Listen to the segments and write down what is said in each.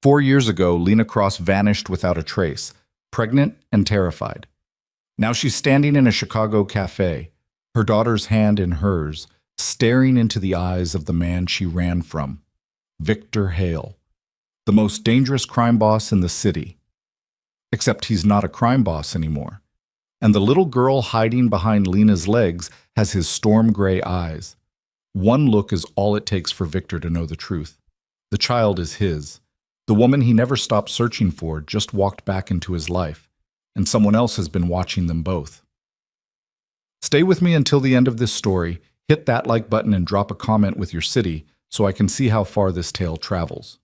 4 years ago, Lena Cross vanished without a trace, pregnant and terrified. Now she's standing in a Chicago cafe, her daughter's hand in hers, staring into the eyes of the man she ran from, Victor Hale, the most dangerous crime boss in the city. Except he's not a crime boss anymore. And the little girl hiding behind Lena's legs has his storm gray eyes. One look is all it takes for Victor to know the truth. The child is his. The woman he never stopped searching for just walked back into his life, and someone else has been watching them both. Stay with me until the end of this story, hit that like button and drop a comment with your city so I can see how far this tale travels.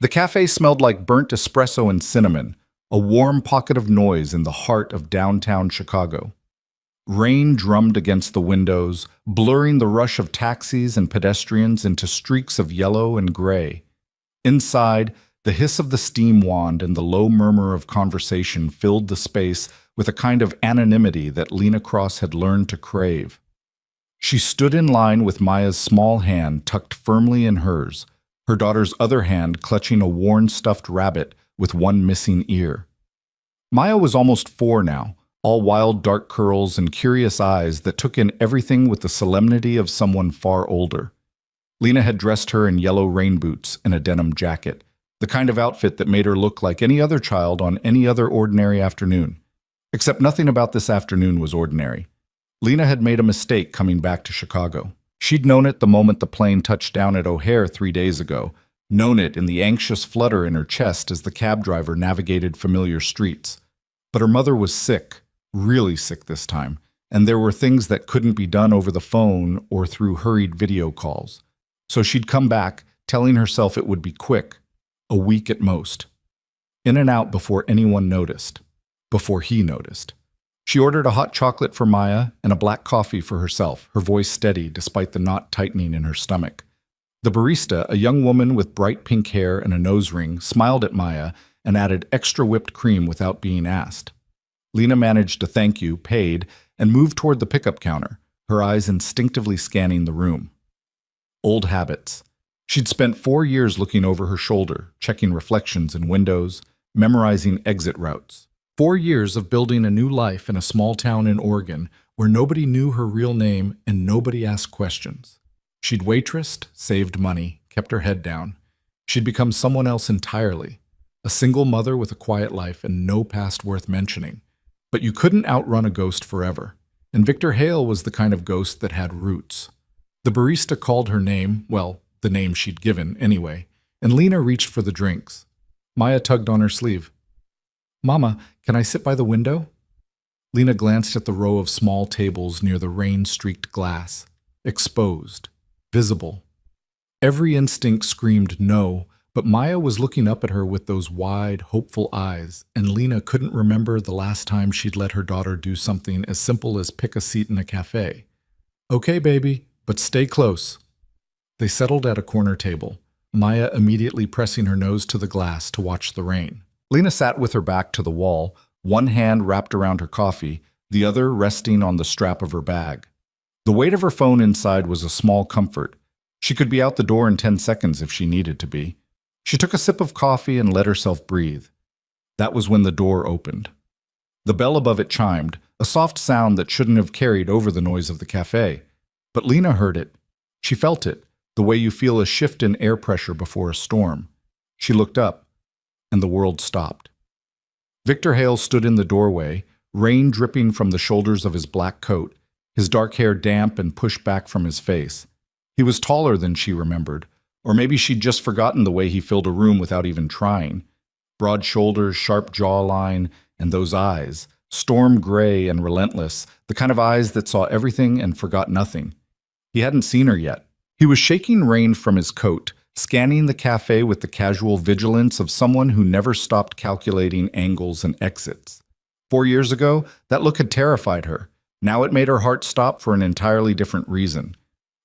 The cafe smelled like burnt espresso and cinnamon, a warm pocket of noise in the heart of downtown Chicago. Rain drummed against the windows, blurring the rush of taxis and pedestrians into streaks of yellow and gray. Inside, the hiss of the steam wand and the low murmur of conversation filled the space with a kind of anonymity that Lena Cross had learned to crave. She stood in line with Maya's small hand tucked firmly in hers, her daughter's other hand clutching a worn stuffed rabbit with one missing ear. Maya was almost 4 now, all wild dark curls and curious eyes that took in everything with the solemnity of someone far older. Lena had dressed her in yellow rain boots and a denim jacket, the kind of outfit that made her look like any other child on any other ordinary afternoon. Except nothing about this afternoon was ordinary. Lena had made a mistake coming back to Chicago. She'd known it the moment the plane touched down at O'Hare 3 days ago, known it in the anxious flutter in her chest as the cab driver navigated familiar streets. But her mother was sick, really sick this time, and there were things that couldn't be done over the phone or through hurried video calls. So she'd come back, telling herself it would be quick, a week at most. In and out before anyone noticed, before he noticed. She ordered a hot chocolate for Maya and a black coffee for herself, her voice steady despite the knot tightening in her stomach. The barista, a young woman with bright pink hair and a nose ring, smiled at Maya and added extra whipped cream without being asked. Lena managed to thank you, paid, and moved toward the pickup counter, her eyes instinctively scanning the room. Old habits. She'd spent 4 years looking over her shoulder, checking reflections in windows, memorizing exit routes. 4 years of building a new life in a small town in Oregon where nobody knew her real name and nobody asked questions. She'd waitressed, saved money, kept her head down. She'd become someone else entirely, a single mother with a quiet life and no past worth mentioning. But you couldn't outrun a ghost forever, and Victor Hale was the kind of ghost that had roots. The barista called her name, well, the name she'd given anyway, and Lena reached for the drinks. Maya tugged on her sleeve. "Mama, can I sit by the window?" Lena glanced at the row of small tables near the rain-streaked glass, exposed, visible. Every instinct screamed no, but Maya was looking up at her with those wide, hopeful eyes, and Lena couldn't remember the last time she'd let her daughter do something as simple as pick a seat in a cafe. "Okay, baby, but stay close." They settled at a corner table, Maya immediately pressing her nose to the glass to watch the rain. Lena sat with her back to the wall, one hand wrapped around her coffee, the other resting on the strap of her bag. The weight of her phone inside was a small comfort. She could be out the door in 10 seconds if she needed to be. She took a sip of coffee and let herself breathe. That was when the door opened. The bell above it chimed, a soft sound that shouldn't have carried over the noise of the cafe. But Lena heard it. She felt it, the way you feel a shift in air pressure before a storm. She looked up, and the world stopped. Victor Hale stood in the doorway, rain dripping from the shoulders of his black coat, his dark hair damp and pushed back from his face. He was taller than she remembered, or maybe she'd just forgotten the way he filled a room without even trying. Broad shoulders, sharp jawline, and those eyes, storm gray and relentless, the kind of eyes that saw everything and forgot nothing. He hadn't seen her yet. He was shaking rain from his coat, scanning the cafe with the casual vigilance of someone who never stopped calculating angles and exits. 4 years ago, that look had terrified her. Now it made her heart stop for an entirely different reason.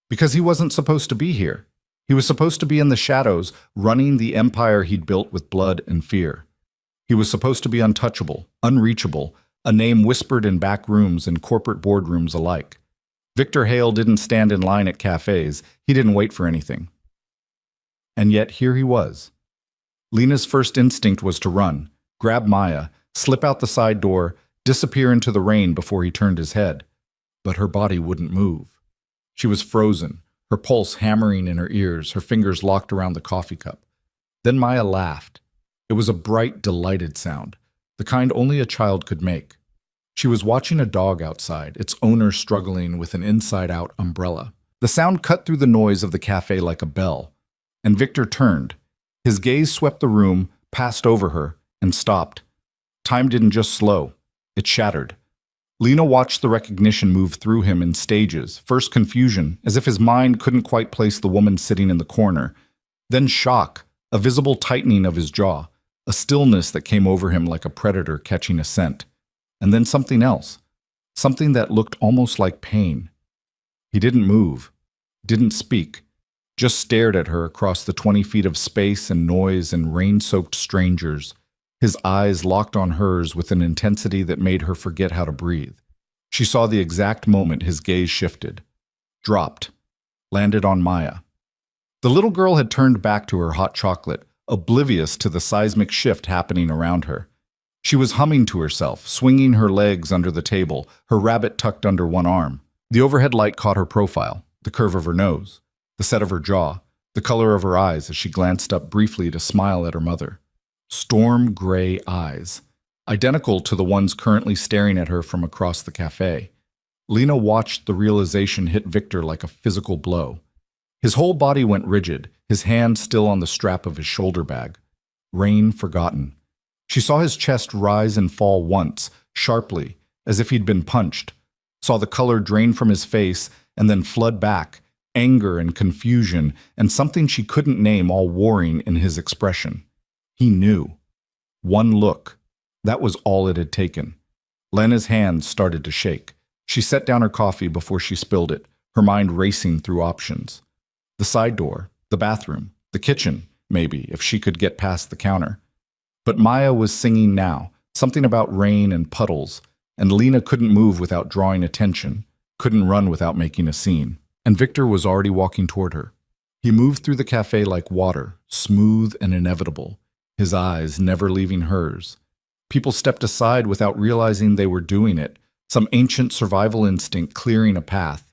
Because he wasn't supposed to be here. He was supposed to be in the shadows, running the empire he'd built with blood and fear. He was supposed to be untouchable, unreachable, a name whispered in back rooms and corporate boardrooms alike. Victor Hale didn't stand in line at cafes. He didn't wait for anything. And yet here he was. Lena's first instinct was to run, grab Maya, slip out the side door, disappear into the rain before he turned his head. But her body wouldn't move. She was frozen, her pulse hammering in her ears, her fingers locked around the coffee cup. Then Maya laughed. It was a bright, delighted sound, the kind only a child could make. She was watching a dog outside, its owner struggling with an inside-out umbrella. The sound cut through the noise of the cafe like a bell, and Victor turned. His gaze swept the room, passed over her, and stopped. Time didn't just slow, it shattered. Lena watched the recognition move through him in stages, first confusion, as if his mind couldn't quite place the woman sitting in the corner, then shock, a visible tightening of his jaw, a stillness that came over him like a predator catching a scent, and then something else, something that looked almost like pain. He didn't move, didn't speak, just stared at her across the 20 feet of space and noise and rain-soaked strangers, his eyes locked on hers with an intensity that made her forget how to breathe. She saw the exact moment his gaze shifted, dropped, landed on Maya. The little girl had turned back to her hot chocolate, oblivious to the seismic shift happening around her. She was humming to herself, swinging her legs under the table, her rabbit tucked under one arm. The overhead light caught her profile, the curve of her nose, the set of her jaw, the color of her eyes as she glanced up briefly to smile at her mother. Storm gray eyes, identical to the ones currently staring at her from across the cafe. Lena watched the realization hit Victor like a physical blow. His whole body went rigid, his hand still on the strap of his shoulder bag. Rain forgotten. She saw his chest rise and fall once, sharply, as if he'd been punched. Saw the color drain from his face and then flood back, anger and confusion, and something she couldn't name all warring in his expression. He knew. One look. That was all it had taken. Lena's hands started to shake. She set down her coffee before she spilled it, her mind racing through options. The side door, the bathroom, the kitchen, maybe, if she could get past the counter. But Maya was singing now, something about rain and puddles, and Lena couldn't move without drawing attention, couldn't run without making a scene. And Victor was already walking toward her. He moved through the cafe like water, smooth and inevitable, his eyes never leaving hers. People stepped aside without realizing they were doing it, some ancient survival instinct clearing a path.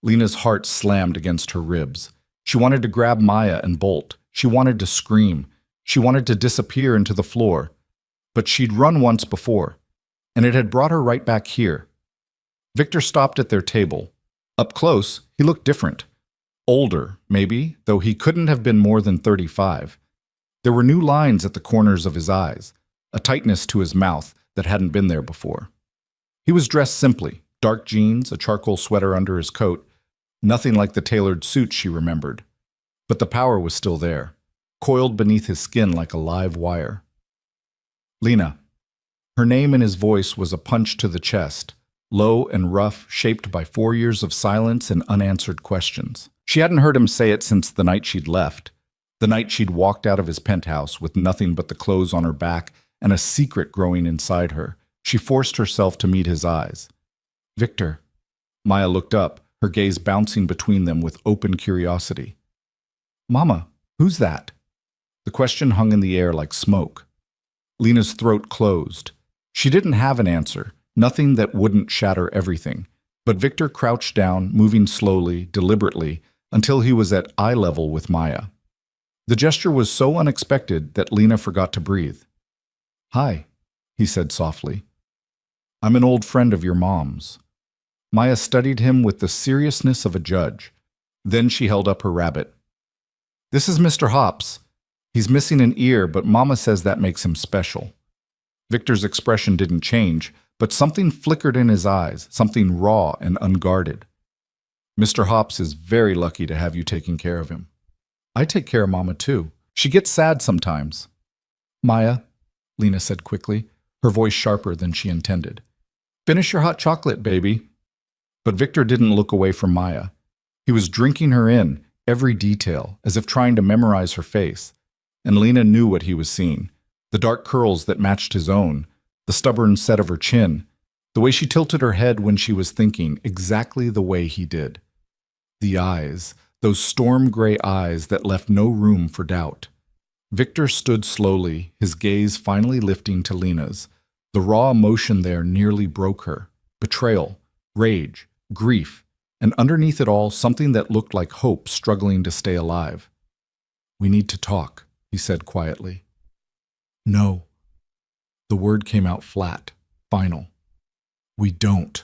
Lena's heart slammed against her ribs. She wanted to grab Maya and bolt. She wanted to scream. She wanted to disappear into the floor. But she'd run once before, and it had brought her right back here. Victor stopped at their table. Up close, he looked different. Older, maybe, though he couldn't have been more than 35. There were new lines at the corners of his eyes, a tightness to his mouth that hadn't been there before. He was dressed simply, dark jeans, a charcoal sweater under his coat, nothing like the tailored suit she remembered. But the power was still there, coiled beneath his skin like a live wire. Lena. Her name in his voice was a punch to the chest, low and rough, shaped by 4 years of silence and unanswered questions. She hadn't heard him say it since the night she'd left, the night she'd walked out of his penthouse with nothing but the clothes on her back and a secret growing inside her. She forced herself to meet his eyes. Victor. Maya looked up, her gaze bouncing between them with open curiosity. Mama, who's that? The question hung in the air like smoke. Lena's throat closed. She didn't have an answer, nothing that wouldn't shatter everything. But Victor crouched down, moving slowly, deliberately, until he was at eye level with Maya. The gesture was so unexpected that Lena forgot to breathe. Hi, he said softly. I'm an old friend of your mom's. Maya studied him with the seriousness of a judge. Then she held up her rabbit. This is Mr. Hops. He's missing an ear, but Mama says that makes him special. Victor's expression didn't change, but something flickered in his eyes, something raw and unguarded. Mr. Hops is very lucky to have you taking care of him. I take care of Mama too. She gets sad sometimes. Maya, Lena said quickly, her voice sharper than she intended. Finish your hot chocolate, baby. But Victor didn't look away from Maya. He was drinking her in, every detail, as if trying to memorize her face. And Lena knew what he was seeing. The dark curls that matched his own, the stubborn set of her chin, the way she tilted her head when she was thinking, exactly the way he did. The eyes, those storm gray eyes that left no room for doubt. Victor stood slowly, his gaze finally lifting to Lena's. The raw emotion there nearly broke her. Betrayal, rage, grief, and underneath it all, something that looked like hope struggling to stay alive. "We need to talk," he said quietly. "No." The word came out flat, final. "We don't.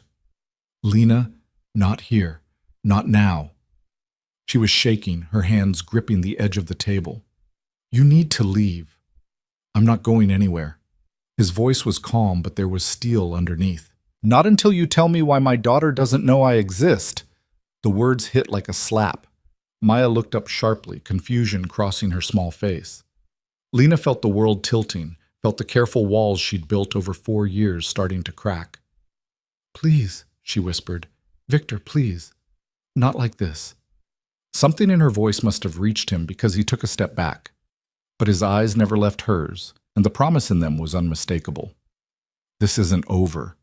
Lena, not here. Not now." She was shaking, her hands gripping the edge of the table. "You need to leave." "I'm not going anywhere." His voice was calm, but there was steel underneath. "Not until you tell me why my daughter doesn't know I exist." The words hit like a slap. Maya looked up sharply, confusion crossing her small face. Lena felt the world tilting, felt the careful walls she'd built over 4 years starting to crack. "Please," she whispered. "Victor, please. Not like this." Something in her voice must have reached him because he took a step back. But his eyes never left hers, and the promise in them was unmistakable. "This isn't over."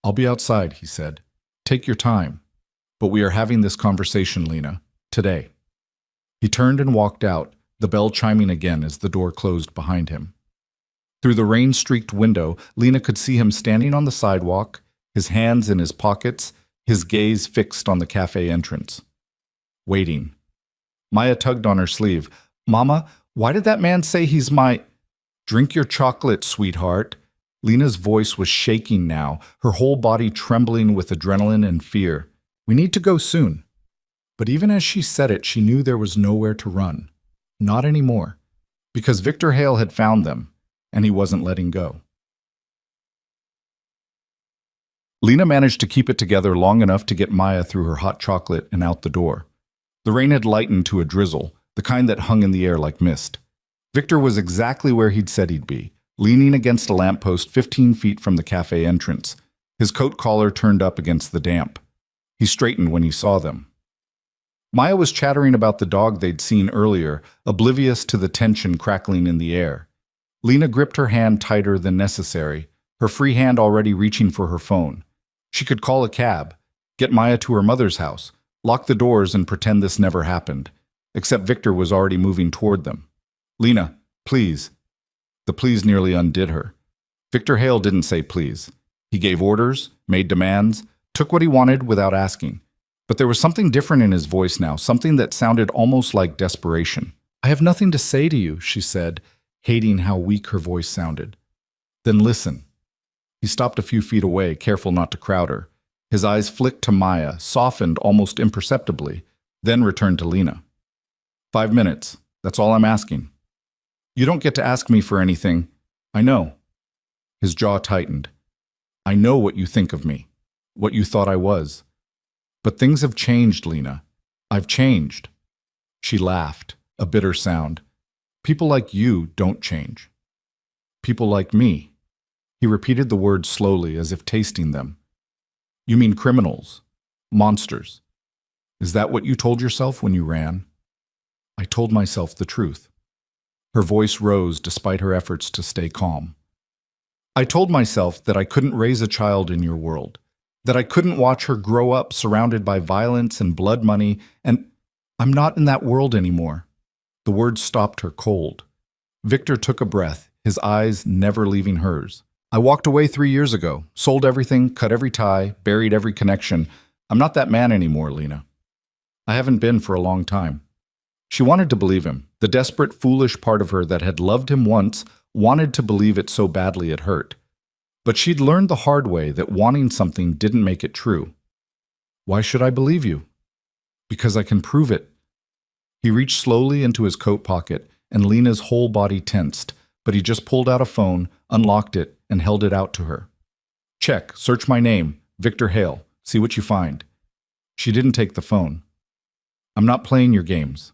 "I'll be outside," he said. "Take your time. But we are having this conversation, Lena, today." He turned and walked out, the bell chiming again as the door closed behind him. Through the rain-streaked window, Lena could see him standing on the sidewalk, his hands in his pockets, his gaze fixed on the cafe entrance. Waiting. Maya tugged on her sleeve. "Mama, why did that man say he's my—" "Drink your chocolate, sweetheart." Lena's voice was shaking now, her whole body trembling with adrenaline and fear. "We need to go soon." But even as she said it, she knew there was nowhere to run. Not anymore. Because Victor Hale had found them, and he wasn't letting go. Lena managed to keep it together long enough to get Maya through her hot chocolate and out the door. The rain had lightened to a drizzle, the kind that hung in the air like mist. Victor was exactly where he'd said he'd be, leaning against a lamppost 15 feet from the cafe entrance, his coat collar turned up against the damp. He straightened when he saw them. Maya was chattering about the dog they'd seen earlier, oblivious to the tension crackling in the air. Lena gripped her hand tighter than necessary, her free hand already reaching for her phone. She could call a cab, get Maya to her mother's house, lock the doors and pretend this never happened, except Victor was already moving toward them. "Lena, please." The please nearly undid her. Victor Hale didn't say please. He gave orders, made demands, took what he wanted without asking. But there was something different in his voice now, something that sounded almost like desperation. "I have nothing to say to you," she said, hating how weak her voice sounded. "Then listen." He stopped a few feet away, careful not to crowd her. His eyes flicked to Maya, softened almost imperceptibly, then returned to Lena. 5 minutes. That's all I'm asking." "You don't get to ask me for anything." "I know." His jaw tightened. "I know what you think of me, what you thought I was. But things have changed, Lena. I've changed." She laughed, a bitter sound. "People like you don't change. People like me." He repeated the words slowly, as if tasting them. "You mean criminals, monsters. Is that what you told yourself when you ran?" "I told myself the truth." Her voice rose despite her efforts to stay calm. "I told myself that I couldn't raise a child in your world, that I couldn't watch her grow up surrounded by violence and blood money, and I'm not in that world anymore." The words stopped her cold. Victor took a breath, his eyes never leaving hers. "I walked away 3 years ago, sold everything, cut every tie, buried every connection. I'm not that man anymore, Lena. I haven't been for a long time." She wanted to believe him. The desperate, foolish part of her that had loved him once wanted to believe it so badly it hurt. But she'd learned the hard way that wanting something didn't make it true. "Why should I believe you?" "Because I can prove it." He reached slowly into his coat pocket, and Lena's whole body tensed, but he just pulled out a phone, unlocked it, and held it out to her. "Check, search my name, Victor Hale, see what you find." She didn't take the phone. "I'm not playing your games."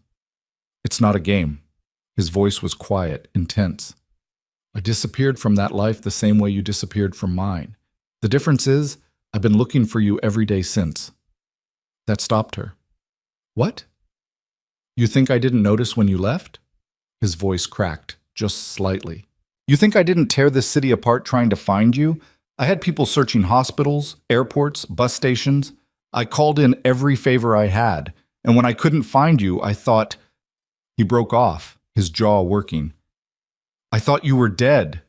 "It's not a game." His voice was quiet, intense. "I disappeared from that life the same way you disappeared from mine. The difference is, I've been looking for you every day since." That stopped her. "What? You think I didn't notice when you left?" His voice cracked, just slightly. "You think I didn't tear this city apart trying to find you? I had people searching hospitals, airports, bus stations. I called in every favor I had, and when I couldn't find you, I thought—" He broke off, his jaw working. I thought you were dead.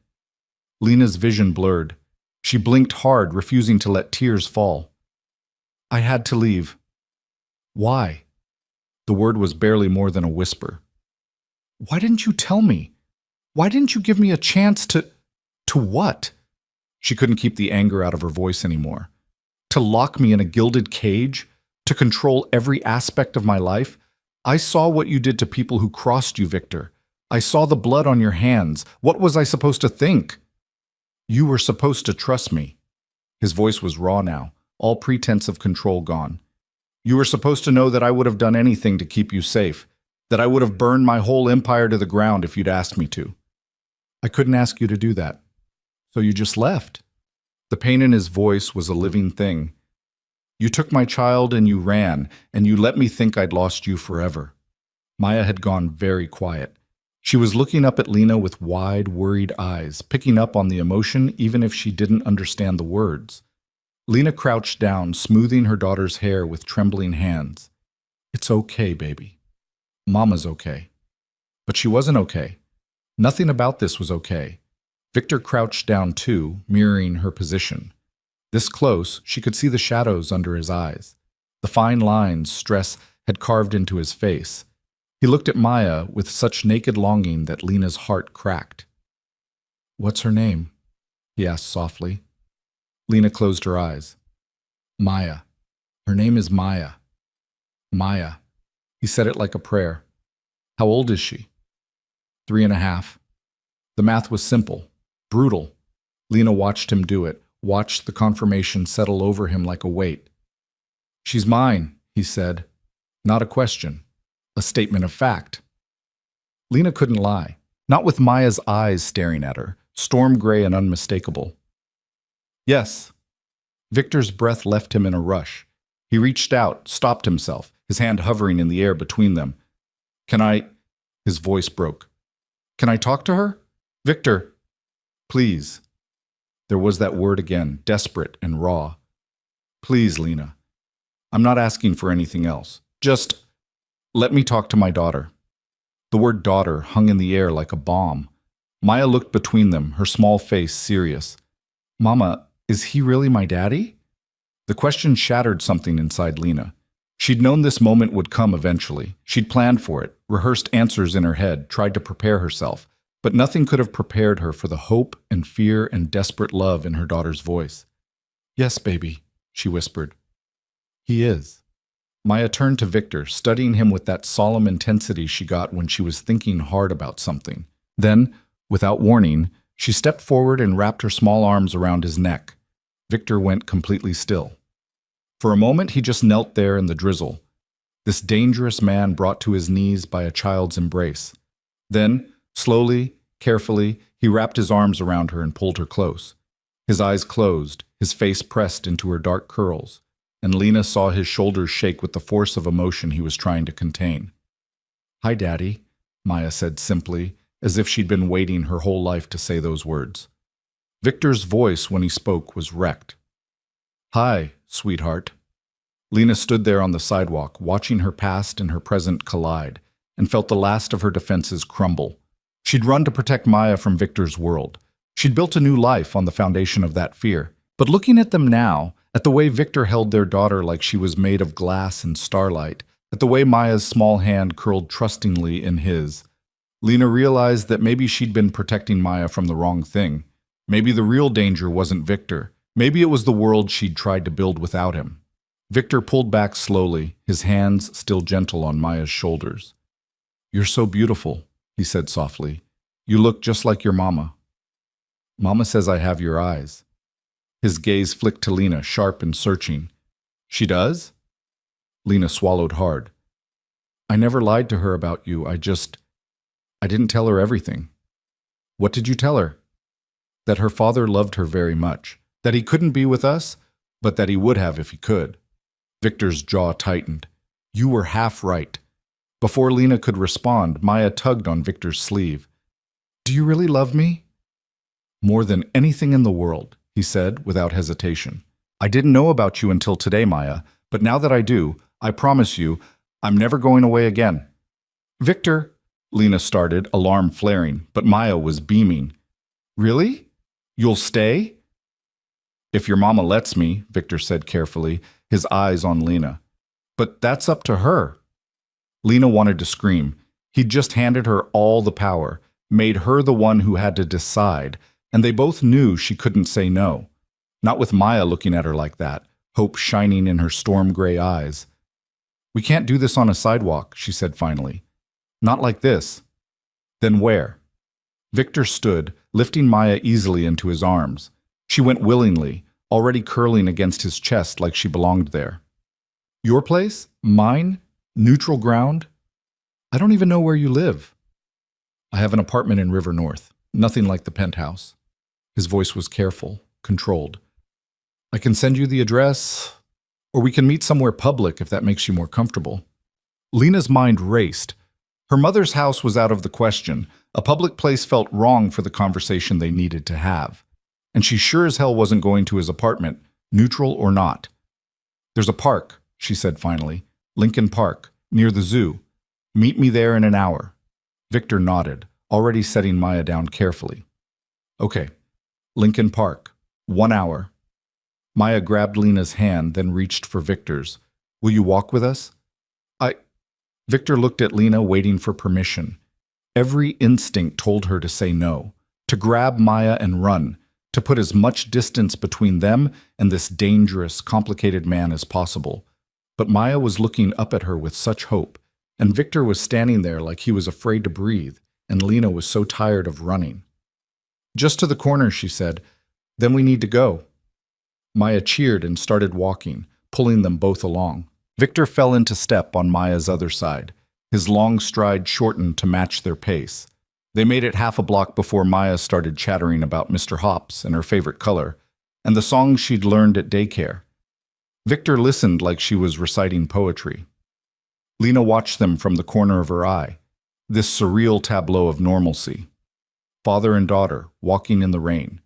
Lena's vision blurred. She blinked hard, refusing to let tears fall. I had to leave. Why? The word was barely more than a whisper. Why didn't you tell me? Why didn't you give me a chance to... To what? She couldn't keep the anger out of her voice anymore. To lock me in a gilded cage? To control every aspect of my life? I saw what you did to people who crossed you, Victor. I saw the blood on your hands. What was I supposed to think? You were supposed to trust me. His voice was raw now, all pretense of control gone. You were supposed to know that I would have done anything to keep you safe, that I would have burned my whole empire to the ground if you'd asked me to. I couldn't ask you to do that. So you just left. The pain in his voice was a living thing. You took my child and you ran, and you let me think I'd lost you forever. Maya had gone very quiet. She was looking up at Lena with wide, worried eyes, picking up on the emotion even if she didn't understand the words. Lena crouched down, smoothing her daughter's hair with trembling hands. It's okay, baby. Mama's okay. But she wasn't okay. Nothing about this was okay. Victor crouched down too, mirroring her position. This close, she could see the shadows under his eyes. The fine lines stress had carved into his face. He looked at Maya with such naked longing that Lena's heart cracked. What's her name? He asked softly. Lena closed her eyes. Maya. Her name is Maya. Maya. He said it like a prayer. How old is she? 3.5. The math was simple, brutal. Lena watched him do it, watched the confirmation settle over him like a weight. She's mine, he said. Not a question. A statement of fact. Lena couldn't lie, not with Maya's eyes staring at her, storm gray and unmistakable. Yes. Victor's breath left him in a rush. He reached out, stopped himself, his hand hovering in the air between them. Can I... His voice broke. Can I talk to her? Victor, please. There was that word again, desperate and raw. Please, Lena. I'm not asking for anything else. Just... let me talk to my daughter. The word daughter hung in the air like a bomb. Maya looked between them, her small face serious. Mama, is he really my daddy? The question shattered something inside Lena. She'd known this moment would come eventually. She'd planned for it, rehearsed answers in her head, tried to prepare herself. But nothing could have prepared her for the hope and fear and desperate love in her daughter's voice. Yes, baby, she whispered. He is. Maya turned to Victor, studying him with that solemn intensity she got when she was thinking hard about something. Then, without warning, she stepped forward and wrapped her small arms around his neck. Victor went completely still. For a moment, he just knelt there in the drizzle, this dangerous man brought to his knees by a child's embrace. Then, slowly, carefully, he wrapped his arms around her and pulled her close. His eyes closed, his face pressed into her dark curls, and Lena saw his shoulders shake with the force of emotion he was trying to contain. Hi, Daddy, Maya said simply, as if she'd been waiting her whole life to say those words. Victor's voice, when he spoke, was wrecked. Hi, sweetheart. Lena stood there on the sidewalk, watching her past and her present collide, and felt the last of her defenses crumble. She'd run to protect Maya from Victor's world. She'd built a new life on the foundation of that fear. But looking at them now, at the way Victor held their daughter like she was made of glass and starlight, at the way Maya's small hand curled trustingly in his, Lena realized that maybe she'd been protecting Maya from the wrong thing. Maybe the real danger wasn't Victor. Maybe it was the world she'd tried to build without him. Victor pulled back slowly, his hands still gentle on Maya's shoulders. You're so beautiful, he said softly. You look just like your mama. Mama says I have your eyes. His gaze flicked to Lena, sharp and searching. She does? Lena swallowed hard. I never lied to her about you. I didn't tell her everything. What did you tell her? That her father loved her very much. That he couldn't be with us, but that he would have if he could. Victor's jaw tightened. You were half right. Before Lena could respond, Maya tugged on Victor's sleeve. Do you really love me? More than anything in the world, he said without hesitation. I didn't know about you until today, Maya, but now that I do, I promise you, I'm never going away again. Victor, Lena started, alarm flaring, but Maya was beaming. Really? You'll stay? If your mama lets me, Victor said carefully, his eyes on Lena. But that's up to her. Lena wanted to scream. He'd just handed her all the power, made her the one who had to decide, and they both knew she couldn't say no. Not with Maya looking at her like that, hope shining in her storm-gray eyes. We can't do this on a sidewalk, she said finally. Not like this. Then where? Victor stood, lifting Maya easily into his arms. She went willingly, already curling against his chest like she belonged there. Your place? Mine? Neutral ground? I don't even know where you live. I have an apartment in River North, nothing like the penthouse. His voice was careful, controlled. I can send you the address, or we can meet somewhere public if that makes you more comfortable. Lena's mind raced. Her mother's house was out of the question. A public place felt wrong for the conversation they needed to have. And she sure as hell wasn't going to his apartment, neutral or not. There's a park, she said finally. Lincoln Park, near the zoo. Meet me there in an hour. Victor nodded, already setting Maya down carefully. Okay, Lincoln Park, 1 hour. Maya grabbed Lena's hand, then reached for Victor's. Will you walk with us? Victor looked at Lena, waiting for permission. Every instinct told her to say no, to grab Maya and run, to put as much distance between them and this dangerous, complicated man as possible. But Maya was looking up at her with such hope, and Victor was standing there like he was afraid to breathe, and Lena was so tired of running. Just to the corner, she said. Then we need to go. Maya cheered and started walking, pulling them both along. Victor fell into step on Maya's other side. His long stride shortened to match their pace. They made it half a block before Maya started chattering about Mr. Hops and her favorite color, and the songs she'd learned at daycare. Victor listened like she was reciting poetry. Lena watched them from the corner of her eye, this surreal tableau of normalcy. Father and daughter, walking in the rain.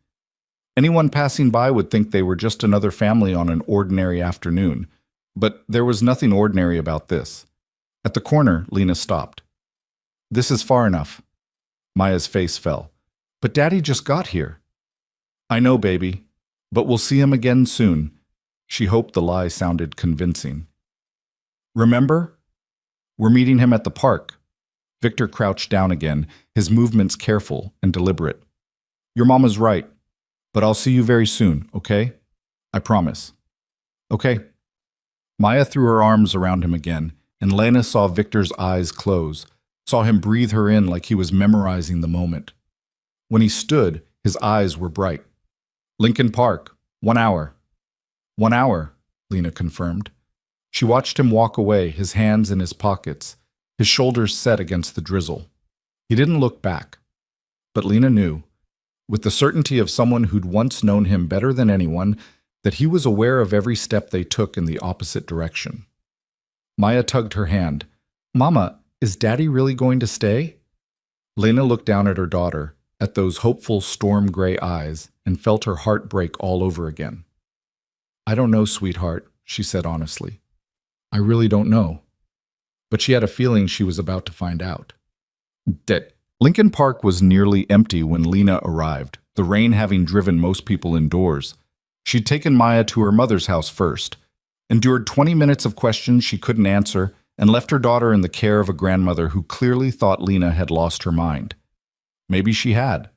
Anyone passing by would think they were just another family on an ordinary afternoon, but there was nothing ordinary about this. At the corner, Lena stopped. This is far enough. Maya's face fell. But Daddy just got here. I know, baby, but we'll see him again soon. She hoped the lie sounded convincing. Remember? We're meeting him at the park. Victor crouched down again, his movements careful and deliberate. Your mama's right, but I'll see you very soon, okay? I promise. Okay. Maya threw her arms around him again, and Lena saw Victor's eyes close, saw him breathe her in like he was memorizing the moment. When he stood, his eyes were bright. Lincoln Park, 1 hour. 1 hour, Lena confirmed. She watched him walk away, his hands in his pockets, his shoulders set against the drizzle. He didn't look back. But Lena knew, with the certainty of someone who'd once known him better than anyone, that he was aware of every step they took in the opposite direction. Maya tugged her hand. Mama, is Daddy really going to stay? Lena looked down at her daughter, at those hopeful storm-gray eyes, and felt her heart break all over again. I don't know, sweetheart, she said honestly. I really don't know. But she had a feeling she was about to find out. Lincoln Park was nearly empty when Lena arrived, the rain having driven most people indoors. She'd taken Maya to her mother's house first, endured 20 minutes of questions she couldn't answer, and left her daughter in the care of a grandmother who clearly thought Lena had lost her mind. Maybe she had.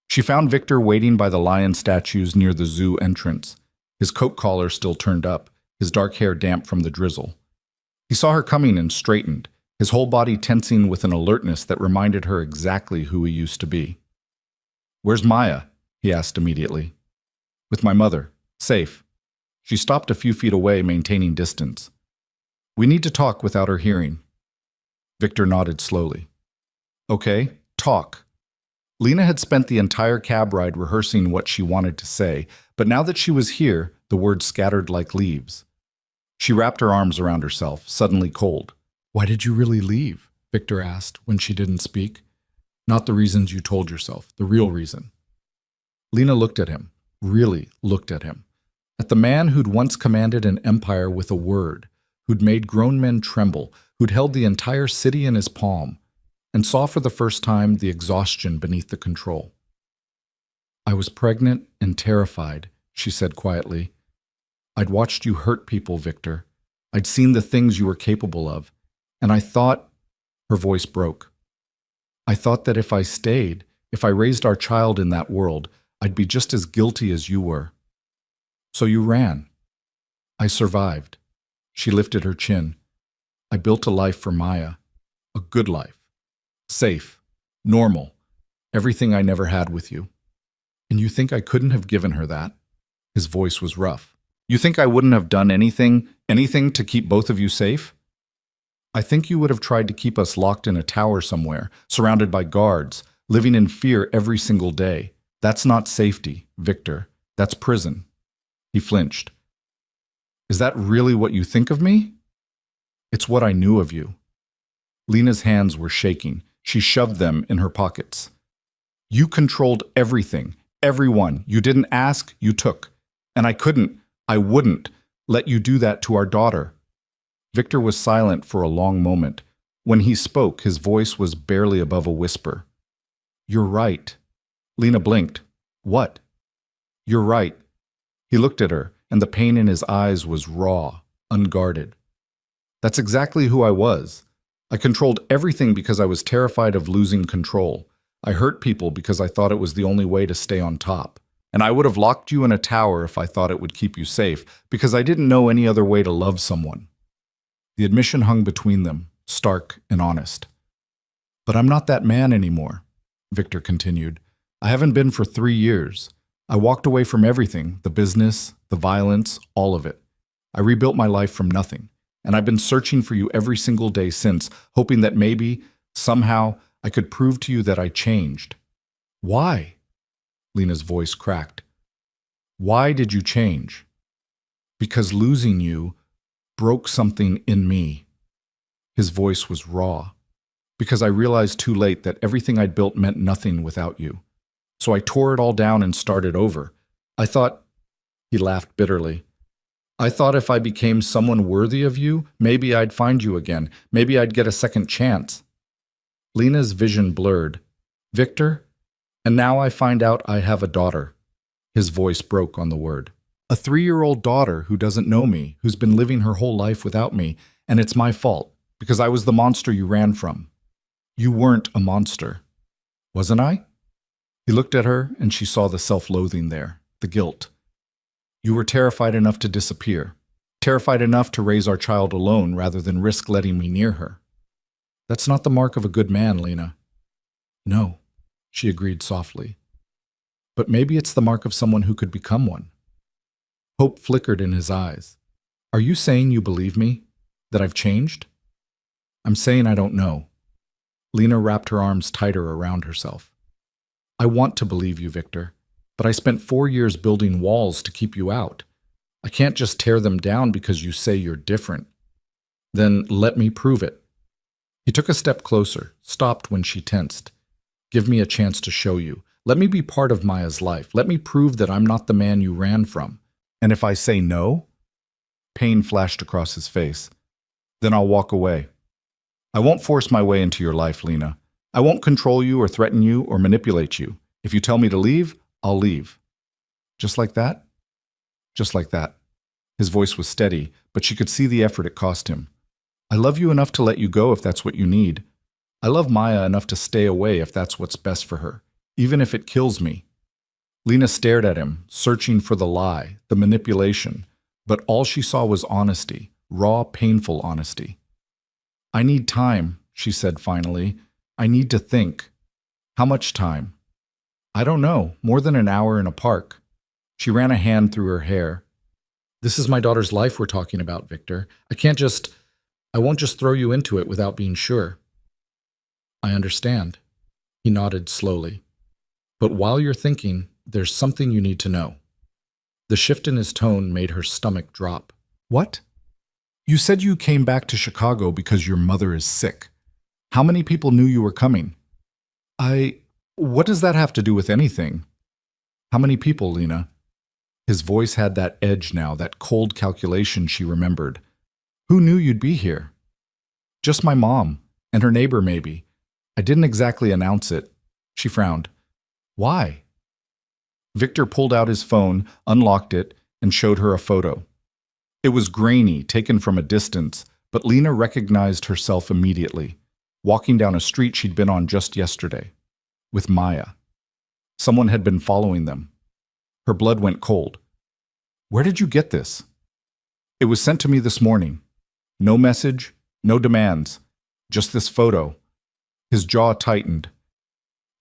She found Victor waiting by the lion statues near the zoo entrance, his coat collar still turned up, his dark hair damp from the drizzle. He saw her coming and straightened, his whole body tensing with an alertness that reminded her exactly who he used to be. Where's Maya? He asked immediately. With my mother. Safe. She stopped a few feet away, maintaining distance. We need to talk without her hearing. Victor nodded slowly. Okay, talk. Lena had spent the entire cab ride rehearsing what she wanted to say, but now that she was here, the words scattered like leaves. She wrapped her arms around herself, suddenly cold. Why did you really leave? Victor asked when she didn't speak. Not the reasons you told yourself, the real reason. Lena looked at him, really looked at him. At the man who'd once commanded an empire with a word, who'd made grown men tremble, who'd held the entire city in his palm. and saw for the first time the exhaustion beneath the control. "I was pregnant and terrified," she said quietly. "I'd watched you hurt people, Victor. I'd seen the things you were capable of, and I thought—" Her voice broke. "I thought that if I stayed, if I raised our child in that world, I'd be just as guilty as you were. So you ran. I survived." She lifted her chin. "I built a life for Maya. A good life. Safe. Normal. Everything I never had with you. And you think I couldn't have given her that?" His voice was rough. "You think I wouldn't have done anything to keep both of you safe? I think you would have tried to keep us locked in a tower somewhere, surrounded by guards, living in fear every single day. That's not safety, Victor. That's prison." He flinched. "Is that really what you think of me?" "It's what I knew of you." Lena's hands were shaking. She shoved them in her pockets. "You controlled everything, everyone. You didn't ask, you took. And I wouldn't let you do that to our daughter." Victor was silent for a long moment. When he spoke, his voice was barely above a whisper. "You're right." Lena blinked. "What?" "You're right." He looked at her, and the pain in his eyes was raw, unguarded. "That's exactly who I was. I controlled everything because I was terrified of losing control. I hurt people because I thought it was the only way to stay on top. And I would have locked you in a tower if I thought it would keep you safe, because I didn't know any other way to love someone." The admission hung between them, stark and honest. "But I'm not that man anymore," Victor continued. "I haven't been for 3 years. I walked away from everything, the business, the violence, all of it. I rebuilt my life from nothing, and I've been searching for you every single day since, hoping that maybe, somehow, I could prove to you that I changed." "Why?" Lena's voice cracked. "Why did you change?" "Because losing you broke something in me." His voice was raw. "Because I realized too late that everything I'd built meant nothing without you. So I tore it all down and started over. I thought—" He laughed bitterly. "I thought if I became someone worthy of you, maybe I'd find you again. Maybe I'd get a second chance." Lena's vision blurred. "Victor? And now I find out I have a daughter." His voice broke on the word. "A 3-year-old daughter who doesn't know me, who's been living her whole life without me, and it's my fault, because I was the monster you ran from." "You weren't a monster." "Wasn't I?" He looked at her, and she saw the self-loathing there, the guilt. "You were terrified enough to disappear, terrified enough to raise our child alone rather than risk letting me near her. That's not the mark of a good man, Lena." "No," she agreed softly. "But maybe it's the mark of someone who could become one." Hope flickered in his eyes. "Are you saying you believe me? That I've changed?" "I'm saying I don't know." Lena wrapped her arms tighter around herself. "I want to believe you, Victor, but I spent 4 years building walls to keep you out. I can't just tear them down because you say you're different." "Then let me prove it." He took a step closer, stopped when she tensed. "Give me a chance to show you. Let me be part of Maya's life. Let me prove that I'm not the man you ran from. And if I say no?" Pain flashed across his face. "Then I'll walk away. I won't force my way into your life, Lena. I won't control you or threaten you or manipulate you. If you tell me to leave, I'll leave." "Just like that?" "Just like that." His voice was steady, but she could see the effort it cost him. "I love you enough to let you go if that's what you need. I love Maya enough to stay away if that's what's best for her, even if it kills me." Lena stared at him, searching for the lie, the manipulation, but all she saw was honesty, raw, painful honesty. "I need time," she said finally. "I need to think." "How much time?" "I don't know, more than an hour in a park." She ran a hand through her hair. "This is my daughter's life we're talking about, Victor. I won't just throw you into it without being sure." "I understand." He nodded slowly. "But while you're thinking, there's something you need to know." The shift in his tone made her stomach drop. "What?" "You said you came back to Chicago because your mother is sick. How many people knew you were coming?" What does that have to do with anything?" "How many people, Lena?" His voice had that edge now, that cold calculation she remembered. "Who knew you'd be here?" "Just my mom, and her neighbor maybe. I didn't exactly announce it. She frowned. Why? Victor pulled out his phone, unlocked it, and showed her a photo. It was grainy, taken from a distance, but Lena recognized herself immediately, walking down a street she'd been on just yesterday, with Maya. Someone had been following them. Her blood went cold. Where did you get this? It was sent to me this morning. No message, no demands, just this photo. His jaw tightened.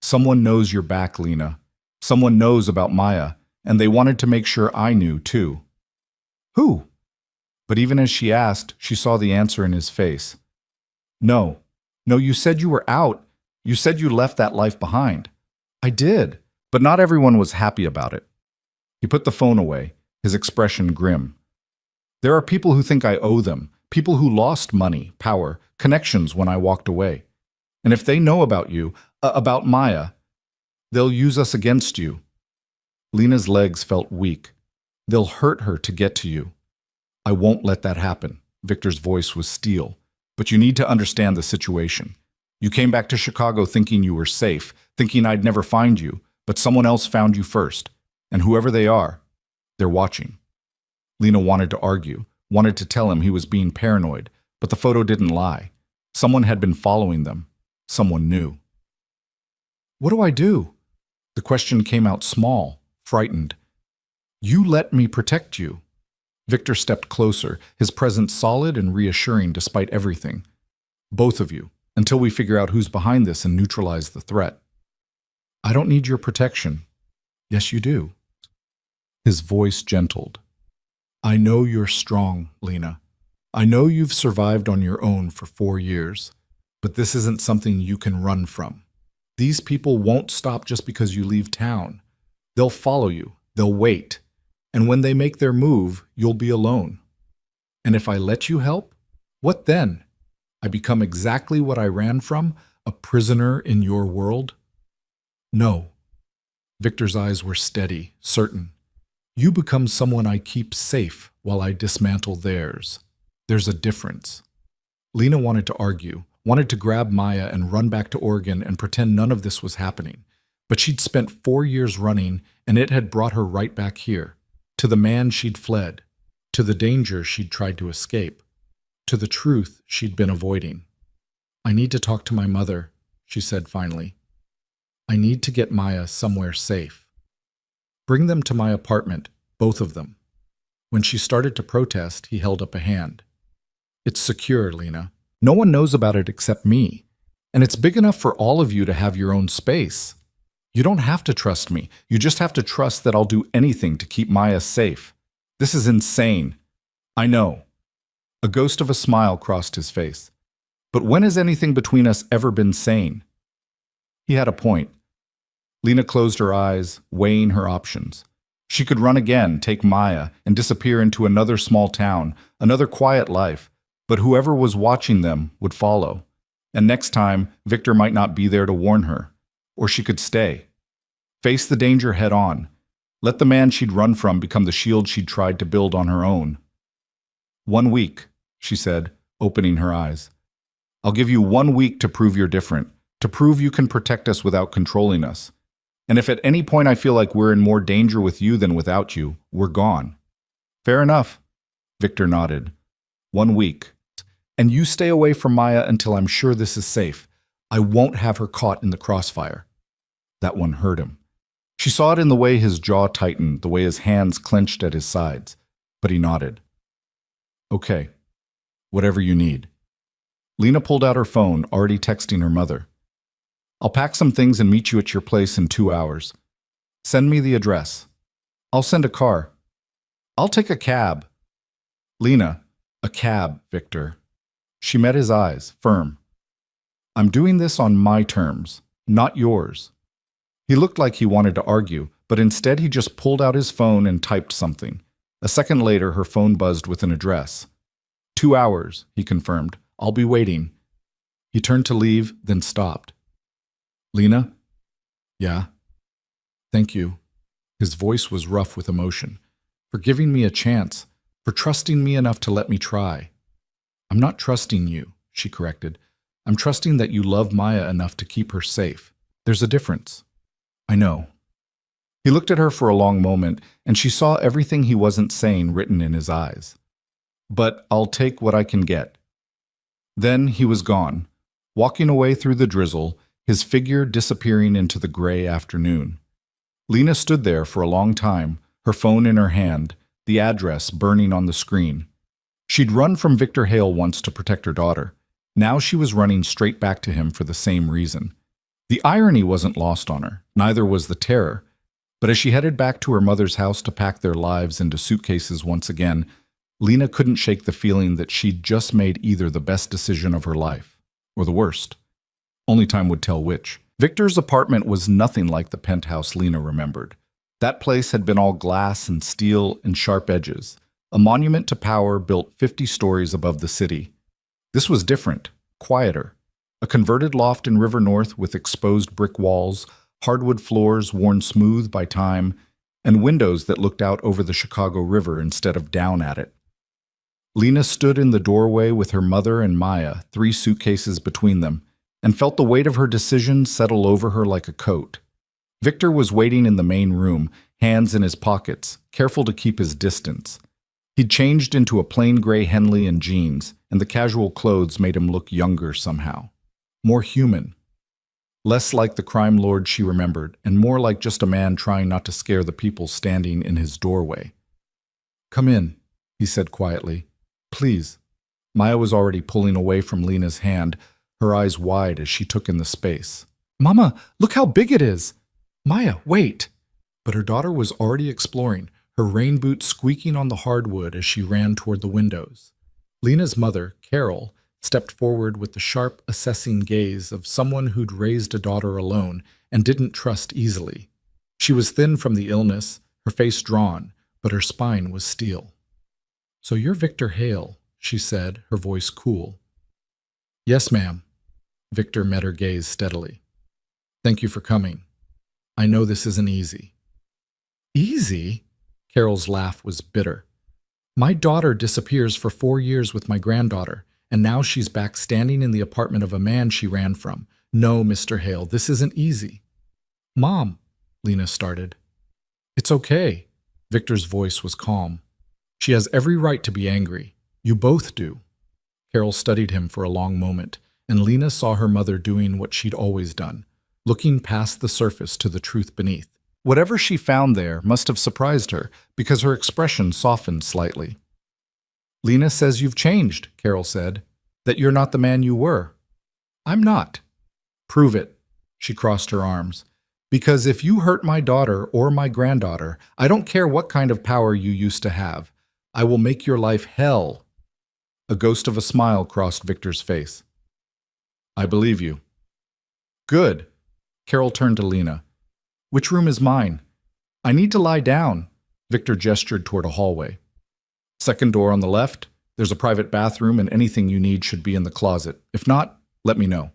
Someone knows you're back, Lena. Someone knows about Maya, and they wanted to make sure I knew, too. Who? But even as she asked, she saw the answer in his face. No, you said you were out. You said you left that life behind. I did, but not everyone was happy about it. He put the phone away, his expression grim. There are people who think I owe them, people who lost money, power, connections when I walked away. And if they know about you, about Maya, they'll use us against you. Lena's legs felt weak. They'll hurt her to get to you. I won't let that happen. Victor's voice was steel. But you need to understand the situation. You came back to Chicago thinking you were safe, thinking I'd never find you, but someone else found you first. And whoever they are, they're watching. Lena wanted to argue, wanted to tell him he was being paranoid, but the photo didn't lie. Someone had been following them. Someone knew. What do I do? The question came out small, frightened. You let me protect you. Victor stepped closer, his presence solid and reassuring despite everything. Both of you, until we figure out who's behind this and neutralize the threat. I don't need your protection. Yes, you do. His voice gentled. I know you're strong, Lena. I know you've survived on your own for 4 years, but this isn't something you can run from. These people won't stop just because you leave town. They'll follow you. They'll wait. And when they make their move, you'll be alone. And if I let you help, what then? I become exactly what I ran from, a prisoner in your world? No. Victor's eyes were steady, certain. You become someone I keep safe while I dismantle theirs. There's a difference. Lena wanted to argue, wanted to grab Maya and run back to Oregon and pretend none of this was happening. But she'd spent 4 years running, and it had brought her right back here. To the man she'd fled, to the danger she'd tried to escape, to the truth she'd been avoiding. I need to talk to my mother, she said finally. I need to get Maya somewhere safe. Bring them to my apartment, both of them. When she started to protest, he held up a hand. It's secure, Lena. No one knows about it except me. And it's big enough for all of you to have your own space. You don't have to trust me. You just have to trust that I'll do anything to keep Maya safe. This is insane. I know. A ghost of a smile crossed his face. But when has anything between us ever been sane? He had a point. Lena closed her eyes, weighing her options. She could run again, take Maya, and disappear into another small town, another quiet life. But whoever was watching them would follow. And next time, Victor might not be there to warn her. Or she could stay. Face the danger head on. Let the man she'd run from become the shield she'd tried to build on her own. 1 week, she said, opening her eyes. I'll give you 1 week to prove you're different, to prove you can protect us without controlling us. And if at any point I feel like we're in more danger with you than without you, we're gone. Fair enough, Victor nodded. 1 week. And you stay away from Maya until I'm sure this is safe. I won't have her caught in the crossfire. That one hurt him. She saw it in the way his jaw tightened, the way his hands clenched at his sides. But he nodded. Okay. Whatever you need. Lena pulled out her phone, already texting her mother. I'll pack some things and meet you at your place in 2 hours. Send me the address. I'll send a car. I'll take a cab. Lena, a cab, Victor. She met his eyes, firm. I'm doing this on my terms, not yours. He looked like he wanted to argue, but instead he just pulled out his phone and typed something. A second later, her phone buzzed with an address. 2 hours, he confirmed. I'll be waiting. He turned to leave, then stopped. Lena? Yeah? Thank you. His voice was rough with emotion. For giving me a chance, for trusting me enough to let me try. I'm not trusting you, she corrected. I'm trusting that you love Maya enough to keep her safe. There's a difference. I know. He looked at her for a long moment, and she saw everything he wasn't saying written in his eyes. But I'll take what I can get. Then he was gone, walking away through the drizzle, his figure disappearing into the gray afternoon. Lena stood there for a long time, her phone in her hand, the address burning on the screen. She'd run from Victor Hale once to protect her daughter. Now she was running straight back to him for the same reason. The irony wasn't lost on her, neither was the terror. But as she headed back to her mother's house to pack their lives into suitcases once again, Lena couldn't shake the feeling that she'd just made either the best decision of her life, or the worst. Only time would tell which. Victor's apartment was nothing like the penthouse Lena remembered. That place had been all glass and steel and sharp edges, a monument to power built 50 stories above the city. This was different, quieter. A converted loft in River North with exposed brick walls, hardwood floors worn smooth by time, and windows that looked out over the Chicago River instead of down at it. Lena stood in the doorway with her mother and Maya, 3 suitcases between them, and felt the weight of her decision settle over her like a coat. Victor was waiting in the main room, hands in his pockets, careful to keep his distance. He'd changed into a plain gray Henley and jeans, and the casual clothes made him look younger somehow. More human. Less like the crime lord she remembered, and more like just a man trying not to scare the people standing in his doorway. "Come in," he said quietly. "Please." Maya was already pulling away from Lena's hand, her eyes wide as she took in the space. "Mama, look how big it is!" "Maya, wait!" But her daughter was already exploring, her rain boots squeaking on the hardwood as she ran toward the windows. Lena's mother, Carol, stepped forward with the sharp, assessing gaze of someone who'd raised a daughter alone and didn't trust easily. She was thin from the illness, her face drawn, but her spine was steel. "So you're Victor Hale," she said, her voice cool. "Yes, ma'am." Victor met her gaze steadily. "Thank you for coming. I know this isn't easy." "Easy?" Carol's laugh was bitter. "My daughter disappears for 4 years with my granddaughter, and now she's back standing in the apartment of a man she ran from. No, Mr. Hale, this isn't easy." "Mom," Lena started. "It's okay." Victor's voice was calm. "She has every right to be angry. You both do." Carol studied him for a long moment, and Lena saw her mother doing what she'd always done, looking past the surface to the truth beneath. Whatever she found there must have surprised her, because her expression softened slightly. "Lena says you've changed," Carol said, "that you're not the man you were." "I'm not." "Prove it." She crossed her arms. "Because if you hurt my daughter or my granddaughter, I don't care what kind of power you used to have. I will make your life hell." A ghost of a smile crossed Victor's face. "I believe you." "Good." Carol turned to Lena. "Which room is mine?" "I need to lie down." Victor gestured toward a hallway. "Second door on the left. There's a private bathroom, and anything you need should be in the closet. If not, let me know."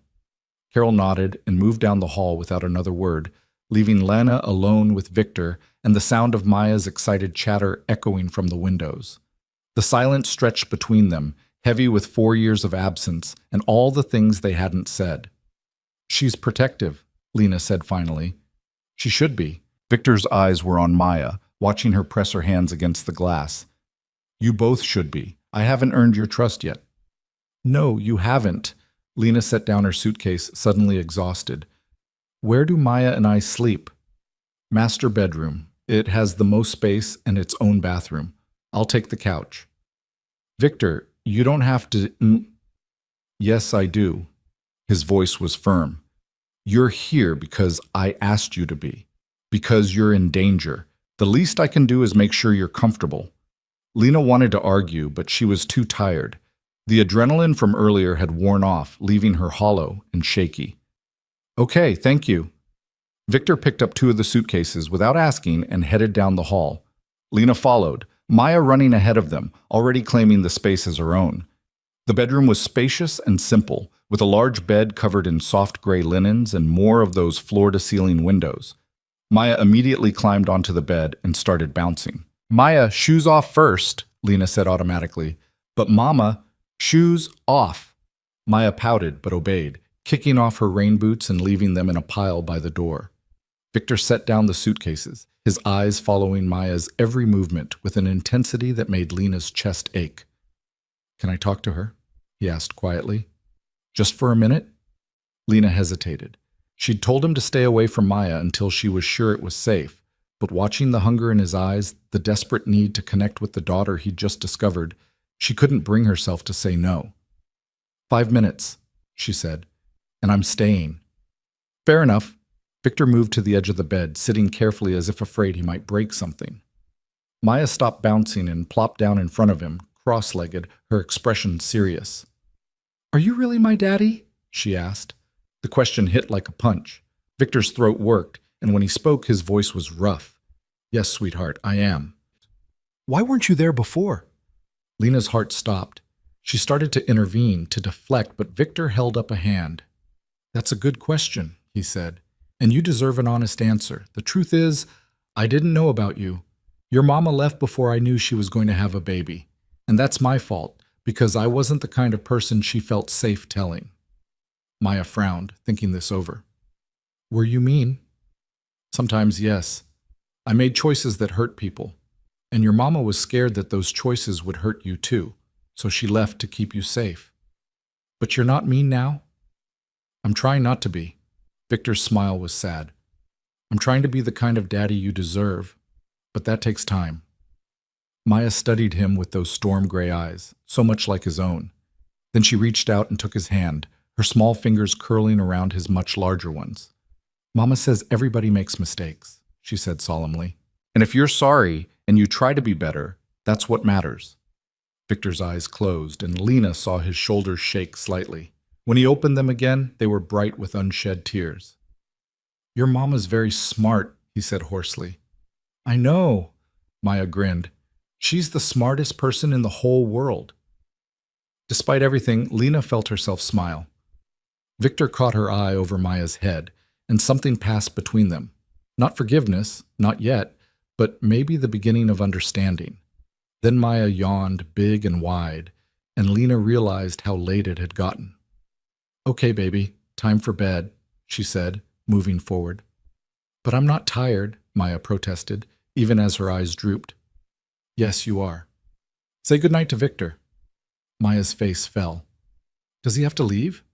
Carol nodded and moved down the hall without another word, leaving Lena alone with Victor and the sound of Maya's excited chatter echoing from the windows. The silence stretched between them, heavy with 4 years of absence and all the things they hadn't said. "She's protective," Lena said finally. "She should be." Victor's eyes were on Maya, watching her press her hands against the glass. "You both should be. I haven't earned your trust yet." "No, you haven't." Lena set down her suitcase, suddenly exhausted. "Where do Maya and I sleep?" "Master bedroom. It has the most space and its own bathroom. I'll take the couch." "Victor, you don't have to." "Yes, I do." His voice was firm. "You're here because I asked you to be. Because you're in danger. The least I can do is make sure you're comfortable." Lena wanted to argue, but she was too tired. The adrenaline from earlier had worn off, leaving her hollow and shaky. "Okay, thank you." Victor picked up 2 of the suitcases without asking and headed down the hall. Lena followed, Maya running ahead of them, already claiming the space as her own. The bedroom was spacious and simple, with a large bed covered in soft gray linens and more of those floor-to-ceiling windows. Maya immediately climbed onto the bed and started bouncing. "Maya, shoes off first," Lena said automatically. "But Mama, shoes off." Maya pouted but obeyed, kicking off her rain boots and leaving them in a pile by the door. Victor set down the suitcases, his eyes following Maya's every movement with an intensity that made Lena's chest ache. "Can I talk to her?" he asked quietly. "Just for a minute?" Lena hesitated. She'd told him to stay away from Maya until she was sure it was safe, but watching the hunger in his eyes, the desperate need to connect with the daughter he'd just discovered, she couldn't bring herself to say no. "5 minutes," she said, "and I'm staying." "Fair enough." Victor moved to the edge of the bed, sitting carefully as if afraid he might break something. Maya stopped bouncing and plopped down in front of him, cross-legged, her expression serious. "Are you really my daddy?" she asked. The question hit like a punch. Victor's throat worked, and when he spoke, his voice was rough. "Yes, sweetheart, I am." "Why weren't you there before?" Lena's heart stopped. She started to intervene, to deflect, but Victor held up a hand. "That's a good question," he said, "and you deserve an honest answer. The truth is, I didn't know about you. Your mama left before I knew she was going to have a baby, and that's my fault, because I wasn't the kind of person she felt safe telling." Maya frowned, thinking this over. "Were you mean?" "Sometimes, yes. I made choices that hurt people, and your mama was scared that those choices would hurt you too, so she left to keep you safe. But you're not mean now?" "I'm trying not to be." Victor's smile was sad. "I'm trying to be the kind of daddy you deserve, but that takes time." Maya studied him with those storm gray eyes, so much like his own. Then she reached out and took his hand, her small fingers curling around his much larger ones. "Mama says everybody makes mistakes," she said solemnly. "And if you're sorry and you try to be better, that's what matters." Victor's eyes closed, and Lena saw his shoulders shake slightly. When he opened them again, they were bright with unshed tears. "Your mama's very smart," he said hoarsely. "I know," Maya grinned. "She's the smartest person in the whole world." Despite everything, Lena felt herself smile. Victor caught her eye over Maya's head, and something passed between them. Not forgiveness, not yet, but maybe the beginning of understanding. Then Maya yawned big and wide, and Lena realized how late it had gotten. "Okay, baby, time for bed," she said, moving forward. "But I'm not tired," Maya protested, even as her eyes drooped. "Yes, you are. Say goodnight to Victor." Maya's face fell. "Does he have to leave?"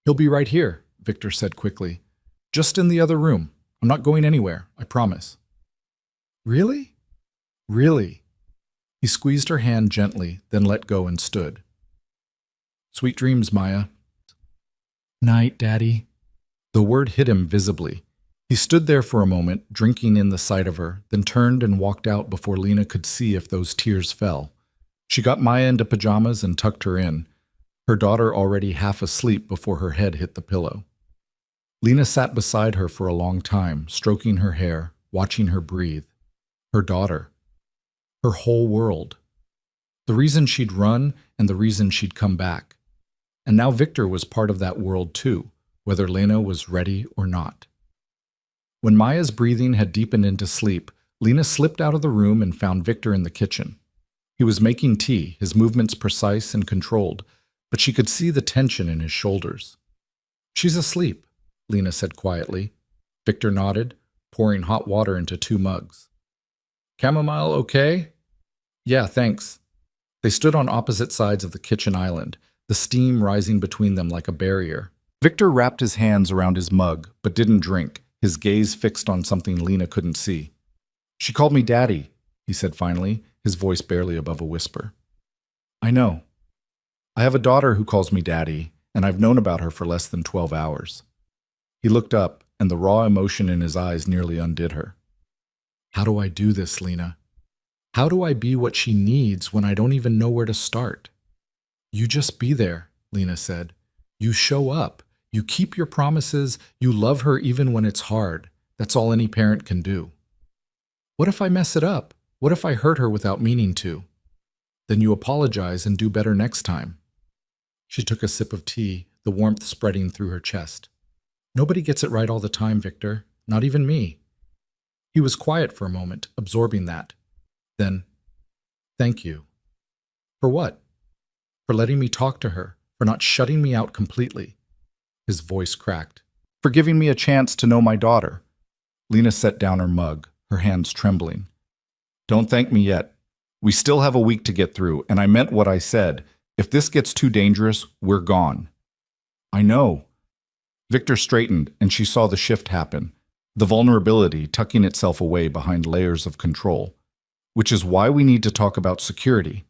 "He'll be right here," Victor said quickly. "Just in the other room. I'm not going anywhere, I promise." "Really?" "Really." He squeezed her hand gently, then let go and stood. "Sweet dreams, Maya." "Night, Daddy." The word hit him visibly. He stood there for a moment, drinking in the sight of her, then turned and walked out before Lena could see if those tears fell. She got Maya into pajamas and tucked her in, her daughter already half asleep before her head hit the pillow. Lena sat beside her for a long time, stroking her hair, watching her breathe. Her daughter. Her whole world. The reason she'd run and the reason she'd come back. And now Victor was part of that world too, whether Lena was ready or not. When Maya's breathing had deepened into sleep, Lena slipped out of the room and found Victor in the kitchen. He was making tea, his movements precise and controlled, but she could see the tension in his shoulders. "She's asleep," Lena said quietly. Victor nodded, pouring hot water into 2 mugs. "Chamomile okay?" "Yeah, thanks." They stood on opposite sides of the kitchen island, the steam rising between them like a barrier. Victor wrapped his hands around his mug, but didn't drink, his gaze fixed on something Lena couldn't see. "She called me Daddy," he said finally, his voice barely above a whisper. "I know. I have a daughter who calls me Daddy, and I've known about her for less than 12 hours. He looked up, and the raw emotion in his eyes nearly undid her. "How do I do this, Lena? How do I be what she needs when I don't even know where to start?" "You just be there," Lena said. "You show up. You keep your promises. You love her even when it's hard. That's all any parent can do." "What if I mess it up? What if I hurt her without meaning to?" "Then you apologize and do better next time." She took a sip of tea, the warmth spreading through her chest. "Nobody gets it right all the time, Victor. Not even me." He was quiet for a moment, absorbing that. Then, "Thank you." "For what?" "For letting me talk to her, for not shutting me out completely. His voice cracked. For giving me a chance to know my daughter. Lena set down her mug, her hands trembling. Don't thank me yet. We still have a week to get through, and I meant what I said. If this gets too dangerous, we're gone. I know. Victor straightened, and she saw the shift happen, the vulnerability tucking itself away behind layers of control, which is why we need to talk about security.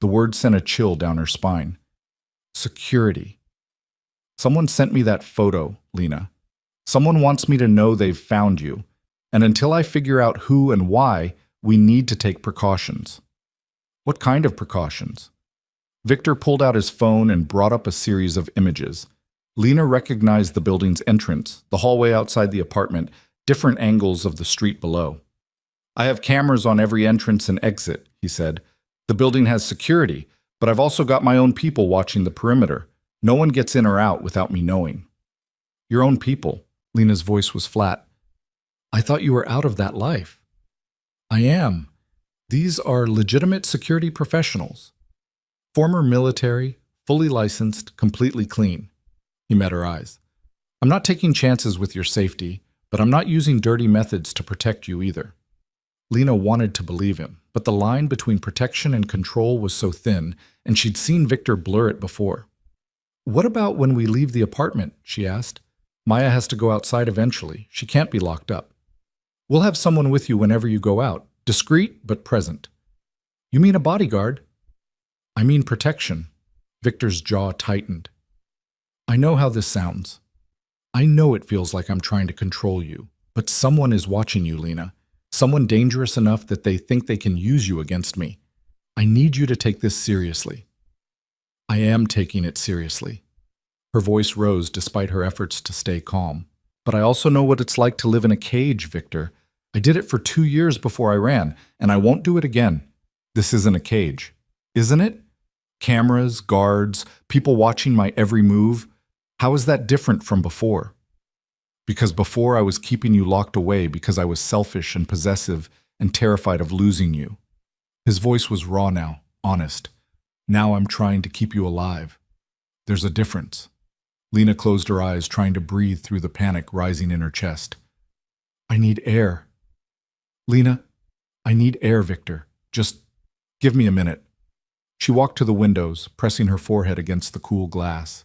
The word sent a chill down her spine. Security. Someone sent me that photo, Lena. Someone wants me to know they've found you, and until I figure out who and why, we need to take precautions. What kind of precautions? Victor pulled out his phone and brought up a series of images. Lena recognized the building's entrance, the hallway outside the apartment, different angles of the street below. I have cameras on every entrance and exit, he said. The building has security, but I've also got my own people watching the perimeter. No one gets in or out without me knowing. Your own people. Lena's voice was flat. I thought you were out of that life. I am. These are legitimate security professionals. Former military, fully licensed, completely clean. He met her eyes. I'm not taking chances with your safety, but I'm not using dirty methods to protect you either. Lena wanted to believe him, but the line between protection and control was so thin, and she'd seen Victor blur it before. What about when we leave the apartment? She asked. Maya has to go outside eventually. She can't be locked up. We'll have someone with you whenever you go out, discreet but present. You mean a bodyguard? I mean protection. Victor's jaw tightened. I know how this sounds. I know it feels like I'm trying to control you, but someone is watching you, Lena. Someone dangerous enough that they think they can use you against me. I need you to take this seriously. I am taking it seriously. Her voice rose despite her efforts to stay calm. But I also know what it's like to live in a cage, Victor. I did it for 2 years before I ran, and I won't do it again. This isn't a cage, isn't it? Cameras, guards, people watching my every move. How is that different from before? Because before I was keeping you locked away because I was selfish and possessive and terrified of losing you. His voice was raw now, honest. Now I'm trying to keep you alive. There's a difference. Lena closed her eyes, trying to breathe through the panic rising in her chest. I need air. Lena, I need air, Victor. Just give me a minute. She walked to the windows, pressing her forehead against the cool glass.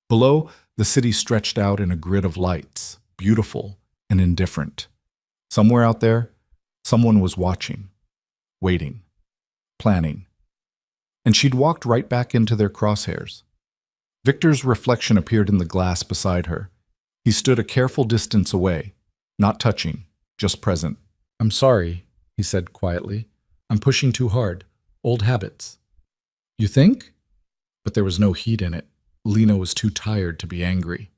Below, the city stretched out in a grid of lights, beautiful and indifferent. Somewhere out there, someone was watching, waiting, planning. And she'd walked right back into their crosshairs. Victor's reflection appeared in the glass beside her. He stood a careful distance away, not touching, just present. I'm sorry, he said quietly. I'm pushing too hard. Old habits. You think? But there was no heat in it. Lena was too tired to be angry.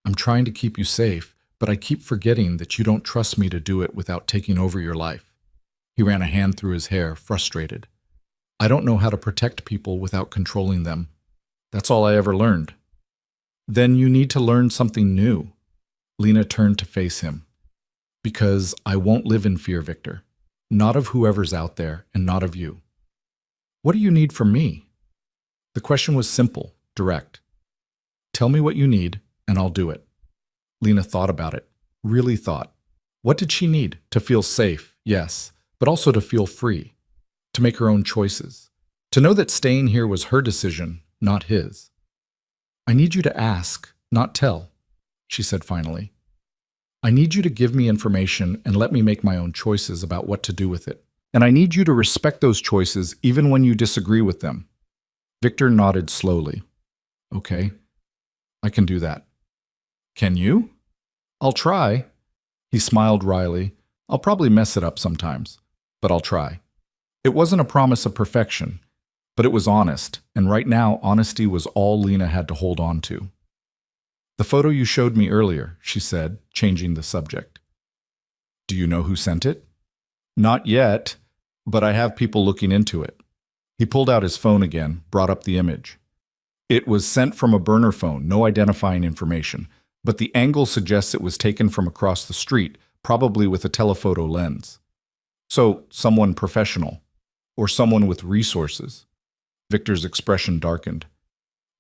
I'm trying to keep you safe, but I keep forgetting that you don't trust me to do it without taking over your life. He ran a hand through his hair, frustrated. I don't know how to protect people without controlling them. That's all I ever learned. Then you need to learn something new. Lena turned to face him. Because I won't live in fear, Victor. Not of whoever's out there, and not of you. What do you need from me? The question was simple, direct. Tell me what you need, and I'll do it. Lena thought about it, really thought. What did she need? To feel safe, yes, but also to feel free. To make her own choices. To know that staying here was her decision, not his. I need you to ask, not tell, she said finally. I need you to give me information and let me make my own choices about what to do with it. And I need you to respect those choices even when you disagree with them. Victor nodded slowly. Okay, I can do that. Can you? I'll try. He smiled wryly. I'll probably mess it up sometimes, but I'll try. It wasn't a promise of perfection, but it was honest, and right now honesty was all Lena had to hold on to. The photo you showed me earlier, she said, changing the subject. Do you know who sent it? Not yet, but I have people looking into it. He pulled out his phone again, brought up the image. It was sent from a burner phone, no identifying information, but the angle suggests it was taken from across the street, probably with a telephoto lens. So, someone professional, or someone with resources. Victor's expression darkened.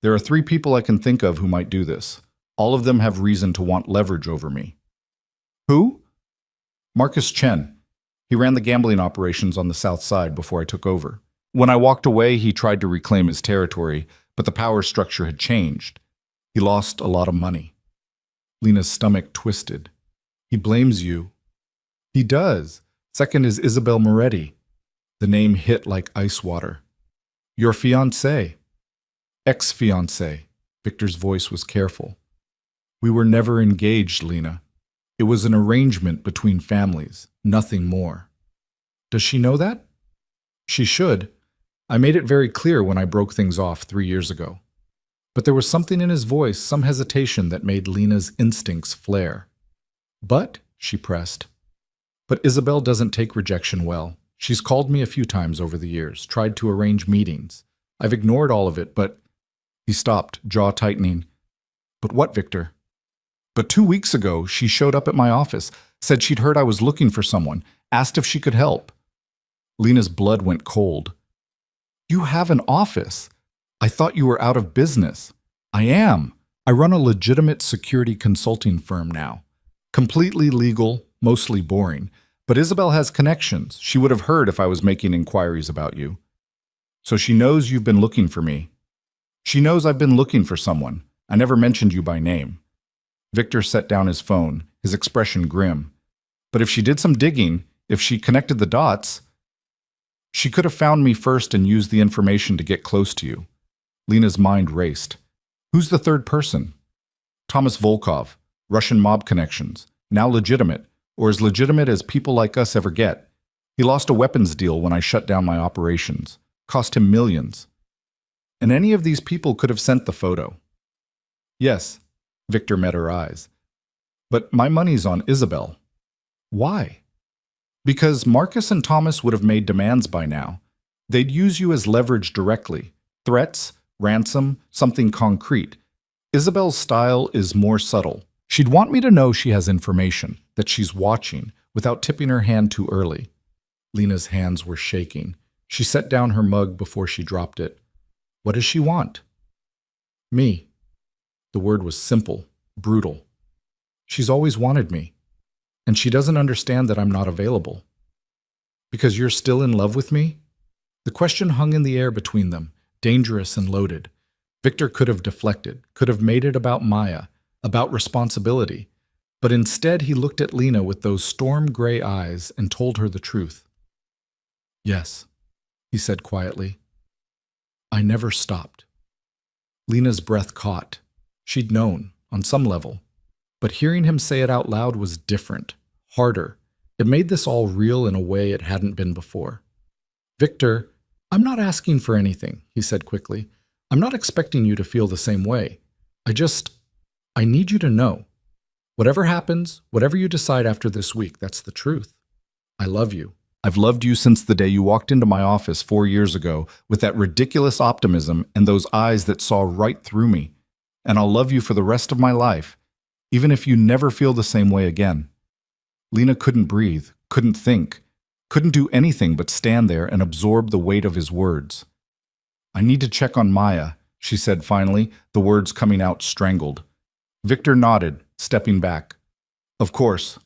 There are 3 people I can think of who might do this. All of them have reason to want leverage over me. Who? Marcus Chen. He ran the gambling operations on the south side before I took over. When I walked away, he tried to reclaim his territory, but the power structure had changed. He lost a lot of money. Lena's stomach twisted. He blames you. He does. Second is Isabel Moretti. The name hit like ice water. Your fiancé. Ex-fiancé. Victor's voice was careful. We were never engaged, Lena. It was an arrangement between families, nothing more. Does she know that? She should. I made it very clear when I broke things off 3 years ago. But there was something in his voice, some hesitation that made Lena's instincts flare. But, she pressed. But Isabel doesn't take rejection well. She's called me a few times over the years, tried to arrange meetings. I've ignored all of it, but... He stopped, jaw tightening. But what, Victor? But 2 weeks ago, she showed up at my office, said she'd heard I was looking for someone, asked if she could help. Lena's blood went cold. You have an office. I thought you were out of business. I am. I run a legitimate security consulting firm now. Completely legal, mostly boring. But Isabel has connections. She would have heard if I was making inquiries about you. So she knows you've been looking for me. She knows I've been looking for someone. I never mentioned you by name. Victor set down his phone, his expression grim. But if she did some digging, if she connected the dots, she could have found me first and used the information to get close to you. Lena's mind raced. Who's the third person? Thomas Volkov, Russian mob connections, now legitimate, or as legitimate as people like us ever get. He lost a weapons deal when I shut down my operations. Cost him millions. And any of these people could have sent the photo. Yes, Victor met her eyes. But my money's on Isabel. Why? Because Marcus and Thomas would have made demands by now. They'd use you as leverage directly. Threats, ransom, something concrete. Isabel's style is more subtle. She'd want me to know she has information, that she's watching, without tipping her hand too early. Lena's hands were shaking. She set down her mug before she dropped it. What does she want? Me. The word was simple, brutal. She's always wanted me. And she doesn't understand that I'm not available. Because you're still in love with me? The question hung in the air between them, dangerous and loaded. Victor could have deflected, could have made it about Maya, about responsibility. But instead he looked at Lena with those storm-gray eyes and told her the truth. Yes, he said quietly. I never stopped. Lena's breath caught. She'd known, on some level. But hearing him say it out loud was different, harder. It made this all real in a way it hadn't been before. Victor, I'm not asking for anything, he said quickly. I'm not expecting you to feel the same way. I need you to know. Whatever happens, whatever you decide after this week, that's the truth. I love you. I've loved you since the day you walked into my office 4 years ago with that ridiculous optimism and those eyes that saw right through me. And I'll love you for the rest of my life, even if you never feel the same way again. Lena couldn't breathe, couldn't think, couldn't do anything but stand there and absorb the weight of his words. I need to check on Maya, she said finally, the words coming out strangled. Victor nodded, stepping back. Of course.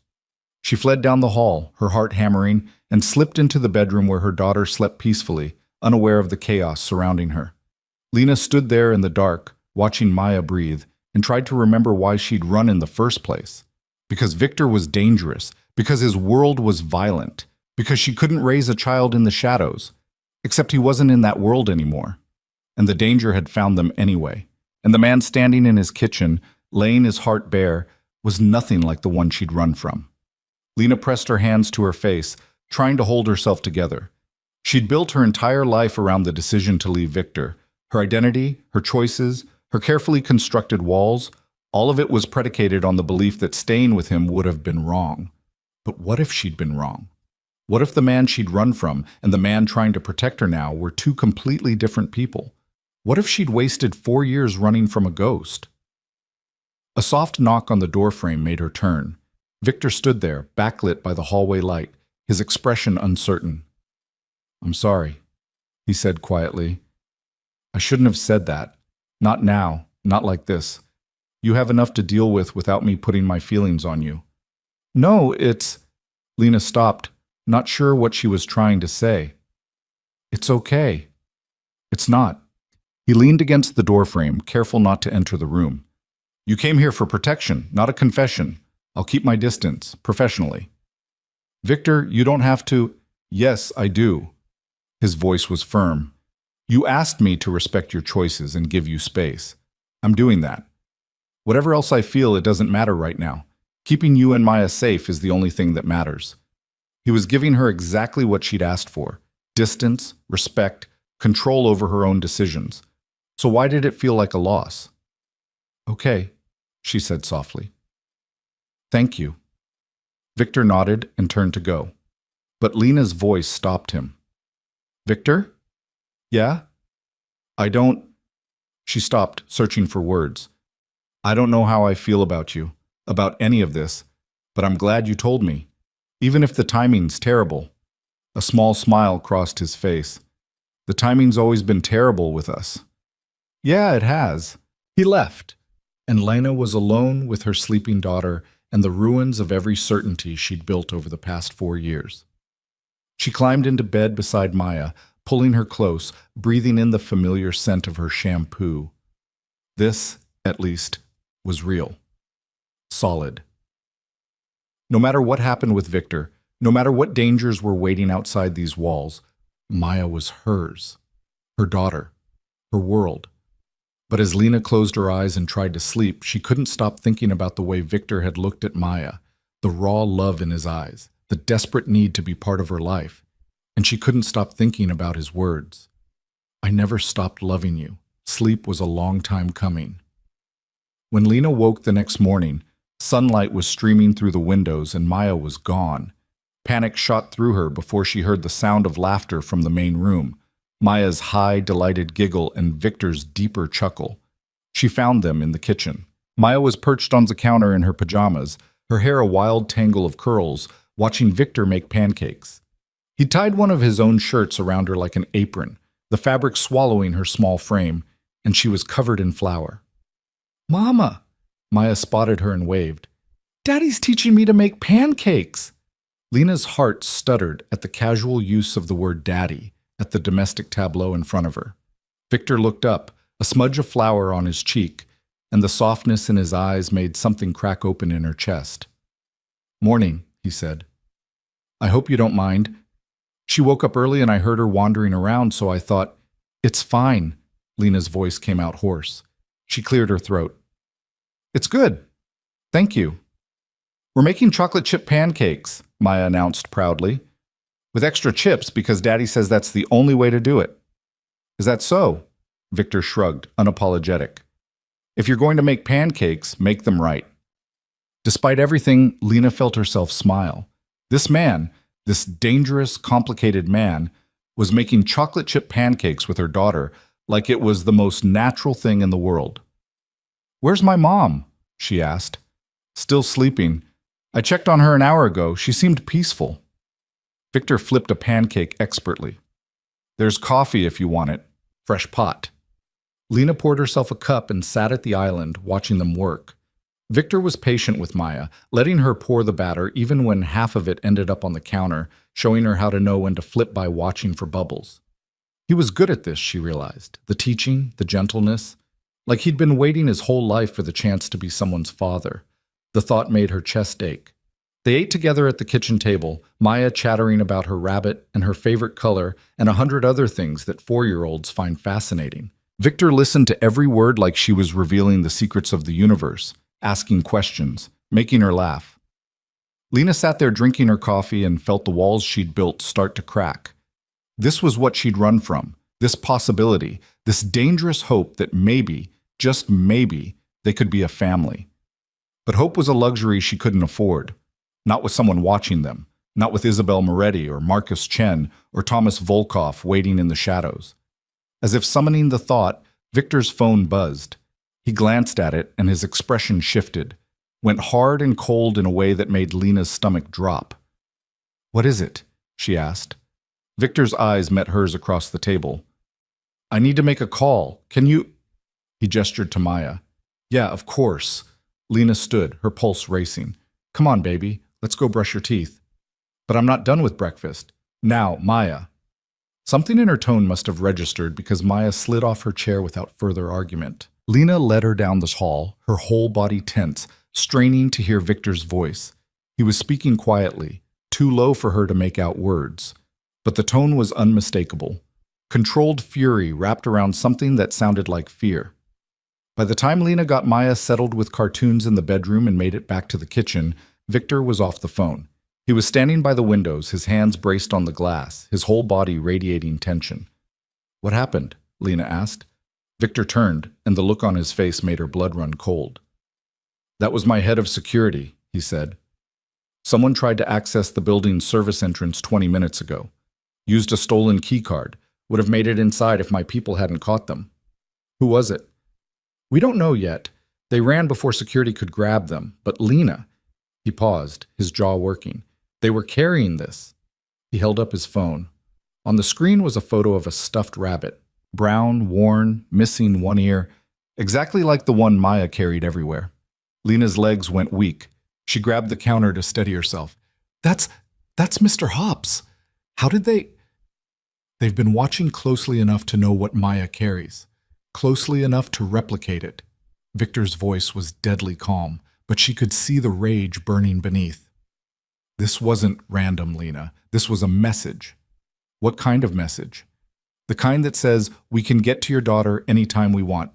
She fled down the hall, her heart hammering, and slipped into the bedroom where her daughter slept peacefully, unaware of the chaos surrounding her. Lena stood there in the dark, watching Maya breathe, and tried to remember why she'd run in the first place. Because Victor was dangerous, because his world was violent, because she couldn't raise a child in the shadows. Except he wasn't in that world anymore. And the danger had found them anyway. And the man standing in his kitchen, laying his heart bare, was nothing like the one she'd run from. Lena pressed her hands to her face, trying to hold herself together. She'd built her entire life around the decision to leave Victor. Her identity, her choices, her carefully constructed walls, all of it was predicated on the belief that staying with him would have been wrong. But what if she'd been wrong? What if the man she'd run from and the man trying to protect her now were two completely different people? What if she'd wasted 4 years running from a ghost? A soft knock on the doorframe made her turn. Victor stood there, backlit by the hallway light, his expression uncertain. I'm sorry, he said quietly. I shouldn't have said that. Not now, not like this. You have enough to deal with without me putting my feelings on you. No, it's... Lena stopped, not sure what she was trying to say. It's okay. It's not. He leaned against the doorframe, careful not to enter the room. You came here for protection, not a confession. I'll keep my distance, professionally. Victor, you don't have to... Yes, I do. His voice was firm. You asked me to respect your choices and give you space. I'm doing that. Whatever else I feel, it doesn't matter right now. Keeping you and Maya safe is the only thing that matters. He was giving her exactly what she'd asked for. Distance, respect, control over her own decisions. So why did it feel like a loss? Okay, she said softly. Thank you. Victor nodded and turned to go. But Lena's voice stopped him. Victor? Yeah? I don't... She stopped, searching for words. I don't know how I feel about you, about any of this, but I'm glad you told me, even if the timing's terrible. A small smile crossed his face. The timing's always been terrible with us. Yeah, it has. He left, and Lena was alone with her sleeping daughter and the ruins of every certainty she'd built over the past 4 years. She climbed into bed beside Maya, pulling her close, breathing in the familiar scent of her shampoo. This, at least, was real. Solid. No matter what happened with Victor, no matter what dangers were waiting outside these walls, Maya was hers, her daughter, her world. But as Lena closed her eyes and tried to sleep, she couldn't stop thinking about the way Victor had looked at Maya, the raw love in his eyes, the desperate need to be part of her life. And she couldn't stop thinking about his words. I never stopped loving you. Sleep was a long time coming. When Lena woke the next morning, sunlight was streaming through the windows and Maya was gone. Panic shot through her before she heard the sound of laughter from the main room, Maya's high, delighted giggle and Victor's deeper chuckle. She found them in the kitchen. Maya was perched on the counter in her pajamas, her hair a wild tangle of curls, watching Victor make pancakes. He tied one of his own shirts around her like an apron, the fabric swallowing her small frame, and she was covered in flour. Mama! Maya spotted her and waved. Daddy's teaching me to make pancakes! Lena's heart stuttered at the casual use of the word daddy at the domestic tableau in front of her. Victor looked up, a smudge of flour on his cheek, and the softness in his eyes made something crack open in her chest. Morning, he said. I hope you don't mind. She woke up early and I heard her wandering around, so I thought, it's fine. Lena's voice came out hoarse. She cleared her throat. It's good. Thank you. We're making chocolate chip pancakes, Maya announced proudly. With extra chips because Daddy says that's the only way to do it. Is that so? Victor shrugged, unapologetic. If you're going to make pancakes, make them right. Despite everything, Lena felt herself smile. This man, this dangerous, complicated man, was making chocolate chip pancakes with her daughter like it was the most natural thing in the world. Where's my mom? She asked. Still sleeping. I checked on her an hour ago. She seemed peaceful. Victor flipped a pancake expertly. There's coffee if you want it. Fresh pot. Lena poured herself a cup and sat at the island, watching them work. Victor was patient with Maya, letting her pour the batter even when half of it ended up on the counter, showing her how to know when to flip by watching for bubbles. He was good at this, she realized. The teaching, the gentleness. Like he'd been waiting his whole life for the chance to be someone's father. The thought made her chest ache. They ate together at the kitchen table, Maya chattering about her rabbit and her favorite color and 100 other things that 4-year-olds find fascinating. Victor listened to every word like she was revealing the secrets of the universe, asking questions, making her laugh. Lena sat there drinking her coffee and felt the walls she'd built start to crack. This was what she'd run from, this possibility, this dangerous hope that maybe, just maybe, they could be a family. But hope was a luxury she couldn't afford. Not with someone watching them, not with Isabel Moretti or Marcus Chen or Thomas Volkov waiting in the shadows. As if summoning the thought, Victor's phone buzzed. He glanced at it and his expression shifted, went hard and cold in a way that made Lena's stomach drop. What is it? She asked. Victor's eyes met hers across the table. I need to make a call. Can you... He gestured to Maya. Yeah, of course. Lena stood, her pulse racing. Come on, baby, let's go brush your teeth. But I'm not done with breakfast. Now, Maya. Something in her tone must have registered because Maya slid off her chair without further argument. Lena led her down the hall, her whole body tense, straining to hear Victor's voice. He was speaking quietly, too low for her to make out words. But the tone was unmistakable. Controlled fury wrapped around something that sounded like fear. By the time Lena got Maya settled with cartoons in the bedroom and made it back to the kitchen, Victor was off the phone. He was standing by the windows, his hands braced on the glass, his whole body radiating tension. What happened? Lena asked. Victor turned, and the look on his face made her blood run cold. That was my head of security, he said. Someone tried to access the building's service entrance 20 minutes ago. Used a stolen keycard. Would have made it inside if my people hadn't caught them. Who was it? We don't know yet. They ran before security could grab them. But Lena... He paused, his jaw working. They were carrying this. He held up his phone. On the screen was a photo of a stuffed rabbit. Brown, worn, missing one ear. Exactly like the one Maya carried everywhere. Lena's legs went weak. She grabbed the counter to steady herself. That's Mr. Hops. How did they... They've been watching closely enough to know what Maya carries. Closely enough to replicate it. Victor's voice was deadly calm, but she could see the rage burning beneath. This wasn't random, Lena. This was a message. What kind of message? The kind that says, we can get to your daughter anytime we want.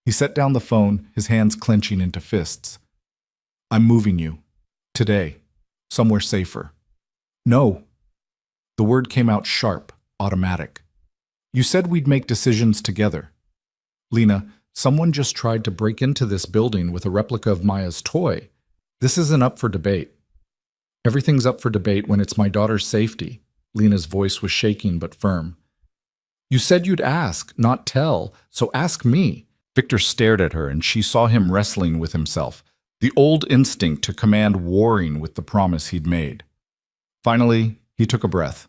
He set down the phone, his hands clenching into fists. I'm moving you. Today. Somewhere safer. No. The word came out sharp, automatic. You said we'd make decisions together. Lena, someone just tried to break into this building with a replica of Maya's toy. This isn't up for debate. Everything's up for debate when it's my daughter's safety. Lena's voice was shaking but firm. You said you'd ask, not tell, so ask me. Victor stared at her and she saw him wrestling with himself, the old instinct to command warring with the promise he'd made. Finally, he took a breath.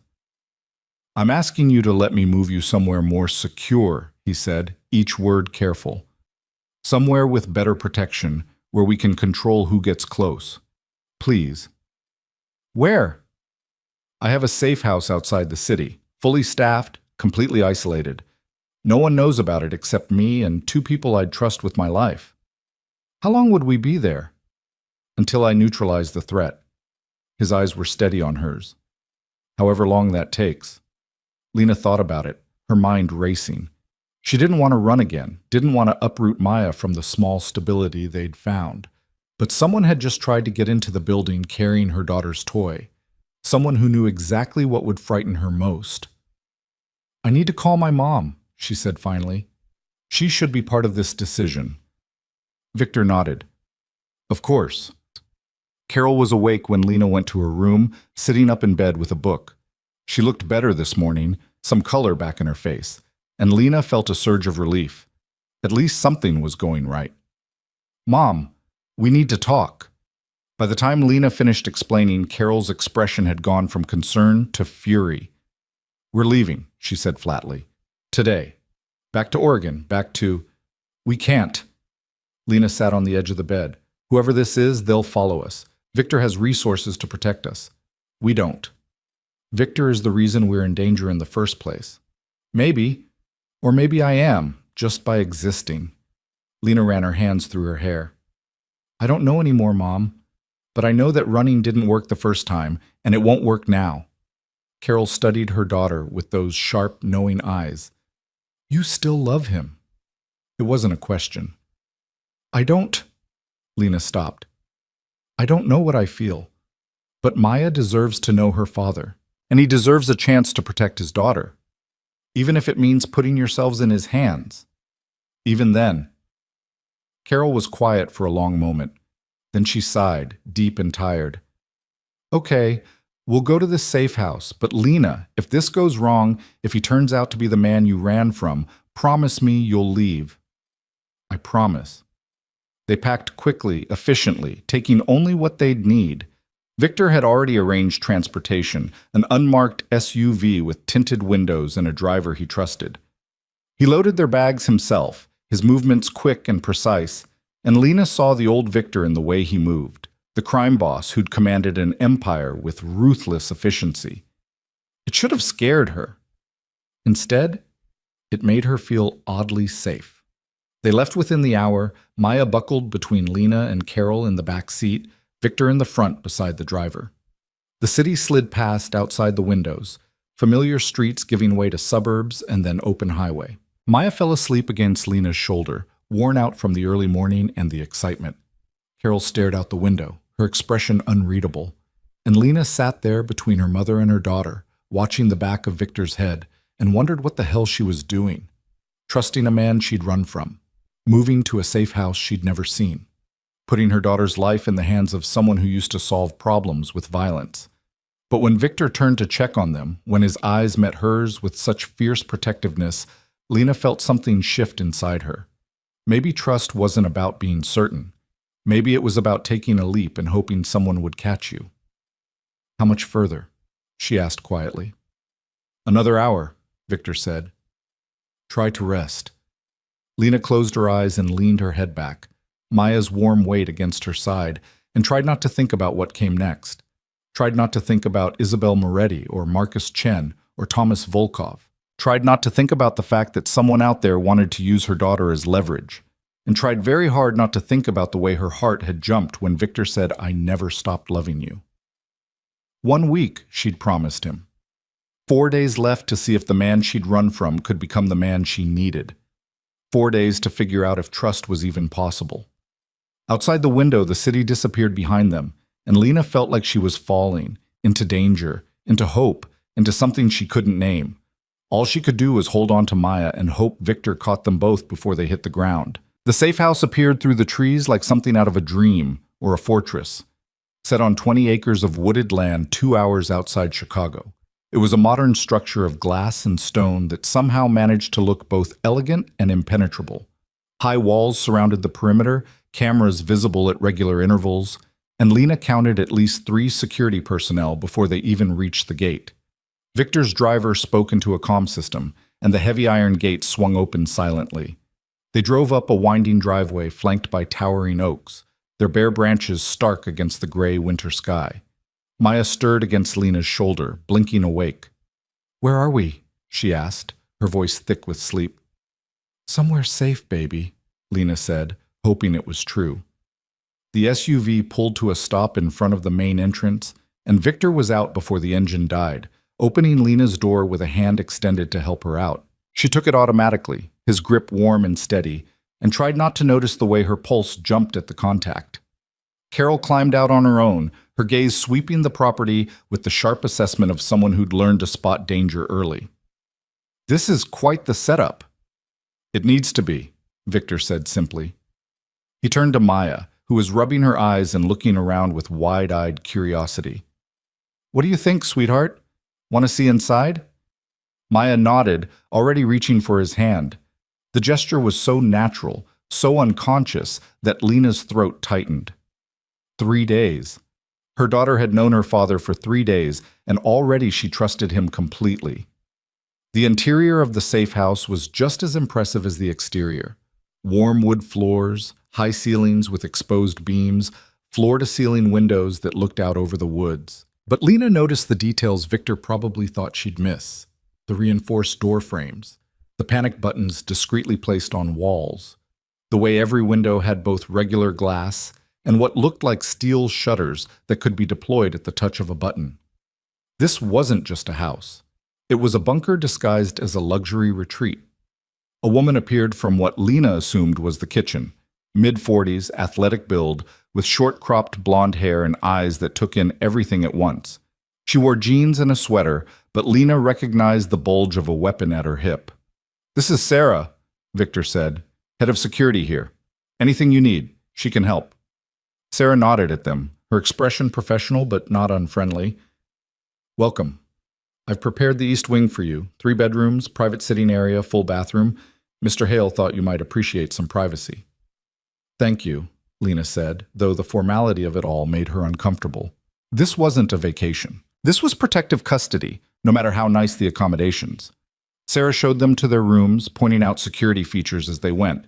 I'm asking you to let me move you somewhere more secure, he said, each word careful. Somewhere with better protection, where we can control who gets close. Please. Where? I have a safe house outside the city, fully staffed, completely isolated. No one knows about it except me and 2 people I'd trust with my life. How long would we be there? Until I neutralize the threat. His eyes were steady on hers. However long that takes. Lena thought about it, her mind racing. She didn't want to run again, didn't want to uproot Maya from the small stability they'd found. But someone had just tried to get into the building carrying her daughter's toy. Someone who knew exactly what would frighten her most. I need to call my mom, she said finally. She should be part of this decision. Victor nodded. Of course. Carol was awake when Lena went to her room, sitting up in bed with a book. She looked better this morning, some color back in her face, and Lena felt a surge of relief. At least something was going right. Mom, we need to talk. By the time Lena finished explaining, Carol's expression had gone from concern to fury. We're leaving, she said flatly. Today. Back to Oregon, back to... We can't. Lena sat on the edge of the bed. Whoever this is, they'll follow us. Victor has resources to protect us. We don't. Victor is the reason we're in danger in the first place. Maybe, or maybe I am, just by existing. Lena ran her hands through her hair. I don't know anymore, Mom, but I know that running didn't work the first time, and it won't work now. Carol studied her daughter with those sharp, knowing eyes. You still love him. It wasn't a question. I don't... Lena stopped. I don't know what I feel, but Maya deserves to know her father, and he deserves a chance to protect his daughter, even if it means putting yourselves in his hands. Even then. Carol was quiet for a long moment. Then she sighed, deep and tired. Okay, we'll go to this safe house, but Lena, if this goes wrong, if he turns out to be the man you ran from, promise me you'll leave. I promise. They packed quickly, efficiently, taking only what they'd need. Victor had already arranged transportation, an unmarked SUV with tinted windows and a driver he trusted. He loaded their bags himself, his movements quick and precise, and Lena saw the old Victor in the way he moved, the crime boss who'd commanded an empire with ruthless efficiency. It should have scared her. Instead, it made her feel oddly safe. They left within the hour, Maya buckled between Lena and Carol in the back seat, Victor in the front beside the driver. The city slid past outside the windows, familiar streets giving way to suburbs and then open highway. Maya fell asleep against Lena's shoulder, worn out from the early morning and the excitement. Carol stared out the window, her expression unreadable, and Lena sat there between her mother and her daughter, watching the back of Victor's head, and wondered what the hell she was doing. Trusting a man she'd run from, moving to a safe house she'd never seen, putting her daughter's life in the hands of someone who used to solve problems with violence. But when Victor turned to check on them, when his eyes met hers with such fierce protectiveness, Lena felt something shift inside her. Maybe trust wasn't about being certain. Maybe it was about taking a leap and hoping someone would catch you. "How much further?" she asked quietly. "Another hour," Victor said. "Try to rest." Lena closed her eyes and leaned her head back, Maya's warm weight against her side, and tried not to think about what came next. Tried not to think about Isabel Moretti or Marcus Chen or Thomas Volkov. Tried not to think about the fact that someone out there wanted to use her daughter as leverage. And tried very hard not to think about the way her heart had jumped when Victor said, "I never stopped loving you." 1 week, she'd promised him. 4 days left to see if the man she'd run from could become the man she needed. 4 days to figure out if trust was even possible. Outside the window, the city disappeared behind them, and Lena felt like she was falling, into danger, into hope, into something she couldn't name. All she could do was hold on to Maya and hope Victor caught them both before they hit the ground. The safe house appeared through the trees like something out of a dream or a fortress, set on 20 acres of wooded land 2 hours outside Chicago. It was a modern structure of glass and stone that somehow managed to look both elegant and impenetrable. High walls surrounded the perimeter, cameras visible at regular intervals, and Lena counted at least 3 security personnel before they even reached the gate. Victor's driver spoke into a comm system, and the heavy iron gate swung open silently. They drove up a winding driveway flanked by towering oaks, their bare branches stark against the gray winter sky. Maya stirred against Lena's shoulder, blinking awake. "Where are we?" she asked, her voice thick with sleep. "Somewhere safe, baby," Lena said, hoping it was true. The SUV pulled to a stop in front of the main entrance, and Victor was out before the engine died, opening Lena's door with a hand extended to help her out. She took it automatically, his grip warm and steady, and tried not to notice the way her pulse jumped at the contact. Carol climbed out on her own, her gaze sweeping the property with the sharp assessment of someone who'd learned to spot danger early. "This is quite the setup." "It needs to be," Victor said simply. He turned to Maya, who was rubbing her eyes and looking around with wide-eyed curiosity. "What do you think, sweetheart? Want to see inside?" Maya nodded, already reaching for his hand. The gesture was so natural, so unconscious, that Lena's throat tightened. 3 days. Her daughter had known her father for 3 days, and already she trusted him completely. The interior of the safe house was just as impressive as the exterior. Warm wood floors, high ceilings with exposed beams, floor-to-ceiling windows that looked out over the woods. But Lena noticed the details Victor probably thought she'd miss. The reinforced door frames, the panic buttons discreetly placed on walls, the way every window had both regular glass and what looked like steel shutters that could be deployed at the touch of a button. This wasn't just a house. It was a bunker disguised as a luxury retreat. A woman appeared from what Lena assumed was the kitchen, mid-40s, athletic build, with short-cropped blonde hair and eyes that took in everything at once. She wore jeans and a sweater, but Lena recognized the bulge of a weapon at her hip. "This is Sarah," Victor said, "head of security here. Anything you need, she can help." Sarah nodded at them, her expression professional but not unfriendly. "Welcome. I've prepared the east wing for you. 3 bedrooms, private sitting area, full bathroom. Mr. Hale thought you might appreciate some privacy." "Thank you," Lena said, though the formality of it all made her uncomfortable. This wasn't a vacation. This was protective custody, no matter how nice the accommodations. Sarah showed them to their rooms, pointing out security features as they went.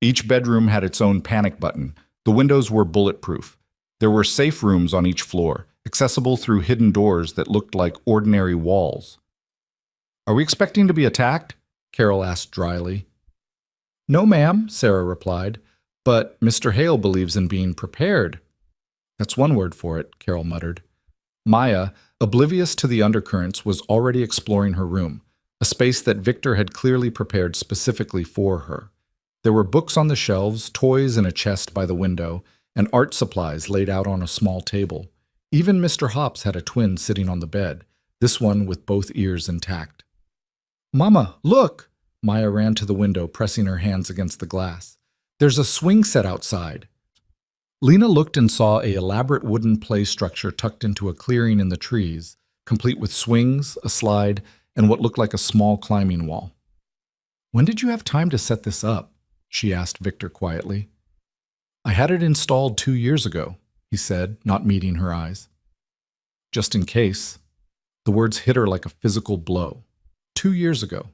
Each bedroom had its own panic button. The windows were bulletproof. There were safe rooms on each floor, accessible through hidden doors that looked like ordinary walls. "Are we expecting to be attacked?" Carol asked dryly. "No, ma'am," Sarah replied, "but Mr. Hale believes in being prepared." "That's one word for it," Carol muttered. Maya, oblivious to the undercurrents, was already exploring her room, a space that Victor had clearly prepared specifically for her. There were books on the shelves, toys in a chest by the window, and art supplies laid out on a small table. Even Mr. Hops had a twin sitting on the bed, this one with both ears intact. "Mama, look!" Maya ran to the window, pressing her hands against the glass. "There's a swing set outside." Lena looked and saw an elaborate wooden play structure tucked into a clearing in the trees, complete with swings, a slide, and what looked like a small climbing wall. "When did you have time to set this up?" she asked Victor quietly. "I had it installed 2 years ago," he said, not meeting her eyes. "Just in case." The words hit her like a physical blow. 2 years ago.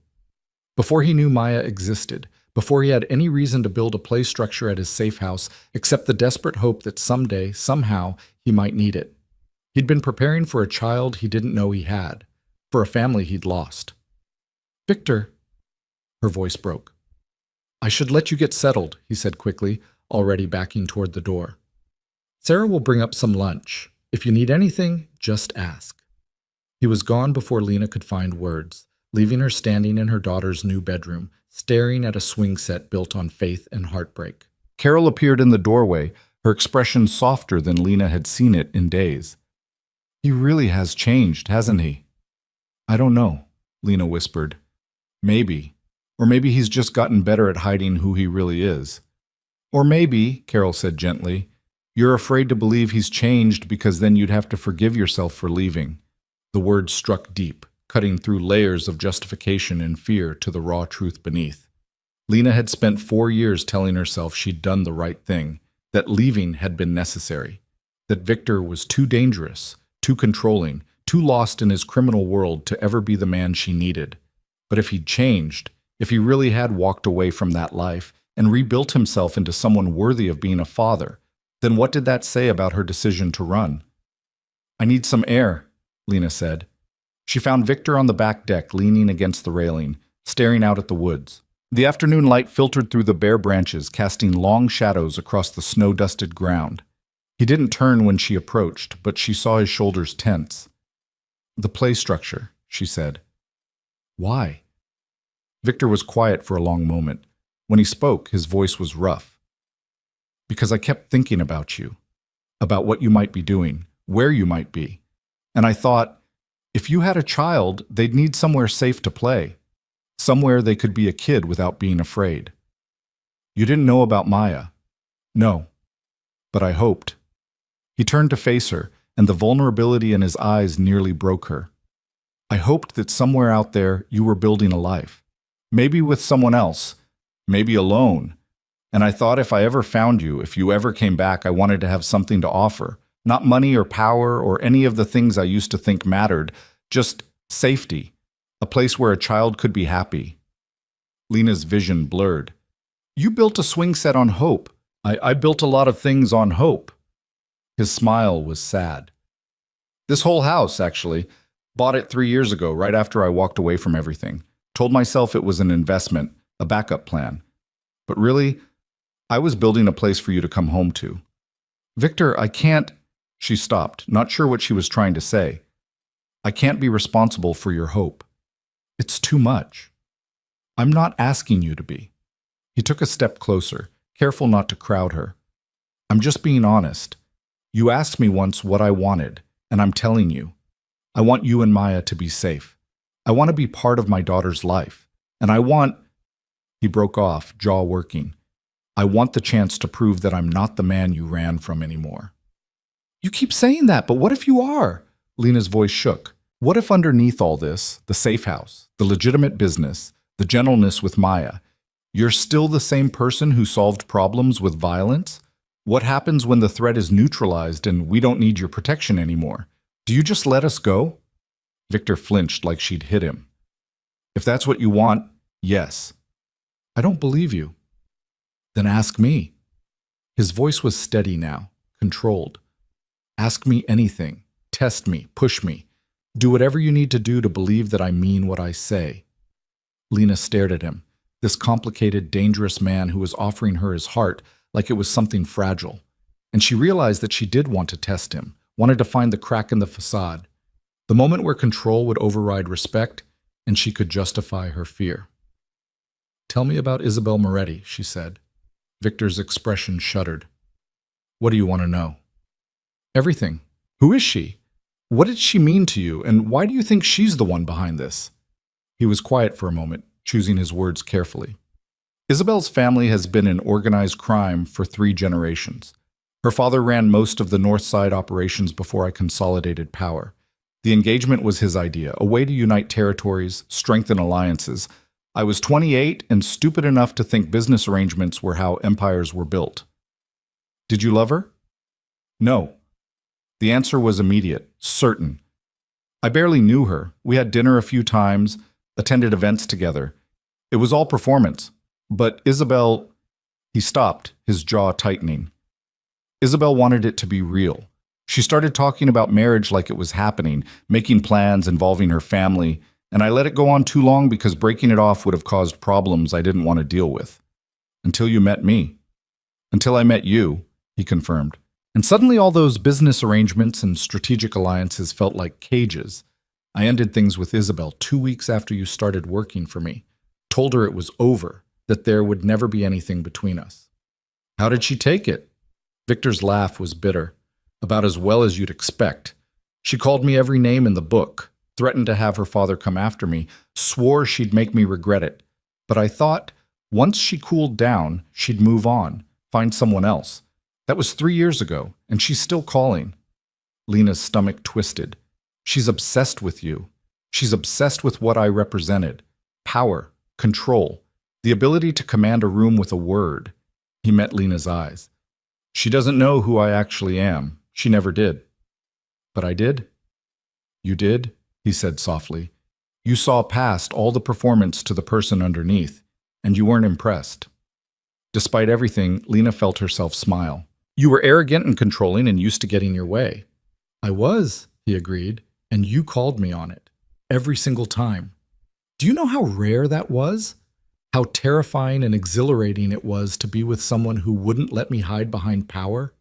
Before he knew Maya existed, before he had any reason to build a play structure at his safe house except the desperate hope that someday, somehow, he might need it. He'd been preparing for a child he didn't know he had, for a family he'd lost. "Victor," her voice broke. "I should let you get settled," he said quickly, already backing toward the door. "Sarah will bring up some lunch. If you need anything, just ask." He was gone before Lena could find words, leaving her standing in her daughter's new bedroom, staring at a swing set built on faith and heartbreak. Carol appeared in the doorway, her expression softer than Lena had seen it in days. "He really has changed, hasn't he?" "I don't know," Lena whispered. "Maybe. Or maybe he's just gotten better at hiding who he really is. Or maybe," Carol said gently, "you're afraid to believe he's changed because then you'd have to forgive yourself for leaving." The words struck deep, cutting through layers of justification and fear to the raw truth beneath. Lena had spent 4 years telling herself she'd done the right thing, that leaving had been necessary, that Victor was too dangerous, too controlling, too lost in his criminal world to ever be the man she needed. But if he'd changed, if he really had walked away from that life and rebuilt himself into someone worthy of being a father, then what did that say about her decision to run? "I need some air," Lena said. She found Victor on the back deck, leaning against the railing, staring out at the woods. The afternoon light filtered through the bare branches, casting long shadows across the snow-dusted ground. He didn't turn when she approached, but she saw his shoulders tense. "The play structure," she said. "Why?" Victor was quiet for a long moment. When he spoke, his voice was rough. "Because I kept thinking about you, about what you might be doing, where you might be. And I thought, if you had a child, they'd need somewhere safe to play, somewhere they could be a kid without being afraid. You didn't know about Maya." "No, but I hoped." He turned to face her, and the vulnerability in his eyes nearly broke her. "I hoped that somewhere out there you were building a life, maybe with someone else, maybe alone. And I thought if I ever found you, if you ever came back, I wanted to have something to offer. Not money or power or any of the things I used to think mattered, just safety, a place where a child could be happy." Lena's vision blurred. "You built a swing set on hope. I built a lot of things on hope." His smile was sad. "This whole house, actually. Bought it 3 years ago, right after I walked away from everything. Told myself it was an investment, a backup plan. But really, I was building a place for you to come home to." "Victor, I can't—" She stopped, not sure what she was trying to say. "I can't be responsible for your hope. It's too much." "I'm not asking you to be." He took a step closer, careful not to crowd her. "I'm just being honest. You asked me once what I wanted, and I'm telling you. I want you and Maya to be safe. I want to be part of my daughter's life. And I want—" He broke off, jaw working. "I want the chance to prove that I'm not the man you ran from anymore." "You keep saying that, but what if you are?" Lena's voice shook. "What if underneath all this, the safe house, the legitimate business, the gentleness with Maya, you're still the same person who solved problems with violence? What happens when the threat is neutralized and we don't need your protection anymore? Do you just let us go?" Victor flinched like she'd hit him. "If that's what you want, yes." "I don't believe you." Then ask me. His voice was steady now, controlled. Ask me anything. Test me, push me. Do whatever you need to do to believe that I mean what I say. Lena stared at him, this complicated, dangerous man who was offering her his heart like it was something fragile. And she realized that she did want to test him, wanted to find the crack in the facade, the moment where control would override respect and she could justify her fear. Tell me about Isabel Moretti, she said. Victor's expression shuddered. What do you want to know? Everything. Who is she? What did she mean to you, and why do you think she's the one behind this? He was quiet for a moment, choosing his words carefully. Isabel's family has been in organized crime for 3 generations. Her father ran most of the North Side operations before I consolidated power. The engagement was his idea, a way to unite territories, strengthen alliances. I was 28 and stupid enough to think business arrangements were how empires were built. Did you love her? No. The answer was immediate, certain. I barely knew her. We had dinner a few times, attended events together. It was all performance. But Isabel... He stopped, his jaw tightening. Isabel wanted it to be real. She started talking about marriage like it was happening, making plans involving her family, and I let it go on too long because breaking it off would have caused problems I didn't want to deal with. Until you met me. Until I met you, he confirmed. And suddenly all those business arrangements and strategic alliances felt like cages. I ended things with Isabel 2 weeks after you started working for me. Told her it was over, that there would never be anything between us. How did she take it? Victor's laugh was bitter, about as well as you'd expect. She called me every name in the book, threatened to have her father come after me, swore she'd make me regret it. But I thought, once she cooled down, she'd move on, find someone else. That was 3 years ago, and she's still calling. Lena's stomach twisted. She's obsessed with you. She's obsessed with what I represented. Power, control, the ability to command a room with a word. He met Lena's eyes. She doesn't know who I actually am. She never did. But I did? You did? He said softly. You saw past all the performance to the person underneath, and you weren't impressed. Despite everything, Lena felt herself smile. You were arrogant and controlling and used to getting your way. I was, he agreed, and you called me on it. Every single time. Do you know how rare that was? How terrifying and exhilarating it was to be with someone who wouldn't let me hide behind power?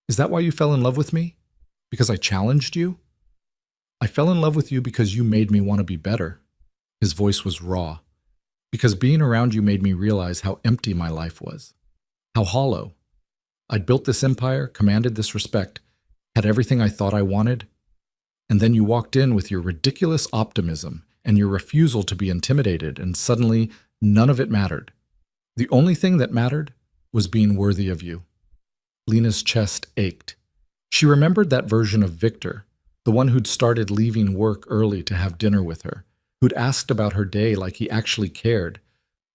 Is that why you fell in love with me? Because I challenged you? I fell in love with you because you made me want to be better. His voice was raw. Because being around you made me realize how empty my life was. How hollow. I'd built this empire, commanded this respect, had everything I thought I wanted, and then you walked in with your ridiculous optimism and your refusal to be intimidated, and suddenly none of it mattered. The only thing that mattered was being worthy of you. Lena's chest ached. She remembered that version of Victor, the one who'd started leaving work early to have dinner with her, who'd asked about her day like he actually cared,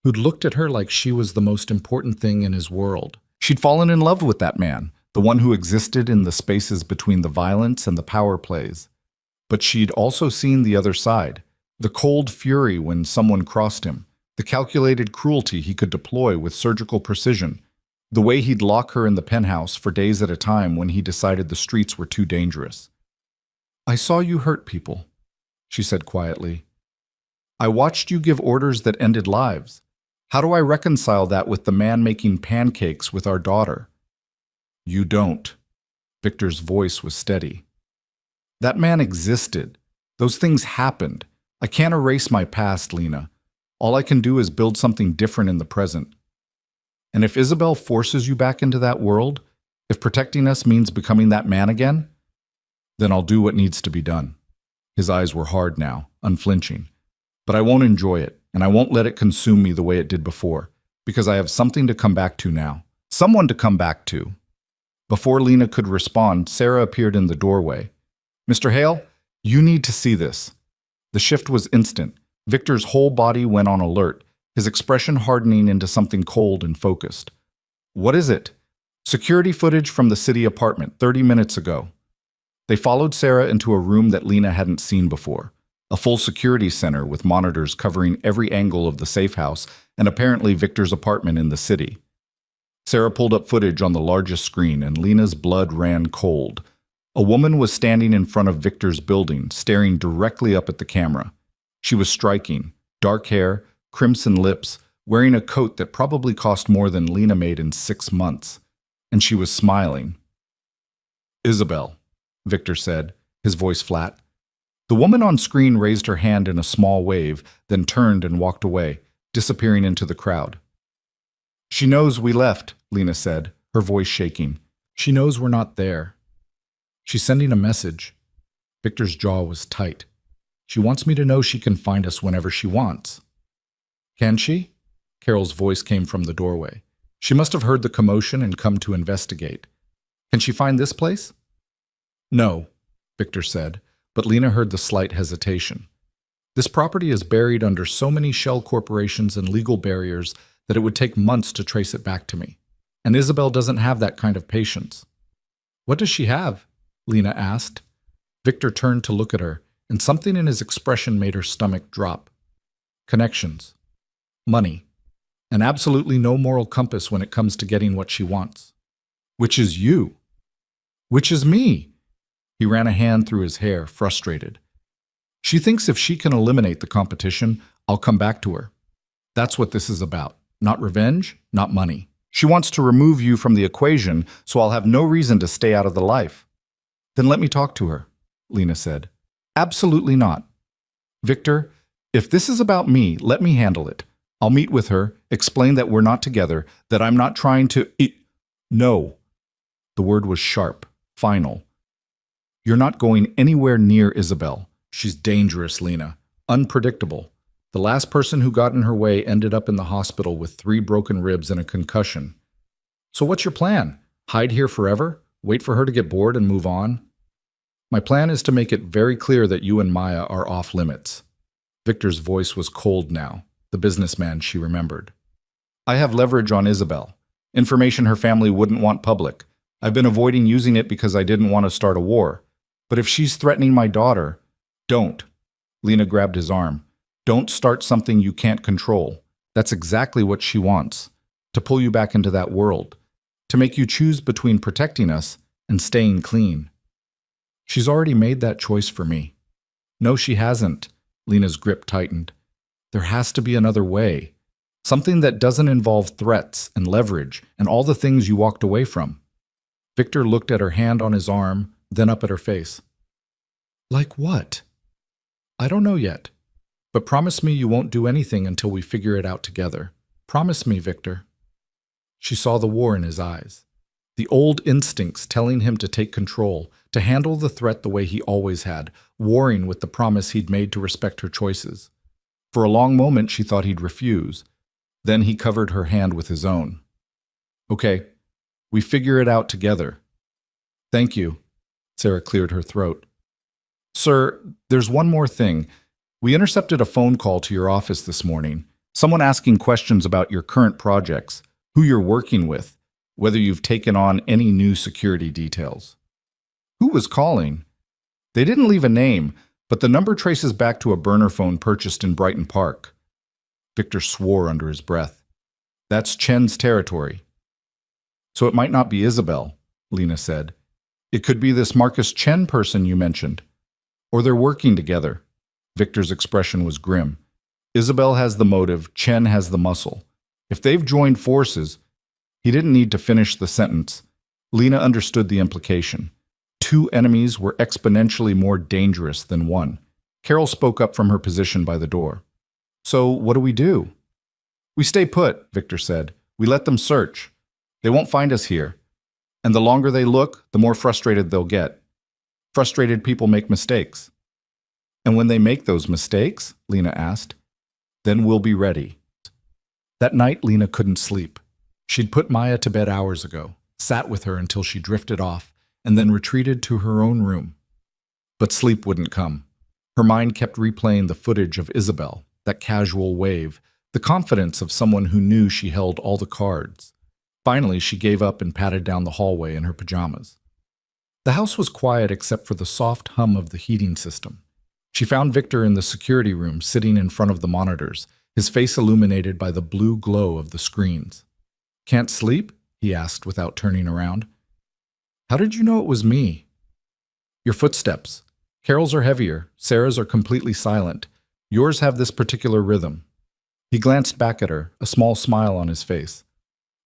who'd looked at her like she was the most important thing in his world. She'd fallen in love with that man, the one who existed in the spaces between the violence and the power plays. But she'd also seen the other side, the cold fury when someone crossed him, the calculated cruelty he could deploy with surgical precision, the way he'd lock her in the penthouse for days at a time when he decided the streets were too dangerous. I saw you hurt people, she said quietly. I watched you give orders that ended lives. How do I reconcile that with the man making pancakes with our daughter? You don't. Victor's voice was steady. That man existed. Those things happened. I can't erase my past, Lena. All I can do is build something different in the present. And if Isabel forces you back into that world, if protecting us means becoming that man again, then I'll do what needs to be done. His eyes were hard now, unflinching. But I won't enjoy it, and I won't let it consume me the way it did before, because I have something to come back to now. Someone to come back to. Before Lena could respond, Sarah appeared in the doorway. Mr. Hale, you need to see this. The shift was instant. Victor's whole body went on alert, his expression hardening into something cold and focused. What is it? Security footage from the city apartment 30 minutes ago. They followed Sarah into a room that Lena hadn't seen before. A full security center with monitors covering every angle of the safe house and apparently Victor's apartment in the city. Sarah pulled up footage on the largest screen, and Lena's blood ran cold. A woman was standing in front of Victor's building, staring directly up at the camera. She was striking, dark hair, crimson lips, wearing a coat that probably cost more than Lena made in 6 months. And she was smiling. "Isabel," Victor said, his voice flat. The woman on screen raised her hand in a small wave, then turned and walked away, disappearing into the crowd. "She knows we left," Lena said, her voice shaking. "She knows we're not there. She's sending a message." Victor's jaw was tight. "She wants me to know she can find us whenever she wants." "Can she?" Carol's voice came from the doorway. She must have heard the commotion and come to investigate. "Can she find this place?" "No," Victor said, but Lena heard the slight hesitation. "This property is buried under so many shell corporations and legal barriers that it would take months to trace it back to me. And Isabel doesn't have that kind of patience." "What does she have?" Lena asked. Victor turned to look at her, and something in his expression made her stomach drop. "Connections. Money. And absolutely no moral compass when it comes to getting what she wants. Which is you. Which is me." He ran a hand through his hair, frustrated. "She thinks if she can eliminate the competition, I'll come back to her. That's what this is about. Not revenge, not money. She wants to remove you from the equation, so I'll have no reason to stay out of the life." "Then let me talk to her," Lena said. "Absolutely not. Victor, if this is about me, let me handle it. I'll meet with her, explain that we're not together, that I'm not trying to No." The word was sharp, final. "You're not going anywhere near Isabel. She's dangerous, Lena. Unpredictable. The last person who got in her way ended up in the hospital with 3 broken ribs and a concussion. So what's your plan? Hide here forever? Wait for her to get bored and move on?" "My plan is to make it very clear that you and Maya are off limits." Victor's voice was cold now, the businessman she remembered. "I have leverage on Isabel. Information her family wouldn't want public. I've been avoiding using it because I didn't want to start a war. But if she's threatening my daughter, don't." Lena grabbed his arm. "Don't start something you can't control. That's exactly what she wants. To pull you back into that world. To make you choose between protecting us and staying clean." "She's already made that choice for me." "No, she hasn't." Lena's grip tightened. "There has to be another way. Something that doesn't involve threats and leverage and all the things you walked away from." Victor looked at her hand on his arm, then up at her face. "Like what?" "I don't know yet. But promise me you won't do anything until we figure it out together. Promise me, Victor." She saw the war in his eyes. The old instincts telling him to take control, to handle the threat the way he always had, warring with the promise he'd made to respect her choices. For a long moment she thought he'd refuse. Then he covered her hand with his own. "Okay, we figure it out together." "Thank you." Sarah cleared her throat. "Sir, there's one more thing. We intercepted a phone call to your office this morning. Someone asking questions about your current projects, who you're working with, whether you've taken on any new security details." "Who was calling?" "They didn't leave a name, but the number traces back to a burner phone purchased in Brighton Park." Victor swore under his breath. "That's Chen's territory." "So it might not be Isabel," Lena said. "It could be this Marcus Chen person you mentioned. Or they're working together." Victor's expression was grim. "Isabel has the motive, Chen has the muscle. If they've joined forces—" He didn't need to finish the sentence. Lena understood the implication. 2 enemies were exponentially more dangerous than one. Carol spoke up from her position by the door. "So what do we do?" "We stay put," Victor said. "We let them search. They won't find us here. And the longer they look, the more frustrated they'll get. Frustrated people make mistakes." "And when they make those mistakes," Lena asked, "then we'll be ready." That night, Lena couldn't sleep. She'd put Maya to bed hours ago, sat with her until she drifted off, and then retreated to her own room. But sleep wouldn't come. Her mind kept replaying the footage of Isabel, that casual wave, the confidence of someone who knew she held all the cards. Finally, she gave up and padded down the hallway in her pajamas. The house was quiet except for the soft hum of the heating system. She found Victor in the security room, sitting in front of the monitors, his face illuminated by the blue glow of the screens. "Can't sleep?" he asked without turning around. How did you know it was me? Your footsteps. Carol's are heavier, Sarah's are completely silent. Yours have this particular rhythm. He glanced back at her, a small smile on his face.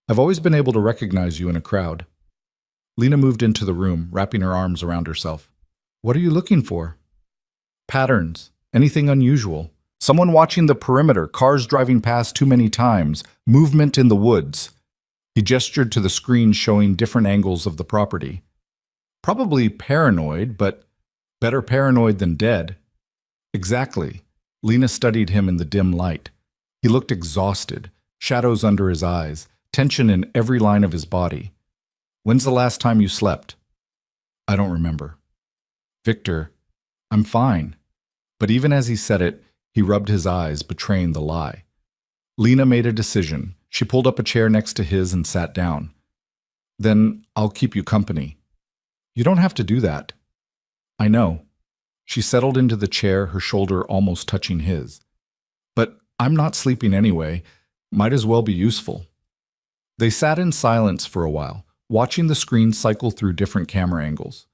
I've always been able to recognize you in a crowd. Lena moved into the room, wrapping her arms around herself. What are you looking for? Patterns. Anything unusual. Someone watching the perimeter, cars driving past too many times, movement in the woods. He gestured to the screen showing different angles of the property. Probably paranoid, but better paranoid than dead. Exactly. Lena studied him in the dim light. He looked exhausted, shadows under his eyes, tension in every line of his body. When's the last time you slept? I don't remember. Victor, I'm fine. But even as he said it, he rubbed his eyes, betraying the lie. Lena made a decision. She pulled up a chair next to his and sat down. Then I'll keep you company. You don't have to do that. I know. She settled into the chair, her shoulder almost touching his. But I'm not sleeping anyway. Might as well be useful. They sat in silence for a while, watching the screen cycle through different camera angles.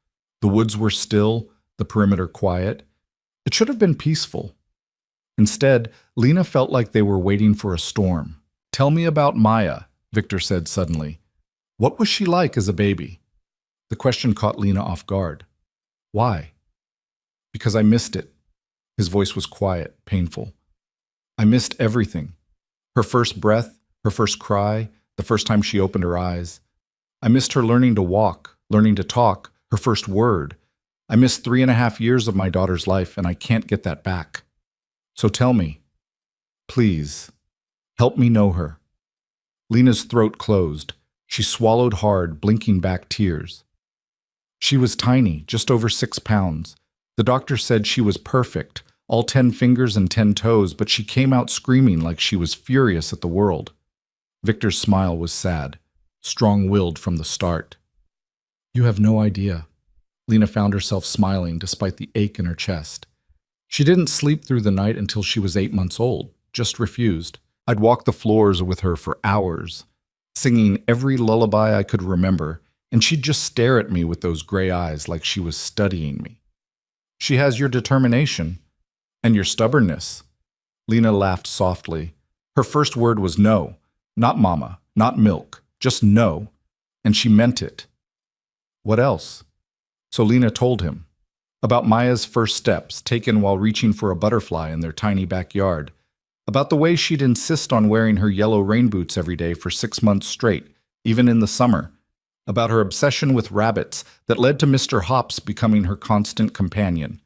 The woods were still, the perimeter quiet. It should have been peaceful. Instead, Lena felt like they were waiting for a storm. Tell me about Maya, Victor said suddenly. What was she like as a baby? The question caught Lena off guard. Why? Because I missed it. His voice was quiet, painful. I missed everything. Her first breath, her first cry, the first time she opened her eyes. I missed her learning to walk, learning to talk, her first word. I missed 3.5 years of my daughter's life, and I can't get that back. So tell me, please, help me know her. Lena's throat closed. She swallowed hard, blinking back tears. She was tiny, just over 6 pounds. The doctor said she was perfect, all 10 fingers and 10 toes, but she came out screaming like she was furious at the world. Victor's smile was sad, strong-willed from the start. You have no idea. Lena found herself smiling despite the ache in her chest. She didn't sleep through the night until she was 8 months old, just refused. I'd walk the floors with her for hours, singing every lullaby I could remember, and she'd just stare at me with those gray eyes like she was studying me. She has your determination and your stubbornness. Lena laughed softly. Her first word was no, not mama, not milk, just no, and she meant it. What else? So Lena told him about Maya's first steps taken while reaching for a butterfly in their tiny backyard, about the way she'd insist on wearing her yellow rain boots every day for 6 months straight, even in the summer, about her obsession with rabbits that led to Mr. Hops becoming her constant companion,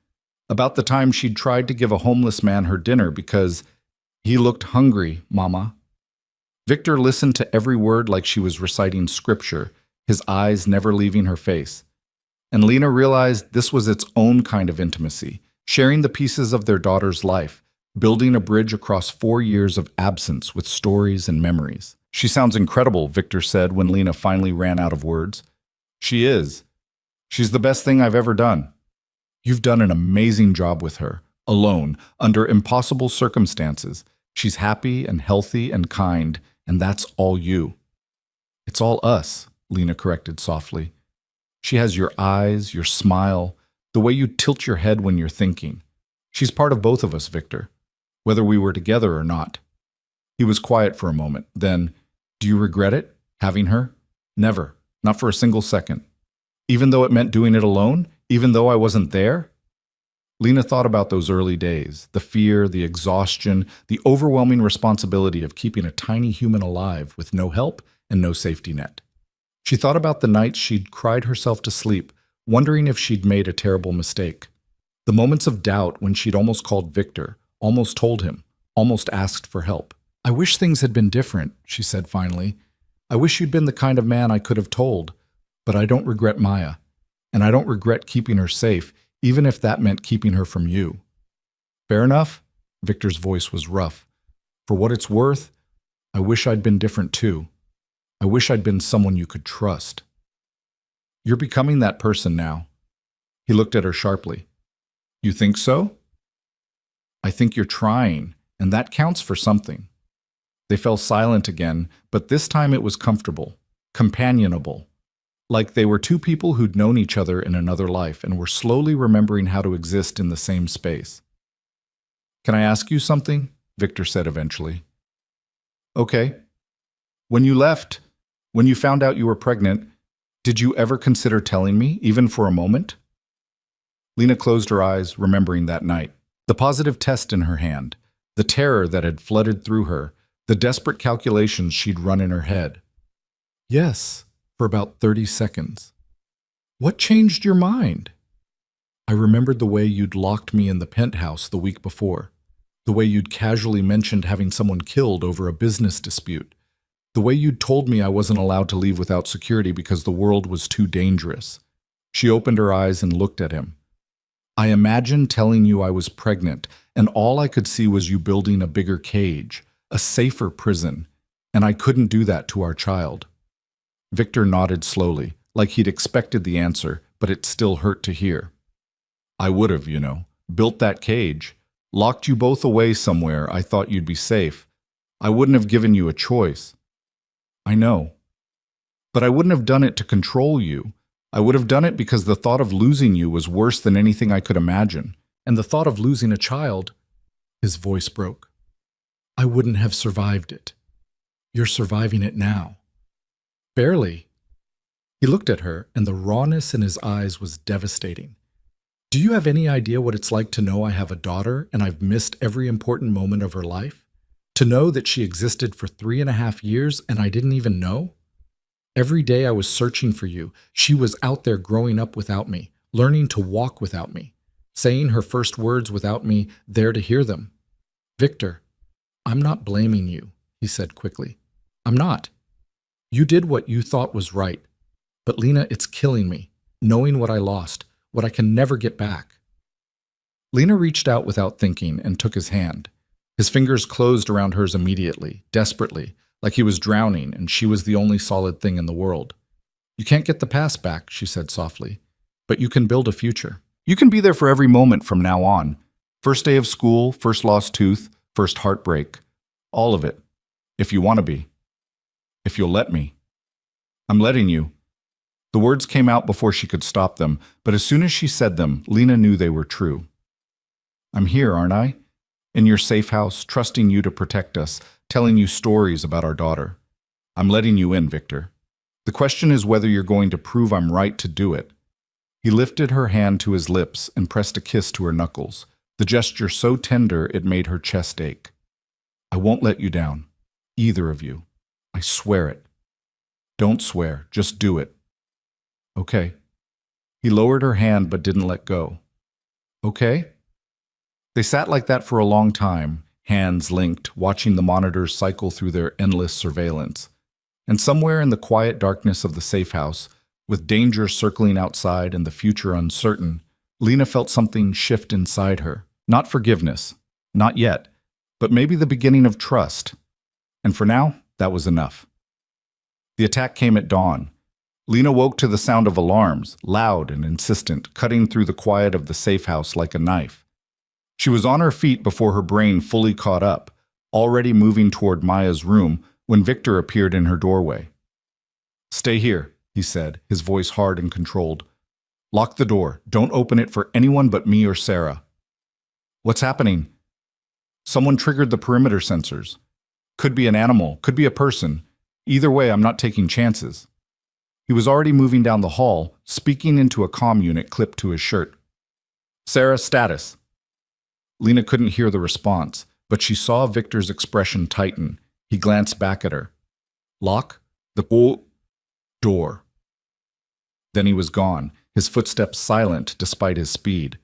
about the time she'd tried to give a homeless man her dinner because he looked hungry, Mama. Victor listened to every word like she was reciting scripture, his eyes never leaving her face. And Lena realized this was its own kind of intimacy, sharing the pieces of their daughter's life, building a bridge across 4 years of absence with stories and memories. She sounds incredible, Victor said when Lena finally ran out of words. She is. She's the best thing I've ever done. You've done an amazing job with her, alone, under impossible circumstances. She's happy and healthy and kind, and that's all you. It's all us, Lena corrected softly. She has your eyes, your smile, the way you tilt your head when you're thinking. She's part of both of us, Victor, whether we were together or not. He was quiet for a moment. Then, do you regret it, having her? Never, not for a single second. Even though it meant doing it alone? Even though I wasn't there? Lena thought about those early days, the fear, the exhaustion, the overwhelming responsibility of keeping a tiny human alive with no help and no safety net. She thought about the nights she'd cried herself to sleep, wondering if she'd made a terrible mistake. The moments of doubt when she'd almost called Victor, almost told him, almost asked for help. I wish things had been different, she said finally. I wish you'd been the kind of man I could have told, but I don't regret Maya, and I don't regret keeping her safe, even if that meant keeping her from you. Fair enough? Victor's voice was rough. For what it's worth, I wish I'd been different too. I wish I'd been someone you could trust. You're becoming that person now. He looked at her sharply. You think so? I think you're trying, and that counts for something. They fell silent again, but this time it was comfortable. companionable, like they were two people who'd known each other in another life and were slowly remembering how to exist in the same space. "Can I ask you something?" Victor said eventually. "Okay. When you left, when you found out you were pregnant, did you ever consider telling me, even for a moment?" Lena closed her eyes, remembering that night. The positive test in her hand, the terror that had flooded through her, the desperate calculations she'd run in her head. "Yes," for about 30 seconds. "What changed your mind?" "I remembered the way you'd locked me in the penthouse the week before, the way you'd casually mentioned having someone killed over a business dispute, the way you'd told me I wasn't allowed to leave without security because the world was too dangerous." She opened her eyes and looked at him. "I imagined telling you I was pregnant, and all I could see was you building a bigger cage, a safer prison, and I couldn't do that to our child." Victor nodded slowly, like he'd expected the answer, but it still hurt to hear. "I would have, built that cage, locked you both away somewhere I thought you'd be safe. I wouldn't have given you a choice." "I know. But I wouldn't have done it to control you. I would have done it because the thought of losing you was worse than anything I could imagine. And the thought of losing a child," his voice broke, "I wouldn't have survived it. You're surviving it now." "Barely." He looked at her, and the rawness in his eyes was devastating. "Do you have any idea what it's like to know I have a daughter and I've missed every important moment of her life? To know that she existed for 3.5 years and I didn't even know? Every day I was searching for you, she was out there growing up without me, learning to walk without me, saying her first words without me there to hear them." "Victor, I'm not blaming you," he said quickly. "I'm not. You did what you thought was right. But Lena, it's killing me, knowing what I lost, what I can never get back." Lena reached out without thinking and took his hand. His fingers closed around hers immediately, desperately, like he was drowning and she was the only solid thing in the world. "You can't get the past back," she said softly, "but you can build a future. You can be there for every moment from now on. First day of school, first lost tooth, first heartbreak. All of it. If you want to be. If you'll let me. I'm letting you." The words came out before she could stop them, but as soon as she said them, Lena knew they were true. "I'm here, aren't I? In your safe house, trusting you to protect us, telling you stories about our daughter. I'm letting you in, Victor. The question is whether you're going to prove I'm right to do it." He lifted her hand to his lips and pressed a kiss to her knuckles, the gesture so tender it made her chest ache. "I won't let you down. Either of you. I swear it." "Don't swear, just do it." "Okay." He lowered her hand but didn't let go. "Okay?" They sat like that for a long time, hands linked, watching the monitors cycle through their endless surveillance. And somewhere in the quiet darkness of the safe house, with danger circling outside and the future uncertain, Lena felt something shift inside her. Not forgiveness, not yet, but maybe the beginning of trust. And for now, that was enough. The attack came at dawn. Lena woke to the sound of alarms, loud and insistent, cutting through the quiet of the safe house like a knife. She was on her feet before her brain fully caught up, already moving toward Maya's room when Victor appeared in her doorway. "Stay here," he said, his voice hard and controlled. "Lock the door. Don't open it for anyone but me or Sarah." "What's happening?" "Someone triggered the perimeter sensors. Could be an animal, could be a person. Either way, I'm not taking chances." He was already moving down the hall, speaking into a comm unit clipped to his shirt. "Sarah, status." Lena couldn't hear the response, but she saw Victor's expression tighten. He glanced back at her. "Lock the door." Then he was gone, his footsteps silent despite his speed.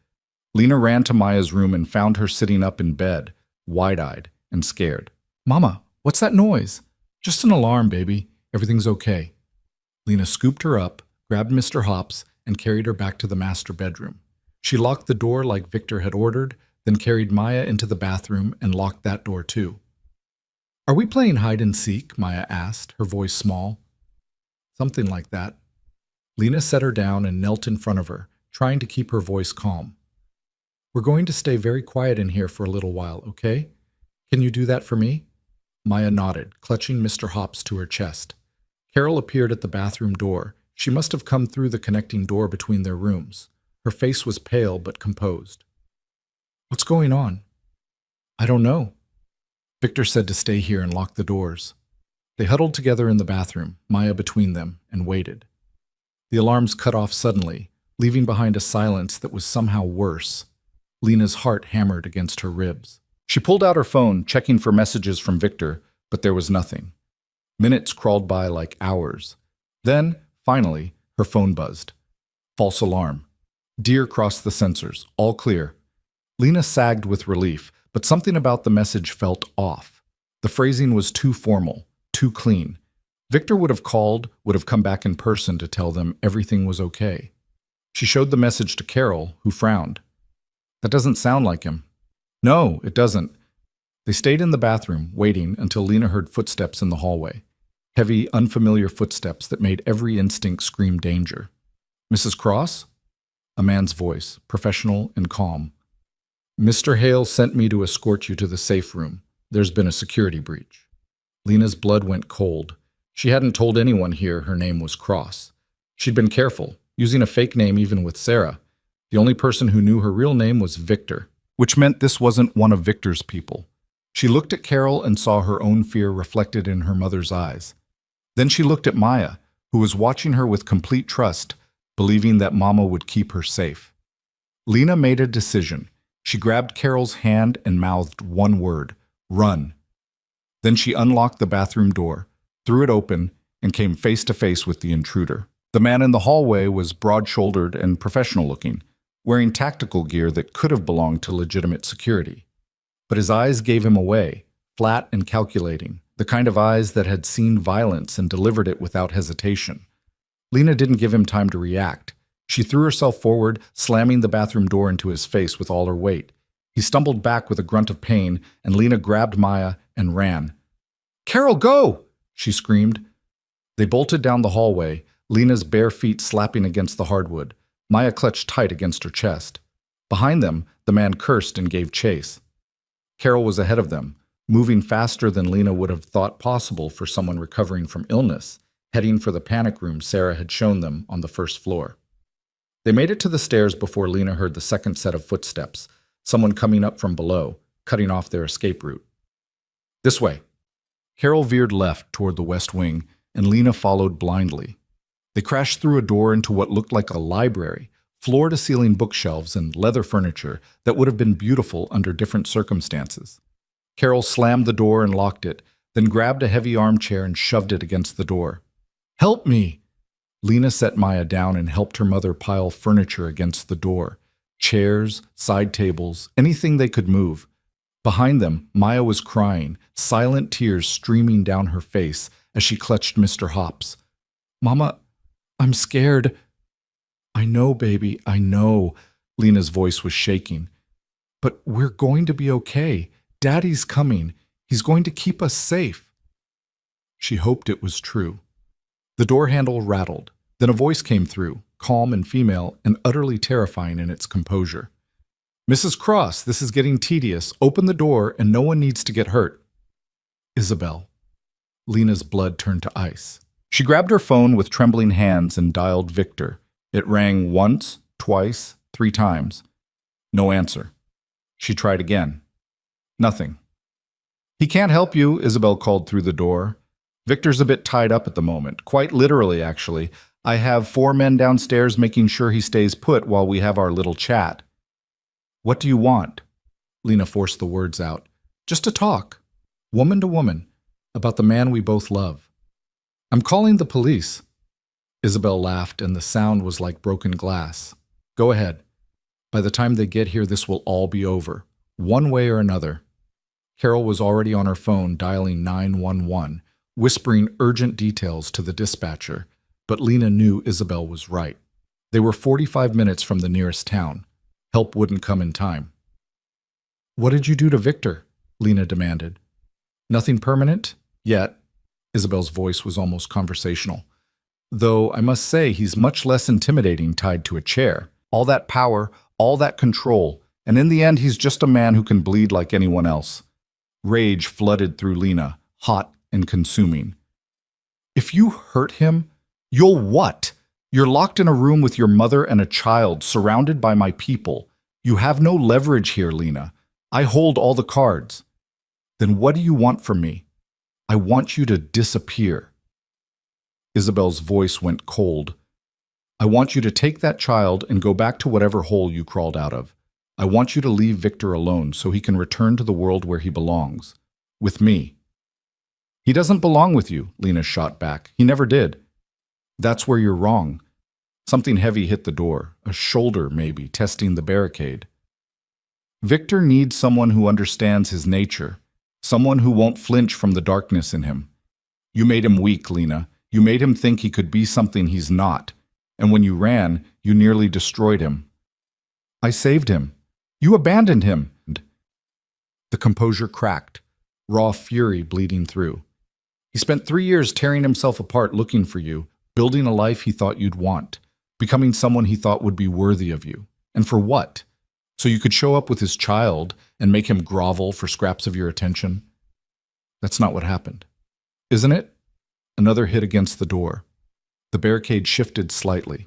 Lena ran to Maya's room and found her sitting up in bed, wide-eyed and scared. "Mama, what's that noise?" "Just an alarm, baby. Everything's okay." Lena scooped her up, grabbed Mr. Hops, and carried her back to the master bedroom. She locked the door like Victor had ordered, then carried Maya into the bathroom and locked that door too. "Are we playing hide and seek?" Maya asked, her voice small. "Something like that." Lena set her down and knelt in front of her, trying to keep her voice calm. "We're going to stay very quiet in here for a little while, okay? Can you do that for me?" Maya nodded, clutching Mr. Hops to her chest. Carol appeared at the bathroom door. She must have come through the connecting door between their rooms. Her face was pale but composed. "What's going on?" "I don't know." Victor said to stay here and lock the doors. They huddled together in the bathroom, Maya between them, and waited. The alarms cut off suddenly, leaving behind a silence that was somehow worse. Lena's heart hammered against her ribs. She pulled out her phone, checking for messages from Victor, but there was nothing. Minutes crawled by like hours. Then, finally, her phone buzzed. False alarm. Deer crossed the sensors, all clear. Lena sagged with relief, but something about the message felt off. The phrasing was too formal, too clean. Victor would have called, would have come back in person to tell them everything was okay. She showed the message to Carol, who frowned. "That doesn't sound like him." "No, it doesn't." They stayed in the bathroom, waiting until Lena heard footsteps in the hallway. Heavy, unfamiliar footsteps that made every instinct scream danger. "Mrs. Cross?" A man's voice, professional and calm. "Mr. Hale sent me to escort you to the safe room. There's been a security breach." Lena's blood went cold. She hadn't told anyone here her name was Cross. She'd been careful, using a fake name even with Sarah. The only person who knew her real name was Victor, which meant this wasn't one of Victor's people. She looked at Carol and saw her own fear reflected in her mother's eyes. Then she looked at Maya, who was watching her with complete trust, believing that Mama would keep her safe. Lena made a decision. She grabbed Carol's hand and mouthed one word: "Run." Then she unlocked the bathroom door, threw it open, and came face to face with the intruder. The man in the hallway was broad-shouldered and professional-looking, wearing tactical gear that could have belonged to legitimate security. But his eyes gave him away, flat and calculating, the kind of eyes that had seen violence and delivered it without hesitation. Lena didn't give him time to react. She threw herself forward, slamming the bathroom door into his face with all her weight. He stumbled back with a grunt of pain, and Lena grabbed Maya and ran. "Carol, go!" she screamed. They bolted down the hallway, Lena's bare feet slapping against the hardwood. Maya clutched tight against her chest. Behind them, the man cursed and gave chase. Carol was ahead of them, moving faster than Lena would have thought possible for someone recovering from illness, heading for the panic room Sarah had shown them on the first floor. They made it to the stairs before Lena heard the second set of footsteps, someone coming up from below, cutting off their escape route. "This way." Carol veered left toward the west wing, and Lena followed blindly. They crashed through a door into what looked like a library, floor-to-ceiling bookshelves and leather furniture that would have been beautiful under different circumstances. Carol slammed the door and locked it, then grabbed a heavy armchair and shoved it against the door. "Help me!" Lena set Maya down and helped her mother pile furniture against the door. Chairs, side tables, anything they could move. Behind them, Maya was crying, silent tears streaming down her face as she clutched Mr. Hops. "Mama, I'm scared." "I know, baby, I know." Lena's voice was shaking. "But we're going to be okay. Daddy's coming. He's going to keep us safe." She hoped it was true. The door handle rattled. Then a voice came through, calm and female and utterly terrifying in its composure. "Mrs. Cross, this is getting tedious. Open the door and no one needs to get hurt." "Isabel." Lena's blood turned to ice. She grabbed her phone with trembling hands and dialed Victor. It rang once, twice, 3 times. No answer. She tried again. Nothing. "He can't help you," Isabel called through the door. "Victor's a bit tied up at the moment, quite literally, actually. I have 4 men downstairs making sure he stays put while we have our little chat." "What do you want?" Lena forced the words out. "Just to talk, woman to woman, about the man we both love." "I'm calling the police." Isabel laughed, and the sound was like broken glass. "Go ahead. By the time they get here, this will all be over, one way or another." Carol was already on her phone dialing 911, whispering urgent details to the dispatcher, but Lena knew Isabel was right. They were 45 minutes from the nearest town. Help wouldn't come in time. "What did you do to Victor?" Lena demanded. "Nothing permanent? Yet." Isabel's voice was almost conversational. "Though I must say he's much less intimidating tied to a chair. All that power, all that control, and in the end he's just a man who can bleed like anyone else." Rage flooded through Lena, hot and consuming. If you hurt him, you'll what? You're locked in a room with your mother and a child, surrounded by my people. You have no leverage here, Lena. I hold all the cards. Then what do you want from me? I want you to disappear. Isabel's voice went cold. I want you to take that child and go back to whatever hole you crawled out of. I want you to leave Victor alone so he can return to the world where he belongs. With me. He doesn't belong with you, Lena shot back. He never did. That's where you're wrong. Something heavy hit the door, a shoulder maybe, testing the barricade. Victor needs someone who understands his nature, someone who won't flinch from the darkness in him. You made him weak, Lena. You made him think he could be something he's not. And when you ran, you nearly destroyed him. I saved him. You abandoned him. The composure cracked, raw fury bleeding through. He spent 3 years tearing himself apart looking for you, building a life he thought you'd want, becoming someone he thought would be worthy of you. And for what? So you could show up with his child and make him grovel for scraps of your attention? That's not what happened. Isn't it? Another hit against the door. The barricade shifted slightly.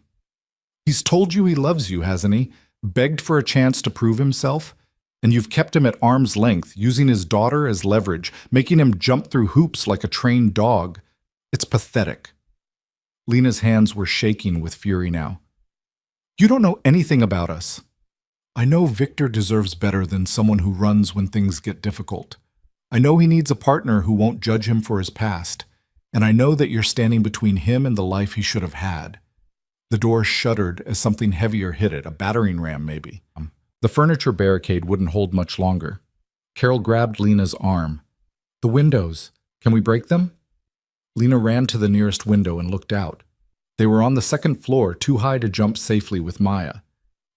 He's told you he loves you, hasn't he? Begged for a chance to prove himself? And you've kept him at arm's length, using his daughter as leverage, making him jump through hoops like a trained dog. It's pathetic. Lena's hands were shaking with fury now. You don't know anything about us. I know Victor deserves better than someone who runs when things get difficult. I know he needs a partner who won't judge him for his past. And I know that you're standing between him and the life he should have had. The door shuddered as something heavier hit it, a battering ram maybe. The furniture barricade wouldn't hold much longer. Carol grabbed Lena's arm. The windows. Can we break them? Lena ran to the nearest window and looked out. They were on the second floor, too high to jump safely with Maya.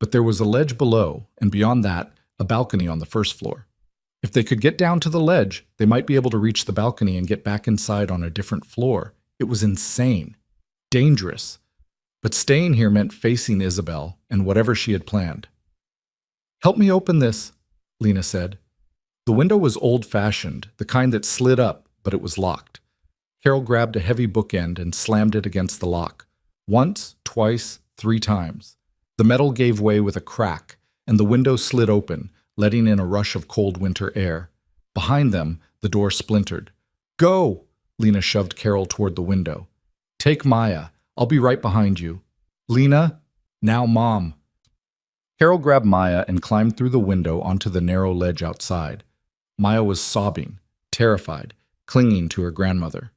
But there was a ledge below, and beyond that, a balcony on the first floor. If they could get down to the ledge, they might be able to reach the balcony and get back inside on a different floor. It was insane. Dangerous. But staying here meant facing Isabel and whatever she had planned. Help me open this, Lena said. The window was old-fashioned, the kind that slid up, but it was locked. Carol grabbed a heavy bookend and slammed it against the lock. Once, twice, 3 times. The metal gave way with a crack, and the window slid open, letting in a rush of cold winter air. Behind them, the door splintered. Go! Lena shoved Carol toward the window. Take Maya. I'll be right behind you. Lena, now Mom. Carol grabbed Maya and climbed through the window onto the narrow ledge outside. Maya was sobbing, terrified, clinging to her grandmother.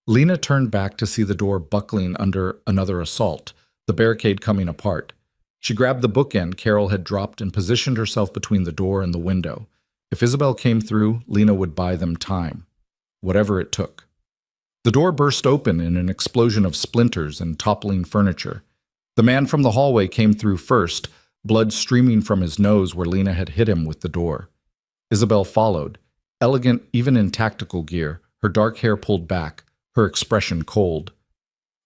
Lena turned back to see the door buckling under another assault, the barricade coming apart. She grabbed the bookend Carol had dropped and positioned herself between the door and the window. If Isabel came through, Lena would buy them time, whatever it took. The door burst open in an explosion of splinters and toppling furniture. The man from the hallway came through first, blood streaming from his nose where Lena had hit him with the door. Isabel followed, elegant even in tactical gear, her dark hair pulled back, her expression cold.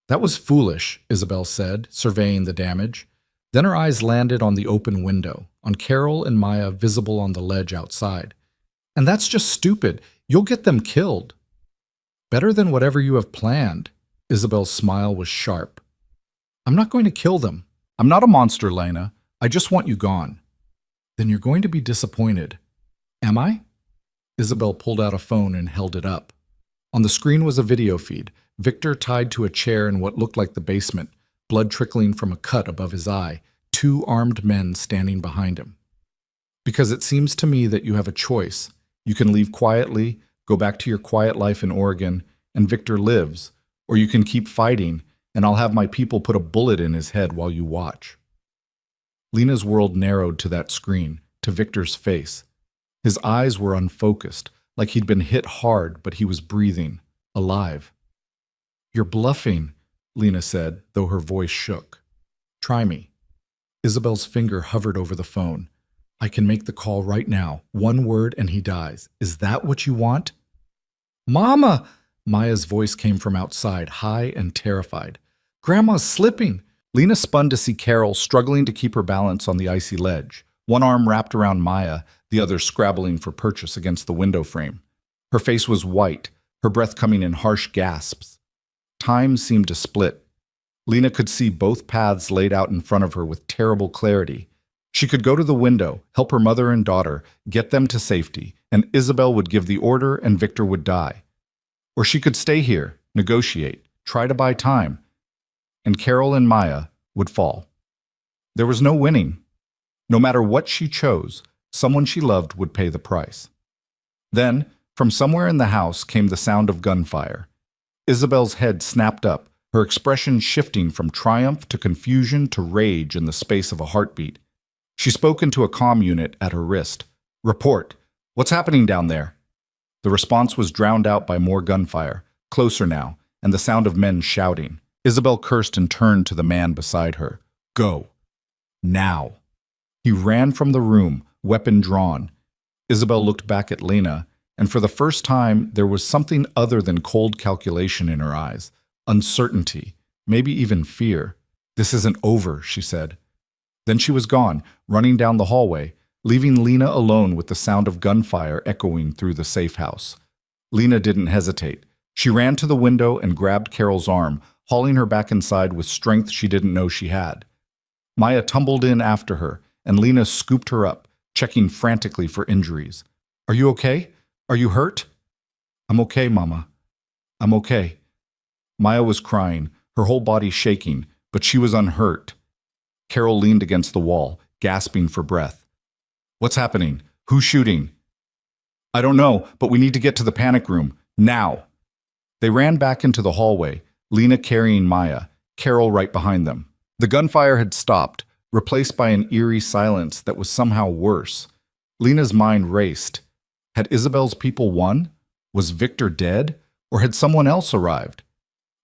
That was foolish, Isabel said, surveying the damage. Then her eyes landed on the open window, on Carol and Maya visible on the ledge outside. And that's just stupid. You'll get them killed. Better than whatever you have planned. Isabel's smile was sharp. I'm not going to kill them. I'm not a monster, Lena. I just want you gone. Then you're going to be disappointed. Am I? Isabel pulled out a phone and held it up. On the screen was a video feed, Victor tied to a chair in what looked like the basement, blood trickling from a cut above his eye, 2 armed men standing behind him. Because it seems to me that you have a choice. You can leave quietly, go back to your quiet life in Oregon, and Victor lives, or you can keep fighting, and I'll have my people put a bullet in his head while you watch. Lena's world narrowed to that screen, to Victor's face. His eyes were unfocused, like he'd been hit hard, but he was breathing, alive. You're bluffing, Lena said, though her voice shook. Try me. Isabel's finger hovered over the phone. I can make the call right now. 1 word and he dies. Is that what you want? Mama! Maya's voice came from outside, high and terrified. Grandma's slipping. Lena spun to see Carol struggling to keep her balance on the icy ledge, one arm wrapped around Maya, the other scrabbling for purchase against the window frame. Her face was white, her breath coming in harsh gasps. Time seemed to split. Lena could see both paths laid out in front of her with terrible clarity. She could go to the window, help her mother and daughter, get them to safety, and Isabel would give the order and Victor would die. Or she could stay here, negotiate, try to buy time, and Carol and Maya would fall. There was no winning. No matter what she chose, someone she loved would pay the price. Then, from somewhere in the house came the sound of gunfire. Isabel's head snapped up, her expression shifting from triumph to confusion to rage in the space of a heartbeat. She spoke into a comm unit at her wrist. "Report. What's happening down there?" The response was drowned out by more gunfire, closer now, and the sound of men shouting. Isabel cursed and turned to the man beside her. "Go. Now." He ran from the room, weapon drawn. Isabel looked back at Lena, and for the first time there was something other than cold calculation in her eyes. Uncertainty, maybe even fear. "This isn't over," she said. Then she was gone, running down the hallway, leaving Lena alone with the sound of gunfire echoing through the safe house. Lena didn't hesitate. She ran to the window and grabbed Carol's arm, hauling her back inside with strength she didn't know she had. Maya tumbled in after her, and Lena scooped her up, checking frantically for injuries. "Are you okay? Are you hurt?" "I'm okay, Mama. I'm okay." Maya was crying, her whole body shaking, but she was unhurt. Carol leaned against the wall, gasping for breath. "What's happening? Who's shooting?" "I don't know, but we need to get to the panic room. Now!" They ran back into the hallway, Lena carrying Maya, Carol right behind them. The gunfire had stopped, replaced by an eerie silence that was somehow worse. Lena's mind raced. Had Isabel's people won? Was Victor dead? Or had someone else arrived?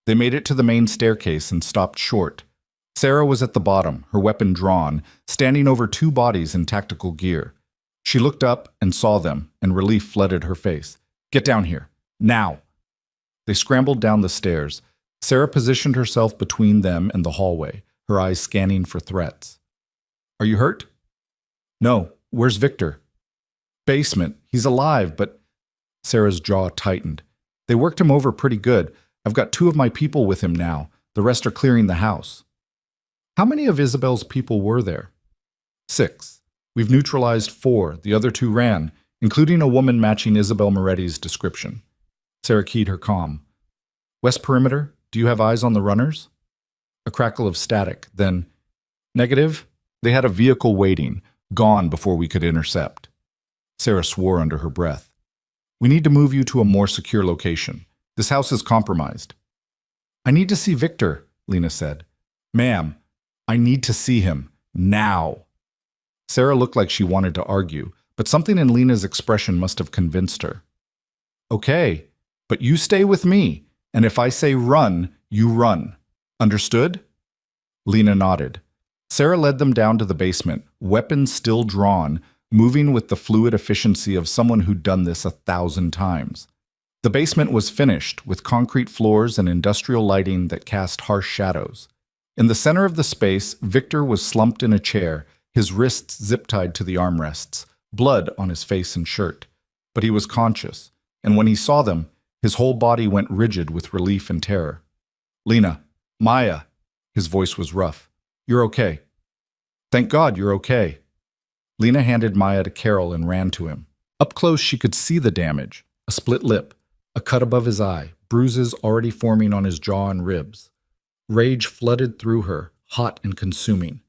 They made it to the main staircase and stopped short. Sarah was at the bottom, her weapon drawn, standing over two bodies in tactical gear. She looked up and saw them, and relief flooded her face. "Get down here. Now!" They scrambled down the stairs. Sarah positioned herself between them and the hallway, her eyes scanning for threats. "Are you hurt?" "No. Where's Victor?" "Basement. He's alive, but—" Sarah's jaw tightened. "They worked him over pretty good. I've got 2 of my people with him now. The rest are clearing the house." "How many of Isabel's people were there?" 6. "We've neutralized 4. The other 2 ran, including a woman matching Isabel Moretti's description." Sarah keyed her comm. "West perimeter, do you have eyes on the runners?" A crackle of static, then, "Negative. They had a vehicle waiting, gone before we could intercept." Sarah swore under her breath. "We need to move you to a more secure location. This house is compromised." "I need to see Victor," Lena said. "Ma'am, I need to see him. Now." Sarah looked like she wanted to argue, but something in Lena's expression must have convinced her. "Okay, but you stay with me, and if I say run, you run. Understood?" Lena nodded. Sarah led them down to the basement, weapons still drawn, moving with the fluid efficiency of someone who'd done this 1,000 times. The basement was finished, with concrete floors and industrial lighting that cast harsh shadows. In the center of the space, Victor was slumped in a chair, his wrists zip-tied to the armrests, blood on his face and shirt. But he was conscious, and when he saw them, his whole body went rigid with relief and terror. "Lena, Maya," his voice was rough. "You're okay." "Thank God you're okay." Lena handed Maya to Carol and ran to him. Up close she could see the damage, a split lip, a cut above his eye, bruises already forming on his jaw and ribs. Rage flooded through her, hot and consuming.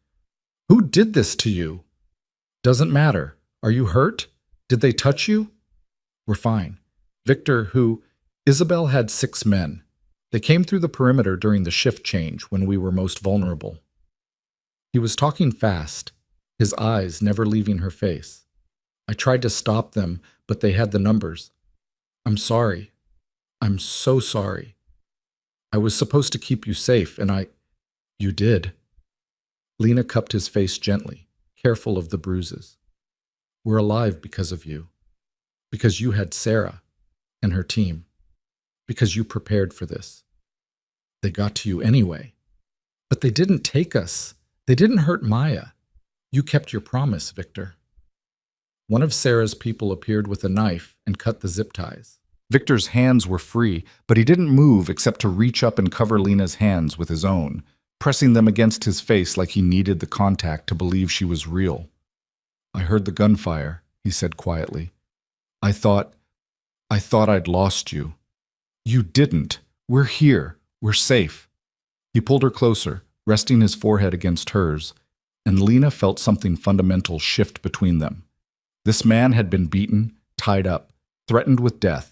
"Who did this to you?" "Doesn't matter. Are you hurt? Did they touch you?" "We're fine." Victor, who... Isabel had 6 men. They came through the perimeter during the shift change when we were most vulnerable. He was talking fast, his eyes never leaving her face. "I tried to stop them, but they had the numbers. I'm sorry. I'm so sorry. I was supposed to keep you safe, and You did." Lena cupped his face gently, careful of the bruises. "We're alive because of you. Because you had Sarah and her team. Because you prepared for this. They got to you anyway. But they didn't take us. They didn't hurt Maya. You kept your promise, Victor." One of Sarah's people appeared with a knife and cut the zip ties. Victor's hands were free, but he didn't move except to reach up and cover Lena's hands with his own, pressing them against his face like he needed the contact to believe she was real. "I heard the gunfire," he said quietly. I thought I'd lost you." "You didn't. We're here. We're safe." He pulled her closer, resting his forehead against hers, and Lena felt something fundamental shift between them. This man had been beaten, tied up, threatened with death,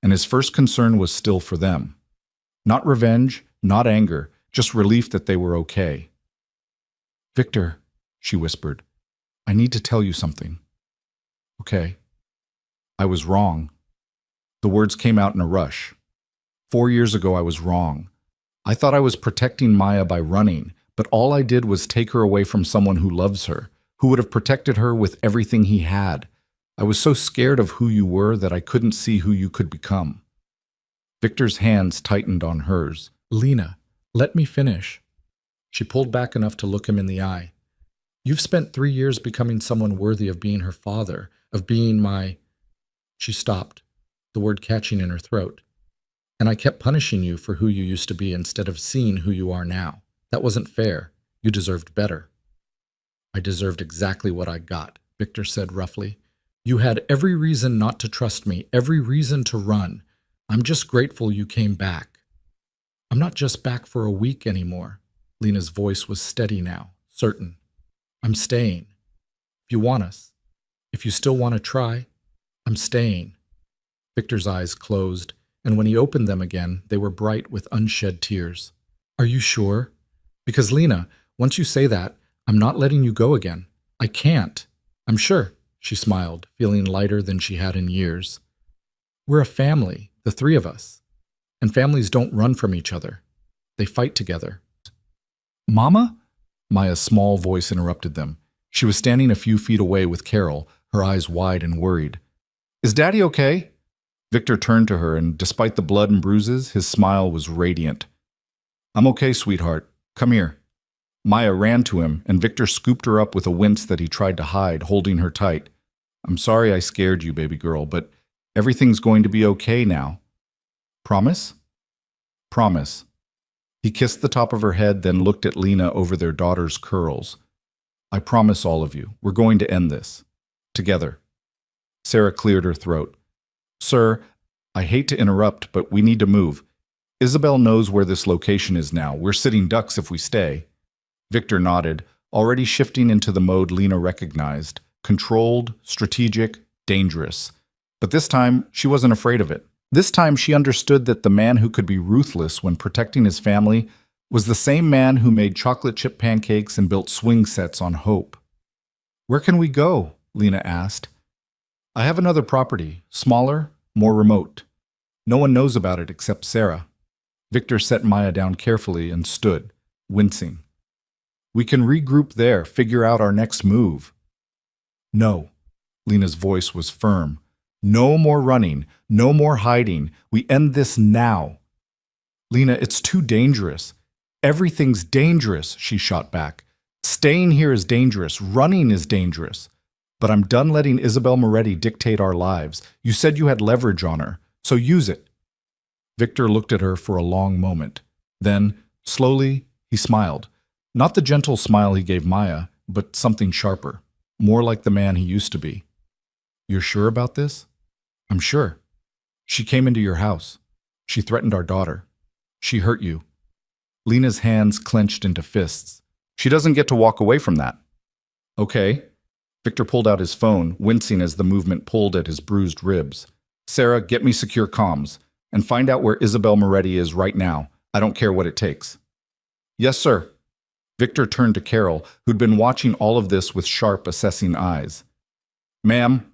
and his first concern was still for them. Not revenge, not anger, just relief that they were okay. "Victor," she whispered, "I need to tell you something." "Okay." "I was wrong." The words came out in a rush. 4 years ago I was wrong. I thought I was protecting Maya by running, but all I did was take her away from someone who loves her, who would have protected her with everything he had. I was so scared of who you were that I couldn't see who you could become. Victor's hands tightened on hers. "Lena, let me finish." She pulled back enough to look him in the eye. "You've spent 3 years becoming someone worthy of being her father, of being my—" She stopped, the word catching in her throat. "And I kept punishing you for who you used to be instead of seeing who you are now. That wasn't fair. You deserved better." "I deserved exactly what I got," Victor said roughly. "You had every reason not to trust me, every reason to run. I'm just grateful you came back." "I'm not just back for a week anymore." Lena's voice was steady now, certain. "I'm staying. If you want us, if you still want to try, I'm staying." Victor's eyes closed, and when he opened them again, they were bright with unshed tears. "Are you sure? Because, Lena, once you say that, I'm not letting you go again. I can't." "I'm sure," she smiled, feeling lighter than she had in years. "We're a family, the three of us. And families don't run from each other. They fight together." "Mama?" Maya's small voice interrupted them. She was standing a few feet away with Carol, her eyes wide and worried. "Is Daddy okay?" Victor turned to her, and despite the blood and bruises, his smile was radiant. "I'm okay, sweetheart. Come here." Maya ran to him, and Victor scooped her up with a wince that he tried to hide, holding her tight. "I'm sorry I scared you, baby girl, but everything's going to be okay now." "Promise?" "Promise." He kissed the top of her head, then looked at Lena over their daughter's curls. "I promise all of you, we're going to end this. Together." Sarah cleared her throat. "Sir, I hate to interrupt, but we need to move. Isabel knows where this location is now. We're sitting ducks if we stay." Victor nodded, already shifting into the mode Lena recognized. Controlled, strategic, dangerous. But this time, she wasn't afraid of it. This time, she understood that the man who could be ruthless when protecting his family was the same man who made chocolate chip pancakes and built swing sets on hope. "Where can we go?" Lena asked. "I have another property, smaller, more remote. No one knows about it except Sarah." Victor set Maya down carefully and stood, wincing. "We can regroup there, figure out our next move." "No." Lena's voice was firm. "No more running, no more hiding. We end this now." "Lena, it's too dangerous." "Everything's dangerous," she shot back. "Staying here is dangerous. Running is dangerous. But I'm done letting Isabel Moretti dictate our lives. You said you had leverage on her, so use it." Victor looked at her for a long moment. Then, slowly, he smiled. Not the gentle smile he gave Maya, but something sharper, more like the man he used to be. "You're sure about this?" "I'm sure. She came into your house. She threatened our daughter. She hurt you." Lena's hands clenched into fists. "She doesn't get to walk away from that." "Okay." Victor pulled out his phone, wincing as the movement pulled at his bruised ribs. "Sarah, get me secure comms, and find out where Isabel Moretti is right now. I don't care what it takes." "Yes, sir." Victor turned to Carol, who'd been watching all of this with sharp, assessing eyes. "Ma'am,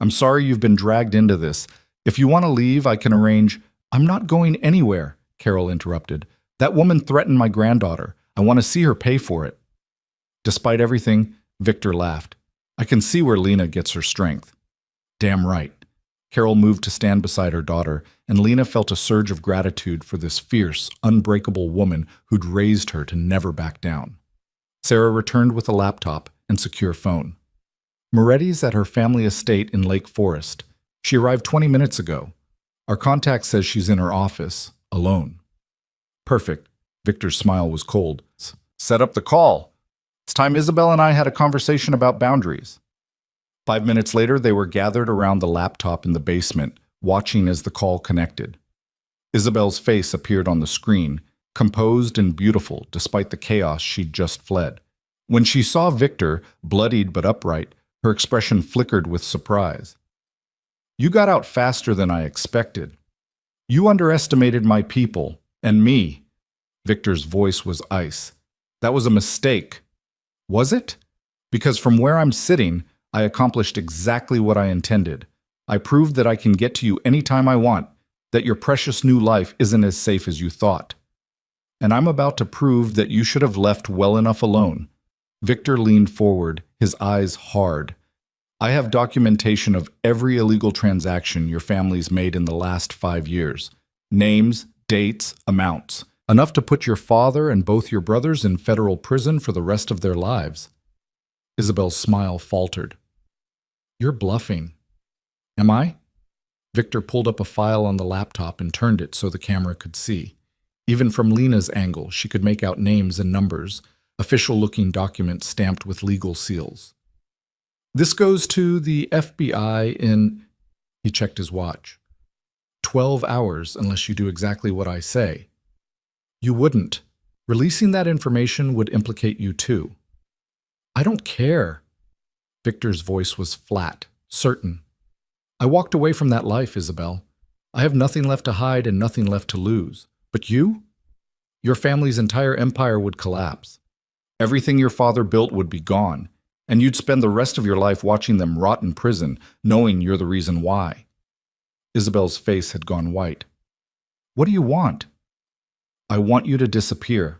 I'm sorry you've been dragged into this. If you want to leave, I can arrange—" "I'm not going anywhere," Carol interrupted. "That woman threatened my granddaughter. I want to see her pay for it." Despite everything, Victor laughed. "I can see where Lena gets her strength." "Damn right." Carol moved to stand beside her daughter, and Lena felt a surge of gratitude for this fierce, unbreakable woman who'd raised her to never back down. Sarah returned with a laptop and secure phone. "Moretti's at her family estate in Lake Forest. She arrived 20 minutes ago. Our contact says she's in her office, alone. Perfect. Victor's smile was cold. Set up the call. It's time Isabel and I had a conversation about boundaries. 5 minutes later, they were gathered around the laptop in the basement, watching as the call connected. Isabel's face appeared on the screen, composed and beautiful despite the chaos she'd just fled. When she saw Victor, bloodied but upright, her expression flickered with surprise. You got out faster than I expected. You underestimated my people, and me. Victor's voice was ice. That was a mistake. Was it? Because from where I'm sitting, I accomplished exactly what I intended. I proved that I can get to you anytime I want, that your precious new life isn't as safe as you thought. And I'm about to prove that you should have left well enough alone. Victor leaned forward, his eyes hard. I have documentation of every illegal transaction your family's made in the last 5 years. Names, dates, amounts. Enough to put your father and both your brothers in federal prison for the rest of their lives. Isabel's smile faltered. You're bluffing. Am I? Victor pulled up a file on the laptop and turned it so the camera could see. Even from Lena's angle, she could make out names and numbers, official-looking documents stamped with legal seals. This goes to the FBI in... He checked his watch. 12 hours unless you do exactly what I say. You wouldn't. Releasing that information would implicate you too. I don't care. Victor's voice was flat, certain. I walked away from that life, Isabel. I have nothing left to hide and nothing left to lose. But you? Your family's entire empire would collapse. Everything your father built would be gone, and you'd spend the rest of your life watching them rot in prison, knowing you're the reason why. Isabel's face had gone white. What do you want? I want you to disappear.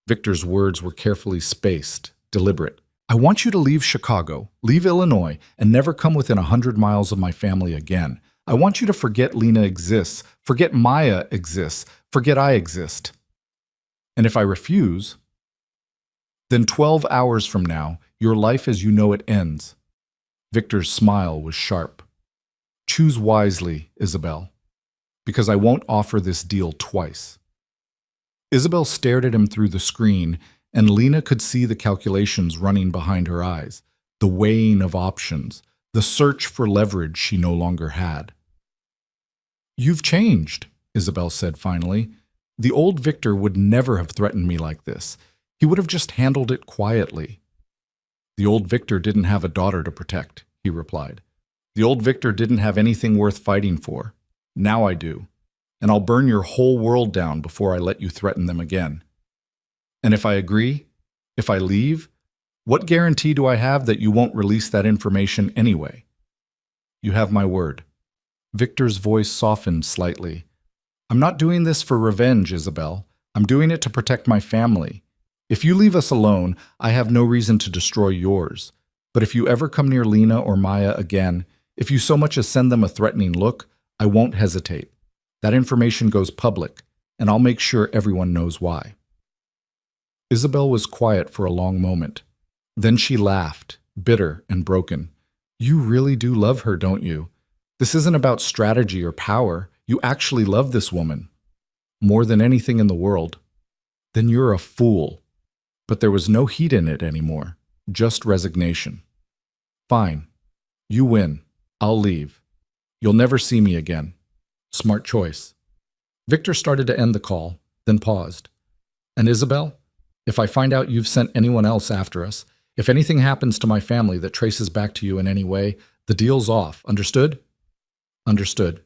Victor's words were carefully spaced, deliberate. I want you to leave Chicago, leave Illinois, and never come within 100 miles of my family again. I want you to forget Lena exists, forget Maya exists, forget I exist. And if I refuse, then 12 hours from now, your life as you know it ends. Victor's smile was sharp. Choose wisely, Isabel, because I won't offer this deal twice. Isabel stared at him through the screen, and Lena could see the calculations running behind her eyes, the weighing of options, the search for leverage she no longer had. You've changed, Isabel said finally. The old Victor would never have threatened me like this. He would have just handled it quietly. The old Victor didn't have a daughter to protect, he replied. The old Victor didn't have anything worth fighting for. Now I do. And I'll burn your whole world down before I let you threaten them again. And if I agree, if I leave, what guarantee do I have that you won't release that information anyway? You have my word. Victor's voice softened slightly. I'm not doing this for revenge, Isabel. I'm doing it to protect my family. If you leave us alone, I have no reason to destroy yours. But if you ever come near Lena or Maya again, if you so much as send them a threatening look, I won't hesitate. That information goes public, and I'll make sure everyone knows why. Isabel was quiet for a long moment. Then she laughed, bitter and broken. You really do love her, don't you? This isn't about strategy or power. You actually love this woman. More than anything in the world. Then you're a fool. But there was no heat in it anymore, just resignation. Fine. You win. I'll leave. You'll never see me again. Smart choice. Victor started to end the call, then paused. And Isabel, if I find out you've sent anyone else after us, if anything happens to my family that traces back to you in any way, the deal's off. Understood? Understood.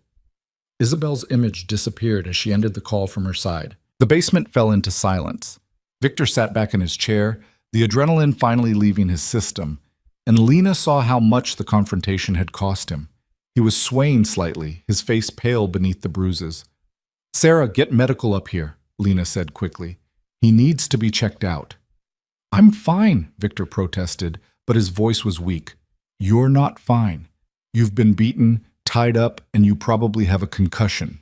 Isabel's image disappeared as she ended the call from her side. The basement fell into silence. Victor sat back in his chair, the adrenaline finally leaving his system, and Lena saw how much the confrontation had cost him. He was swaying slightly, his face pale beneath the bruises. Sarah, get medical up here, Lena said quickly. He needs to be checked out. I'm fine, Victor protested, but his voice was weak. You're not fine. You've been beaten, tied up, and you probably have a concussion.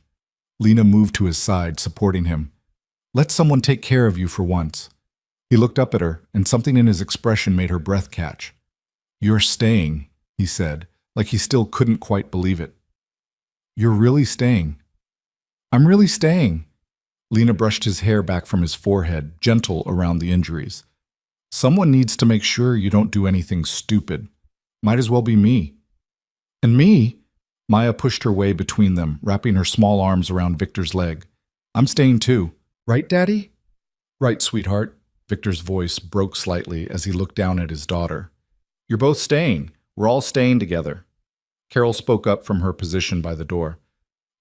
Lena moved to his side, supporting him. Let someone take care of you for once. He looked up at her, and something in his expression made her breath catch. You're staying, he said, like he still couldn't quite believe it. You're really staying. I'm really staying. Lena brushed his hair back from his forehead, gentle around the injuries. Someone needs to make sure you don't do anything stupid. Might as well be me. And me? Maya pushed her way between them, wrapping her small arms around Victor's leg. I'm staying too. Right, Daddy? Right, sweetheart. Victor's voice broke slightly as he looked down at his daughter. You're both staying. We're all staying together. Carol spoke up from her position by the door.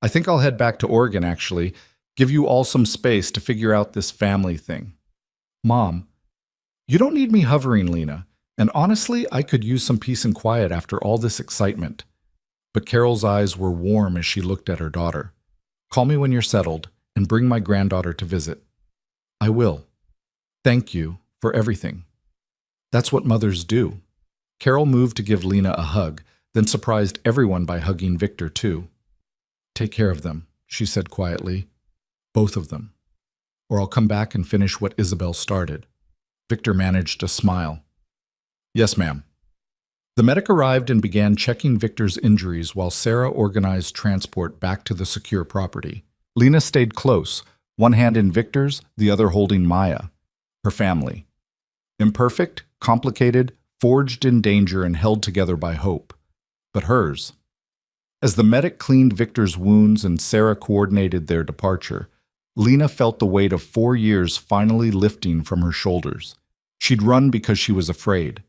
I think I'll head back to Oregon, actually. Give you all some space to figure out this family thing. Mom, you don't need me hovering, Lena. And honestly, I could use some peace and quiet after all this excitement. But Carol's eyes were warm as she looked at her daughter. Call me when you're settled and bring my granddaughter to visit. I will. Thank you for everything. That's what mothers do. Carol moved to give Lena a hug, then surprised everyone by hugging Victor too. Take care of them, she said quietly. Both of them. Or I'll come back and finish what Isabel started. Victor managed a smile. Yes, ma'am. The medic arrived and began checking Victor's injuries while Sarah organized transport back to the secure property. Lena stayed close, one hand in Victor's, the other holding Maya, her family. Imperfect, complicated, forged in danger and held together by hope. But hers. As the medic cleaned Victor's wounds and Sarah coordinated their departure, Lena felt the weight of 4 years finally lifting from her shoulders. She'd run because she was afraid.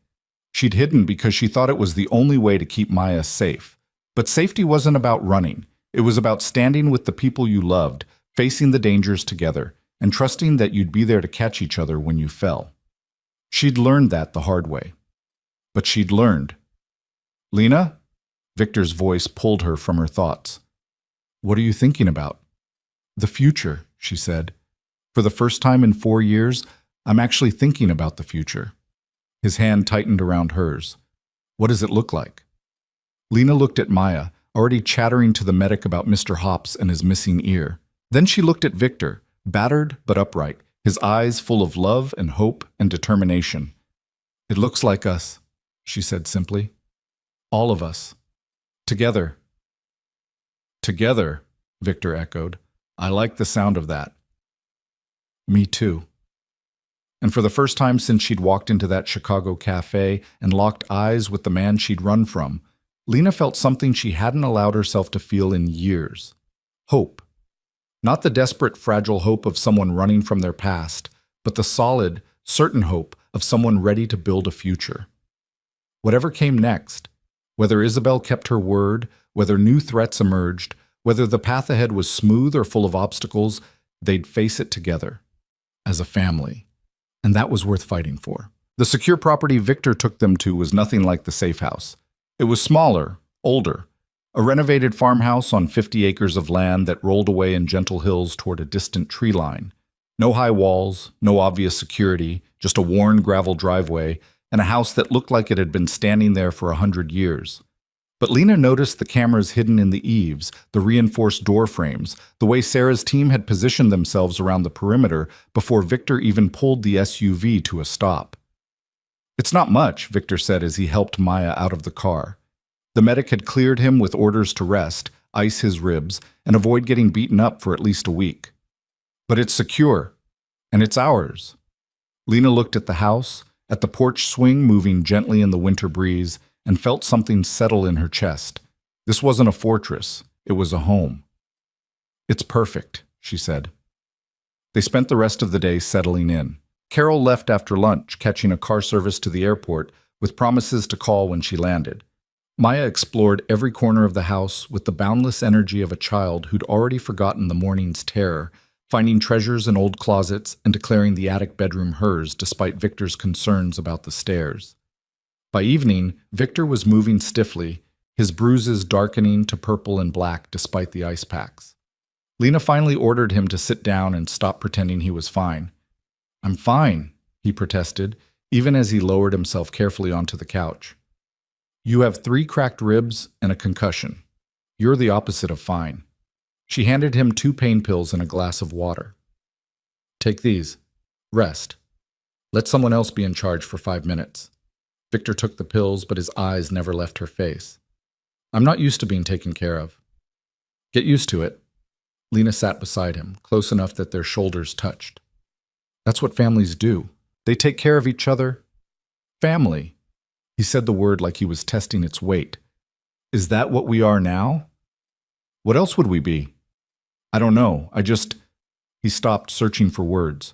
She'd hidden because she thought it was the only way to keep Maya safe. But safety wasn't about running. It was about standing with the people you loved, facing the dangers together, and trusting that you'd be there to catch each other when you fell. She'd learned that the hard way. But she'd learned. Lena? Victor's voice pulled her from her thoughts. What are you thinking about? The future, she said. For the first time in 4 years, I'm actually thinking about the future. His hand tightened around hers. What does it look like? Lena looked at Maya, already chattering to the medic about Mr. Hops and his missing ear. Then she looked at Victor, battered but upright, his eyes full of love and hope and determination. It looks like us, she said simply. All of us. Together. Together, Victor echoed. I like the sound of that. Me too. And for the first time since she'd walked into that Chicago cafe and locked eyes with the man she'd run from, Lena felt something she hadn't allowed herself to feel in years. Hope. Not the desperate, fragile hope of someone running from their past, but the solid, certain hope of someone ready to build a future. Whatever came next, whether Isabel kept her word, whether new threats emerged, whether the path ahead was smooth or full of obstacles, they'd face it together, as a family. And that was worth fighting for. The secure property Victor took them to was nothing like the safe house. It was smaller, older, a renovated farmhouse on 50 acres of land that rolled away in gentle hills toward a distant tree line. No high walls, no obvious security, just a worn gravel driveway, and a house that looked like it had been standing there for 100 years. But Lena noticed the cameras hidden in the eaves, the reinforced door frames, the way Sarah's team had positioned themselves around the perimeter before Victor even pulled the SUV to a stop. It's not much, Victor said as he helped Maya out of the car. The medic had cleared him with orders to rest, ice his ribs, and avoid getting beaten up for at least a week. But it's secure, and it's ours. Lena looked at the house, at the porch swing moving gently in the winter breeze, and felt something settle in her chest. This wasn't a fortress, it was a home. It's perfect, she said. They spent the rest of the day settling in. Carol left after lunch, catching a car service to the airport, with promises to call when she landed. Maya explored every corner of the house with the boundless energy of a child who'd already forgotten the morning's terror, finding treasures in old closets and declaring the attic bedroom hers despite Victor's concerns about the stairs. By evening, Victor was moving stiffly, his bruises darkening to purple and black despite the ice packs. Lena finally ordered him to sit down and stop pretending he was fine. I'm fine, he protested, even as he lowered himself carefully onto the couch. You have 3 cracked ribs and a concussion. You're the opposite of fine. She handed him 2 pain pills and a glass of water. Take these. Rest. Let someone else be in charge for 5 minutes. Victor took the pills, but his eyes never left her face. I'm not used to being taken care of. Get used to it. Lena sat beside him, close enough that their shoulders touched. That's what families do. They take care of each other. Family. He said the word like he was testing its weight. Is that what we are now? What else would we be? I don't know. He stopped, searching for words.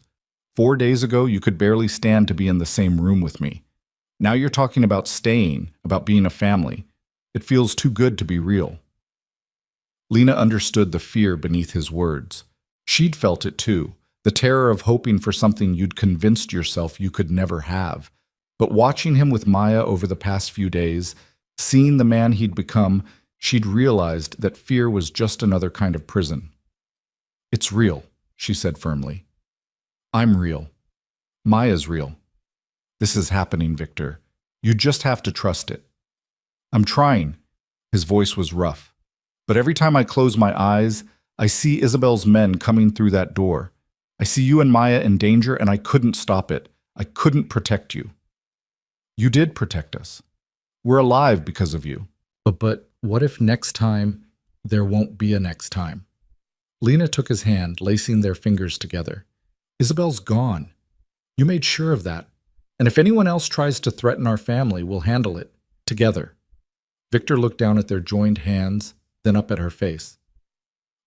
4 days ago, you could barely stand to be in the same room with me. Now you're talking about staying, about being a family. It feels too good to be real. Lena understood the fear beneath his words. She'd felt it too, the terror of hoping for something you'd convinced yourself you could never have. But watching him with Maya over the past few days, seeing the man he'd become, she'd realized that fear was just another kind of prison. It's real, she said firmly. I'm real. Maya's real. This is happening, Victor. You just have to trust it. I'm trying. His voice was rough. But every time I close my eyes, I see Isabel's men coming through that door. I see you and Maya in danger, and I couldn't stop it. I couldn't protect you. You did protect us. We're alive because of you. But what if next time there won't be a next time? Lena took his hand, lacing their fingers together. Isabel's gone. You made sure of that. And if anyone else tries to threaten our family, we'll handle it. Together. Victor looked down at their joined hands, then up at her face.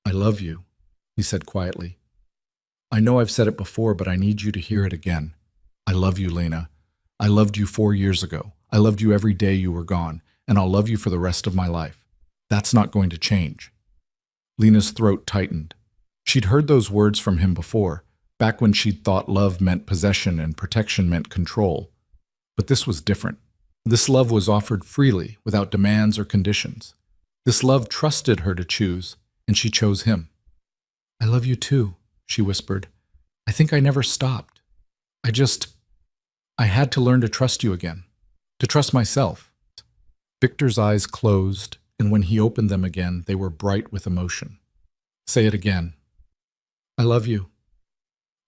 I love you, he said quietly. I know I've said it before, but I need you to hear it again. I love you, Lena. I loved you 4 years ago. I loved you every day you were gone, and I'll love you for the rest of my life. That's not going to change. Lena's throat tightened. She'd heard those words from him before, back when she'd thought love meant possession and protection meant control. But this was different. This love was offered freely, without demands or conditions. This love trusted her to choose, and she chose him. I love you too, she whispered. I think I never stopped. I had to learn to trust you again, to trust myself. Victor's eyes closed, and when he opened them again, they were bright with emotion. Say it again. I love you.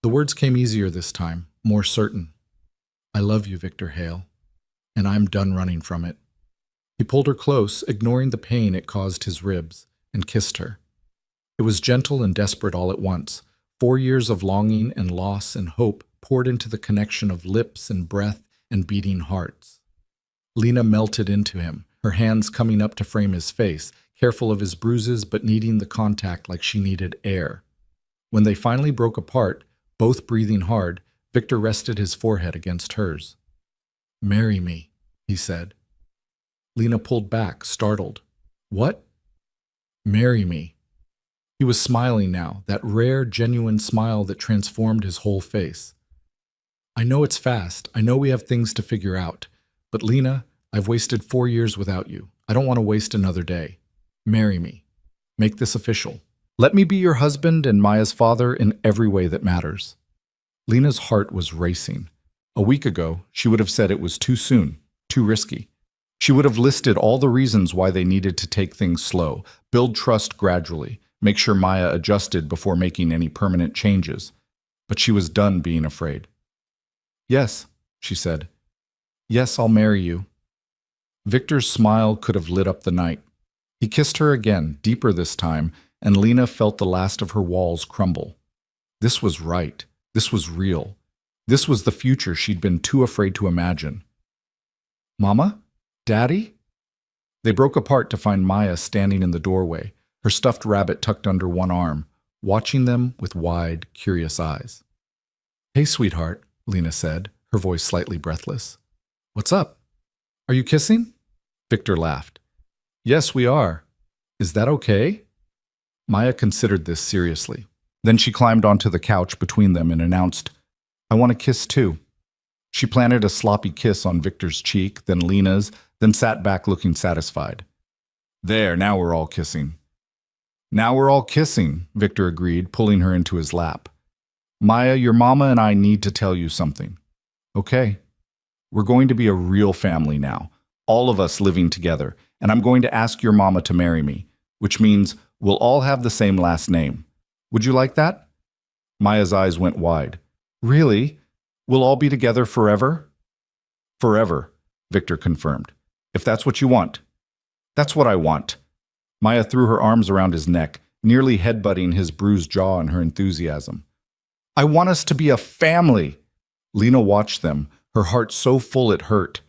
The words came easier this time, more certain. I love you, Victor Hale, and I'm done running from it. He pulled her close, ignoring the pain it caused his ribs, and kissed her. It was gentle and desperate all at once. 4 years of longing and loss and hope poured into the connection of lips and breath and beating hearts. Lena melted into him, her hands coming up to frame his face, careful of his bruises but needing the contact like she needed air. When they finally broke apart, both breathing hard, Victor rested his forehead against hers. Marry me, he said. Lena pulled back, startled. What? Marry me. He was smiling now, that rare, genuine smile that transformed his whole face. I know it's fast. I know we have things to figure out. But Lena, I've wasted 4 years without you. I don't want to waste another day. Marry me. Make this official. Let me be your husband and Maya's father in every way that matters. Lena's heart was racing. A week ago, she would have said it was too soon, too risky. She would have listed all the reasons why they needed to take things slow, build trust gradually, make sure Maya adjusted before making any permanent changes. But she was done being afraid. Yes, she said. Yes, I'll marry you. Victor's smile could have lit up the night. He kissed her again, deeper this time, and Lena felt the last of her walls crumble. This was right. This was real. This was the future she'd been too afraid to imagine. Mama? Daddy? They broke apart to find Maya standing in the doorway, her stuffed rabbit tucked under one arm, watching them with wide, curious eyes. Hey, sweetheart, Lena said, her voice slightly breathless. What's up? Are you kissing? Victor laughed. Yes, we are. Is that okay? Maya considered this seriously. Then she climbed onto the couch between them and announced, I want to kiss too. She planted a sloppy kiss on Victor's cheek, then Lena's, then sat back looking satisfied. There, now we're all kissing. Now we're all kissing, Victor agreed, pulling her into his lap. Maya, your mama and I need to tell you something. Okay. We're going to be a real family now, all of us living together, and I'm going to ask your mama to marry me, which means we'll all have the same last name. Would you like that? Maya's eyes went wide. Really? We'll all be together forever? Forever, Victor confirmed. If that's what you want. That's what I want. Maya threw her arms around his neck, nearly headbutting his bruised jaw in her enthusiasm. I want us to be a family. Lena watched them, her heart so full it hurt.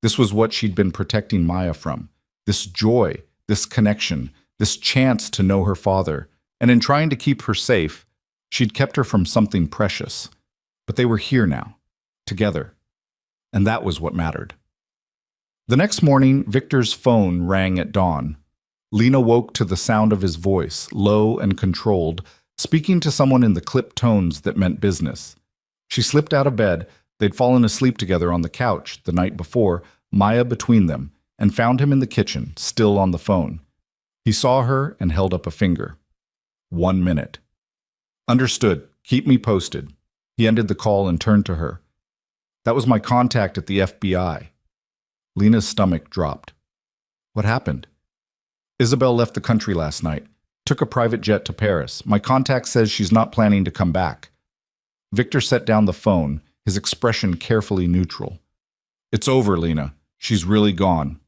This was what she'd been protecting Maya from. This joy, this connection, this chance to know her father. And in trying to keep her safe, she'd kept her from something precious. But they were here now, together. And that was what mattered. The next morning, Victor's phone rang at dawn. Lena woke to the sound of his voice, low and controlled, speaking to someone in the clipped tones that meant business. She slipped out of bed. They'd fallen asleep together on the couch the night before, Maya between them, and found him in the kitchen, still on the phone. He saw her and held up a finger. 1 minute. Understood. Keep me posted. He ended the call and turned to her. That was my contact at the FBI. Lena's stomach dropped. What happened? Isabel left the country last night. Took a private jet to Paris. My contact says she's not planning to come back. Victor set down the phone, his expression carefully neutral. It's over, Lena. She's really gone.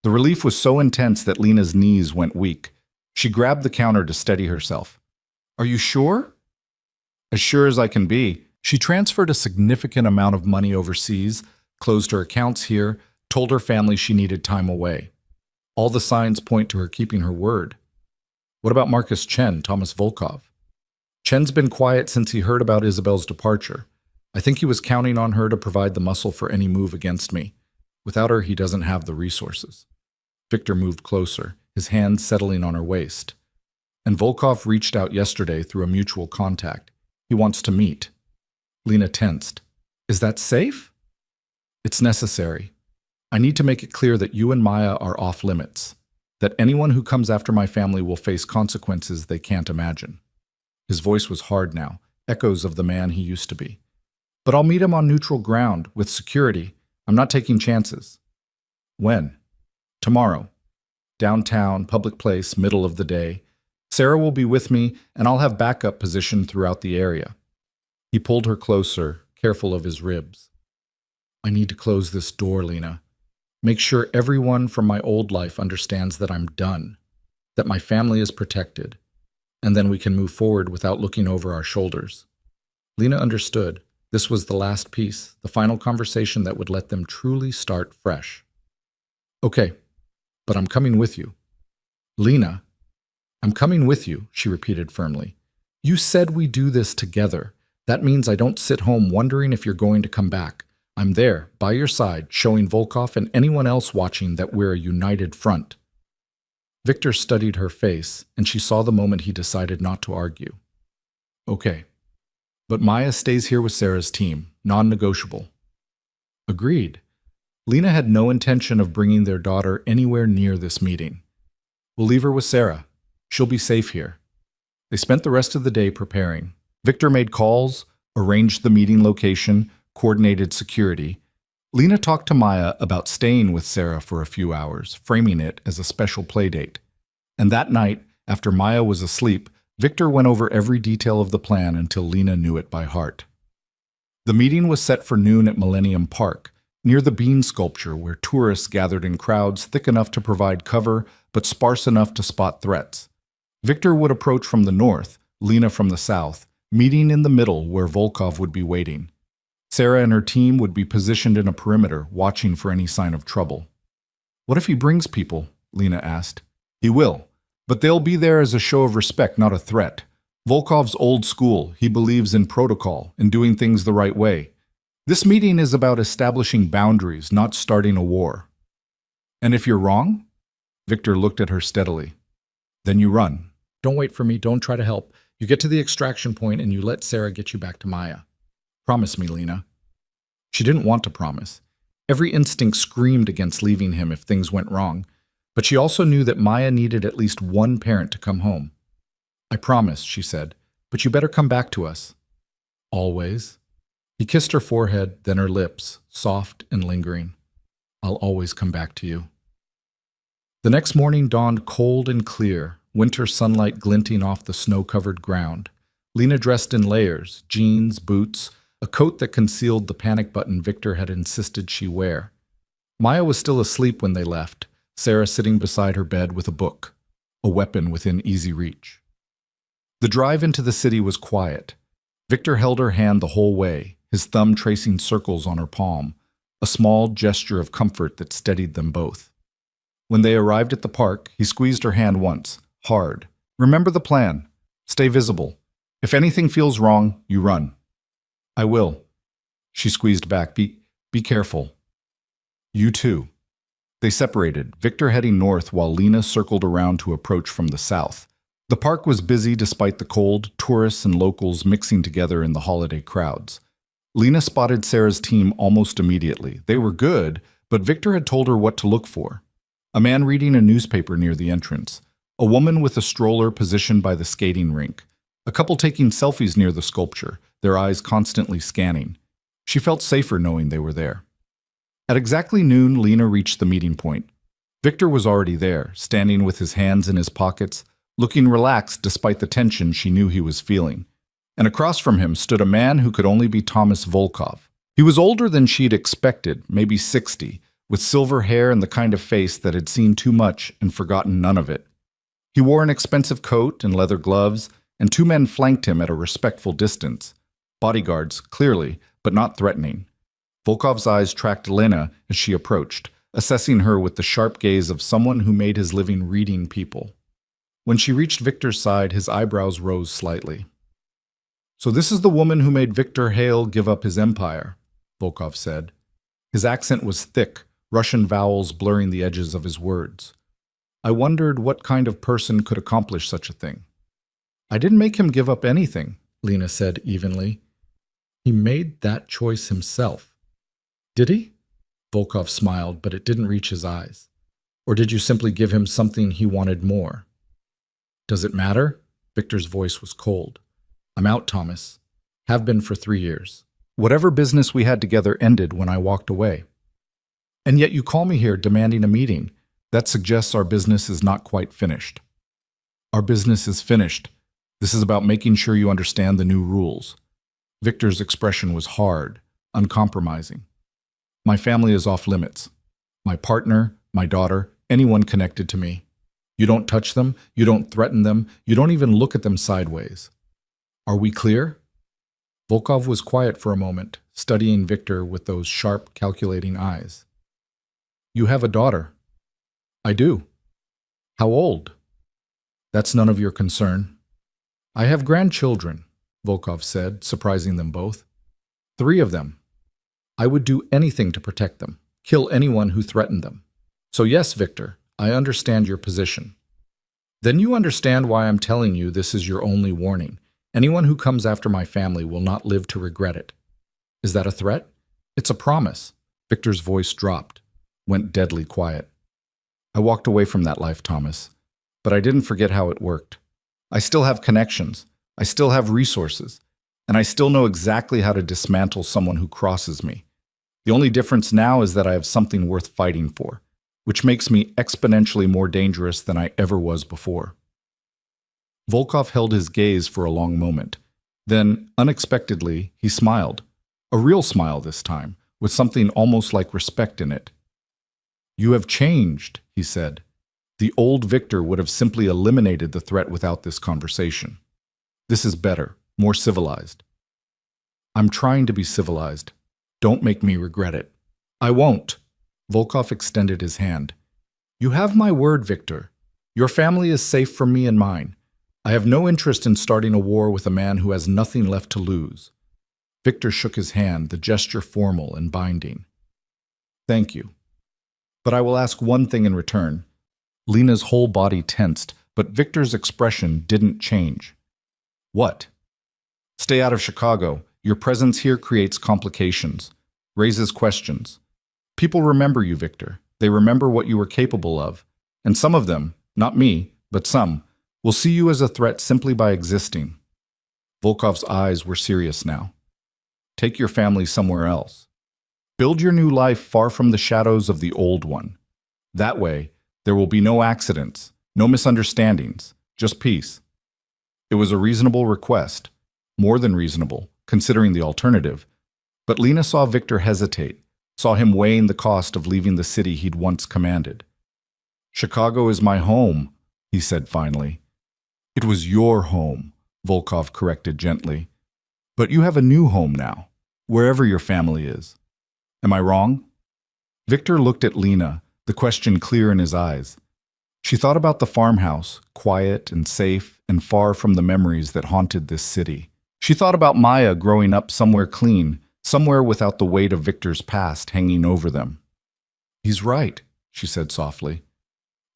The relief was so intense that Lena's knees went weak. She grabbed the counter to steady herself. Are you sure? As sure as I can be. She transferred a significant amount of money overseas, closed her accounts here, told her family she needed time away. All the signs point to her keeping her word. What about Marcus Chen, Thomas Volkov? Chen's been quiet since he heard about Isabel's departure. I think he was counting on her to provide the muscle for any move against me. Without her, he doesn't have the resources. Victor moved closer, his hand settling on her waist. And Volkov reached out yesterday through a mutual contact. He wants to meet. Lena tensed. Is that safe? It's necessary. I need to make it clear that you and Maya are off limits, that anyone who comes after my family will face consequences they can't imagine. His voice was hard now, echoes of the man he used to be. But I'll meet him on neutral ground, with security. I'm not taking chances. When? Tomorrow. Downtown, public place, middle of the day. Sarah will be with me, and I'll have backup position throughout the area. He pulled her closer, careful of his ribs. I need to close this door, Lena. Make sure everyone from my old life understands that I'm done, that my family is protected, and then we can move forward without looking over our shoulders. Lena understood. This was the last piece, the final conversation that would let them truly start fresh. Okay, but I'm coming with you. Lena, I'm coming with you, she repeated firmly. You said we do this together. That means I don't sit home wondering if you're going to come back. I'm there, by your side, showing Volkov and anyone else watching that we're a united front. Victor studied her face, and she saw the moment he decided not to argue. Okay, but Maya stays here with Sarah's team, non-negotiable. Agreed. Lena had no intention of bringing their daughter anywhere near this meeting. We'll leave her with Sarah. She'll be safe here. They spent the rest of the day preparing. Victor made calls, arranged the meeting location, coordinated security. Lena talked to Maya about staying with Sarah for a few hours, framing it as a special play date. And that night, after Maya was asleep, Victor went over every detail of the plan until Lena knew it by heart. The meeting was set for noon at Millennium Park, near the bean sculpture where tourists gathered in crowds thick enough to provide cover but sparse enough to spot threats. Victor would approach from the north, Lena from the south, meeting in the middle where Volkov would be waiting. Sarah and her team would be positioned in a perimeter, watching for any sign of trouble. What if he brings people? Lena asked. He will, but they'll be there as a show of respect, not a threat. Volkov's old school. He believes in protocol, in doing things the right way. This meeting is about establishing boundaries, not starting a war. And if you're wrong? Victor looked at her steadily. Then you run. Don't wait for me, don't try to help. You get to the extraction point and you let Sarah get you back to Maya. Promise me, Lena. She didn't want to promise. Every instinct screamed against leaving him if things went wrong, but she also knew that Maya needed at least one parent to come home. I promise, she said, but you better come back to us. Always. He kissed her forehead, then her lips, soft and lingering. I'll always come back to you. The next morning dawned cold and clear, winter sunlight glinting off the snow-covered ground. Lena dressed in layers, jeans, boots, a coat that concealed the panic button Victor had insisted she wear. Maya was still asleep when they left, Sarah sitting beside her bed with a book. a weapon within easy reach. The drive into the city was quiet. Victor held her hand the whole way, his thumb tracing circles on her palm, a small gesture of comfort that steadied them both. When they arrived at the park, he squeezed her hand once, hard. "Remember the plan. Stay visible. If anything feels wrong, you run." "I will." She squeezed back. Be careful." "You too." They separated, Victor heading north while Lena circled around to approach from the south. The park was busy despite the cold, tourists and locals mixing together in the holiday crowds. Lena spotted Sarah's team almost immediately. They were good, but Victor had told her what to look for. A man reading a newspaper near the entrance. A woman with a stroller positioned by the skating rink. A couple taking selfies near the sculpture, their eyes constantly scanning. She felt safer knowing they were there. At exactly noon, Lena reached the meeting point. Victor was already there, standing with his hands in his pockets, looking relaxed despite the tension she knew he was feeling. And across from him stood a man who could only be Thomas Volkov. He was older than she'd expected, maybe 60, with silver hair and the kind of face that had seen too much and forgotten none of it. He wore an expensive coat and leather gloves, and two men flanked him at a respectful distance. Bodyguards, clearly, but not threatening. Volkov's eyes tracked Lena as she approached, assessing her with the sharp gaze of someone who made his living reading people. When she reached Victor's side, his eyebrows rose slightly. "So this is the woman who made Victor Hale give up his empire," Volkov said. His accent was thick, Russian vowels blurring the edges of his words. "I wondered what kind of person could accomplish such a thing." "I didn't make him give up anything," Lena said evenly. "He made that choice himself." "Did he?" Volkov smiled, but it didn't reach his eyes. "Or did you simply give him something he wanted more?" "Does it matter?" Victor's voice was cold. "I'm out, Thomas. Have been for 3 years. Whatever business we had together ended when I walked away. And yet you call me here demanding a meeting. That suggests our business is not quite finished." "Our business is finished. This is about making sure you understand the new rules." Victor's expression was hard, uncompromising. "My family is off limits. My partner, my daughter, anyone connected to me. You don't touch them, you don't threaten them, you don't even look at them sideways. Are we clear?" Volkov was quiet for a moment, studying Victor with those sharp, calculating eyes. "You have a daughter." "I do." "How old?" "That's none of your concern." "I have grandchildren," Volkov said, surprising them both. 3 of them. I would do anything to protect them, kill anyone who threatened them. So yes, Victor, I understand your position. Then you understand why I'm telling you this is your only warning. Anyone who comes after my family will not live to regret it. Is that a threat? It's a promise. Victor's voice dropped, went deadly quiet. I walked away from that life, Thomas, but I didn't forget how it worked. I still have connections. I still have resources. And I still know exactly how to dismantle someone who crosses me. The only difference now is that I have something worth fighting for, which makes me exponentially more dangerous than I ever was before. Volkov held his gaze for a long moment. Then, unexpectedly, he smiled. A real smile this time, with something almost like respect in it. You have changed, he said. The old Victor would have simply eliminated the threat without this conversation. This is better, more civilized. I'm trying to be civilized. Don't make me regret it. I won't. Volkov extended his hand. You have my word, Victor. Your family is safe from me and mine. I have no interest in starting a war with a man who has nothing left to lose. Victor shook his hand, the gesture formal and binding. Thank you. But I will ask one thing in return. Lena's whole body tensed, but Victor's expression didn't change. What? Stay out of Chicago. Your presence here creates complications, raises questions. People remember you, Victor. They remember what you were capable of. And some of them, not me, but some, will see you as a threat simply by existing. Volkov's eyes were serious now. Take your family somewhere else. Build your new life far from the shadows of the old one. That way, there will be no accidents, no misunderstandings, just peace. It was a reasonable request, more than reasonable, considering the alternative. But Lena saw Victor hesitate, saw him weighing the cost of leaving the city he'd once commanded. Chicago is my home, he said finally. It was your home, Volkov corrected gently. But you have a new home now, wherever your family is. Am I wrong? Victor looked at Lena, the question clear in his eyes. She thought about the farmhouse, quiet and safe and far from the memories that haunted this city. She thought about Maya growing up somewhere clean, somewhere without the weight of Victor's past hanging over them. He's right, she said softly.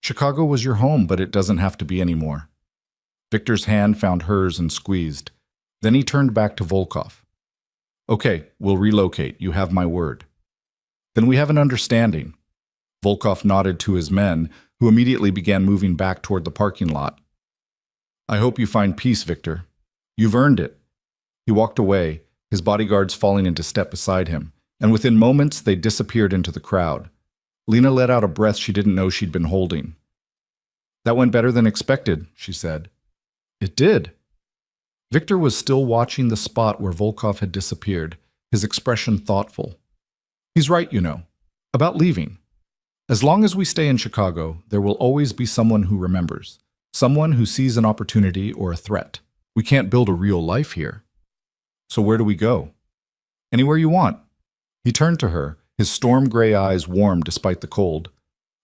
Chicago was your home, but it doesn't have to be anymore. Victor's hand found hers and squeezed. Then he turned back to Volkov. Okay, we'll relocate. You have my word. Then we have an understanding. Volkov nodded to his men, who immediately began moving back toward the parking lot. I hope you find peace, Victor. You've earned it. He walked away, his bodyguards falling into step beside him, and within moments they disappeared into the crowd. Lena let out a breath she didn't know she'd been holding. That went better than expected, she said. It did. Victor was still watching the spot where Volkov had disappeared, his expression thoughtful. He's right, you know, about leaving. As long as we stay in Chicago, there will always be someone who remembers, someone who sees an opportunity or a threat. We can't build a real life here. So where do we go? Anywhere you want. He turned to her, his storm gray eyes warm despite the cold.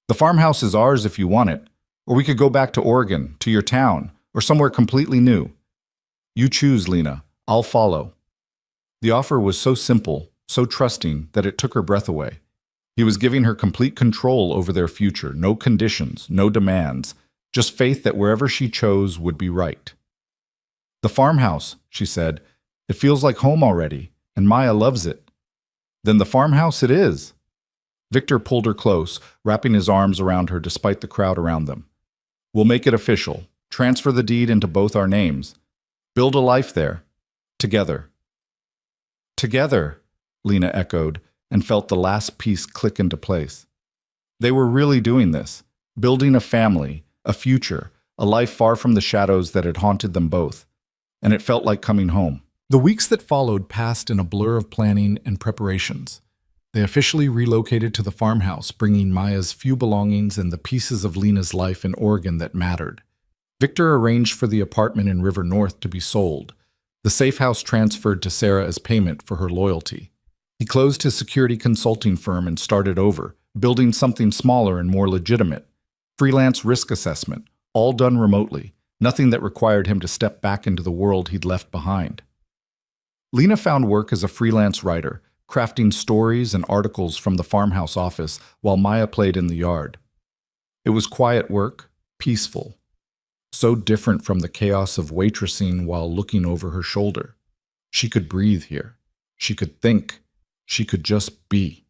The farmhouse is ours if you want it, or we could go back to Oregon, to your town, or somewhere completely new. You choose, Lena. I'll follow. The offer was so simple, so trusting, that it took her breath away. He was giving her complete control over their future, no conditions, no demands, just faith that wherever she chose would be right. The farmhouse, she said. It feels like home already, and Maya loves it. Then the farmhouse it is. Victor pulled her close, wrapping his arms around her despite the crowd around them. We'll make it official. Transfer the deed into both our names. Build a life there. Together. Together, Lena echoed, and felt the last piece click into place. They were really doing this, building a family, a future, a life far from the shadows that had haunted them both, and it felt like coming home. The weeks that followed passed in a blur of planning and preparations. They officially relocated to the farmhouse, bringing Maya's few belongings and the pieces of Lena's life in Oregon that mattered. Victor arranged for the apartment in River North to be sold. The safe house transferred to Sarah as payment for her loyalty. He closed his security consulting firm and started over, building something smaller and more legitimate. Freelance risk assessment, all done remotely, nothing that required him to step back into the world he'd left behind. Lena found work as a freelance writer, crafting stories and articles from the farmhouse office while Maya played in the yard. It was quiet work, peaceful. So different from the chaos of waitressing while looking over her shoulder. She could breathe here. She could think. She could just be.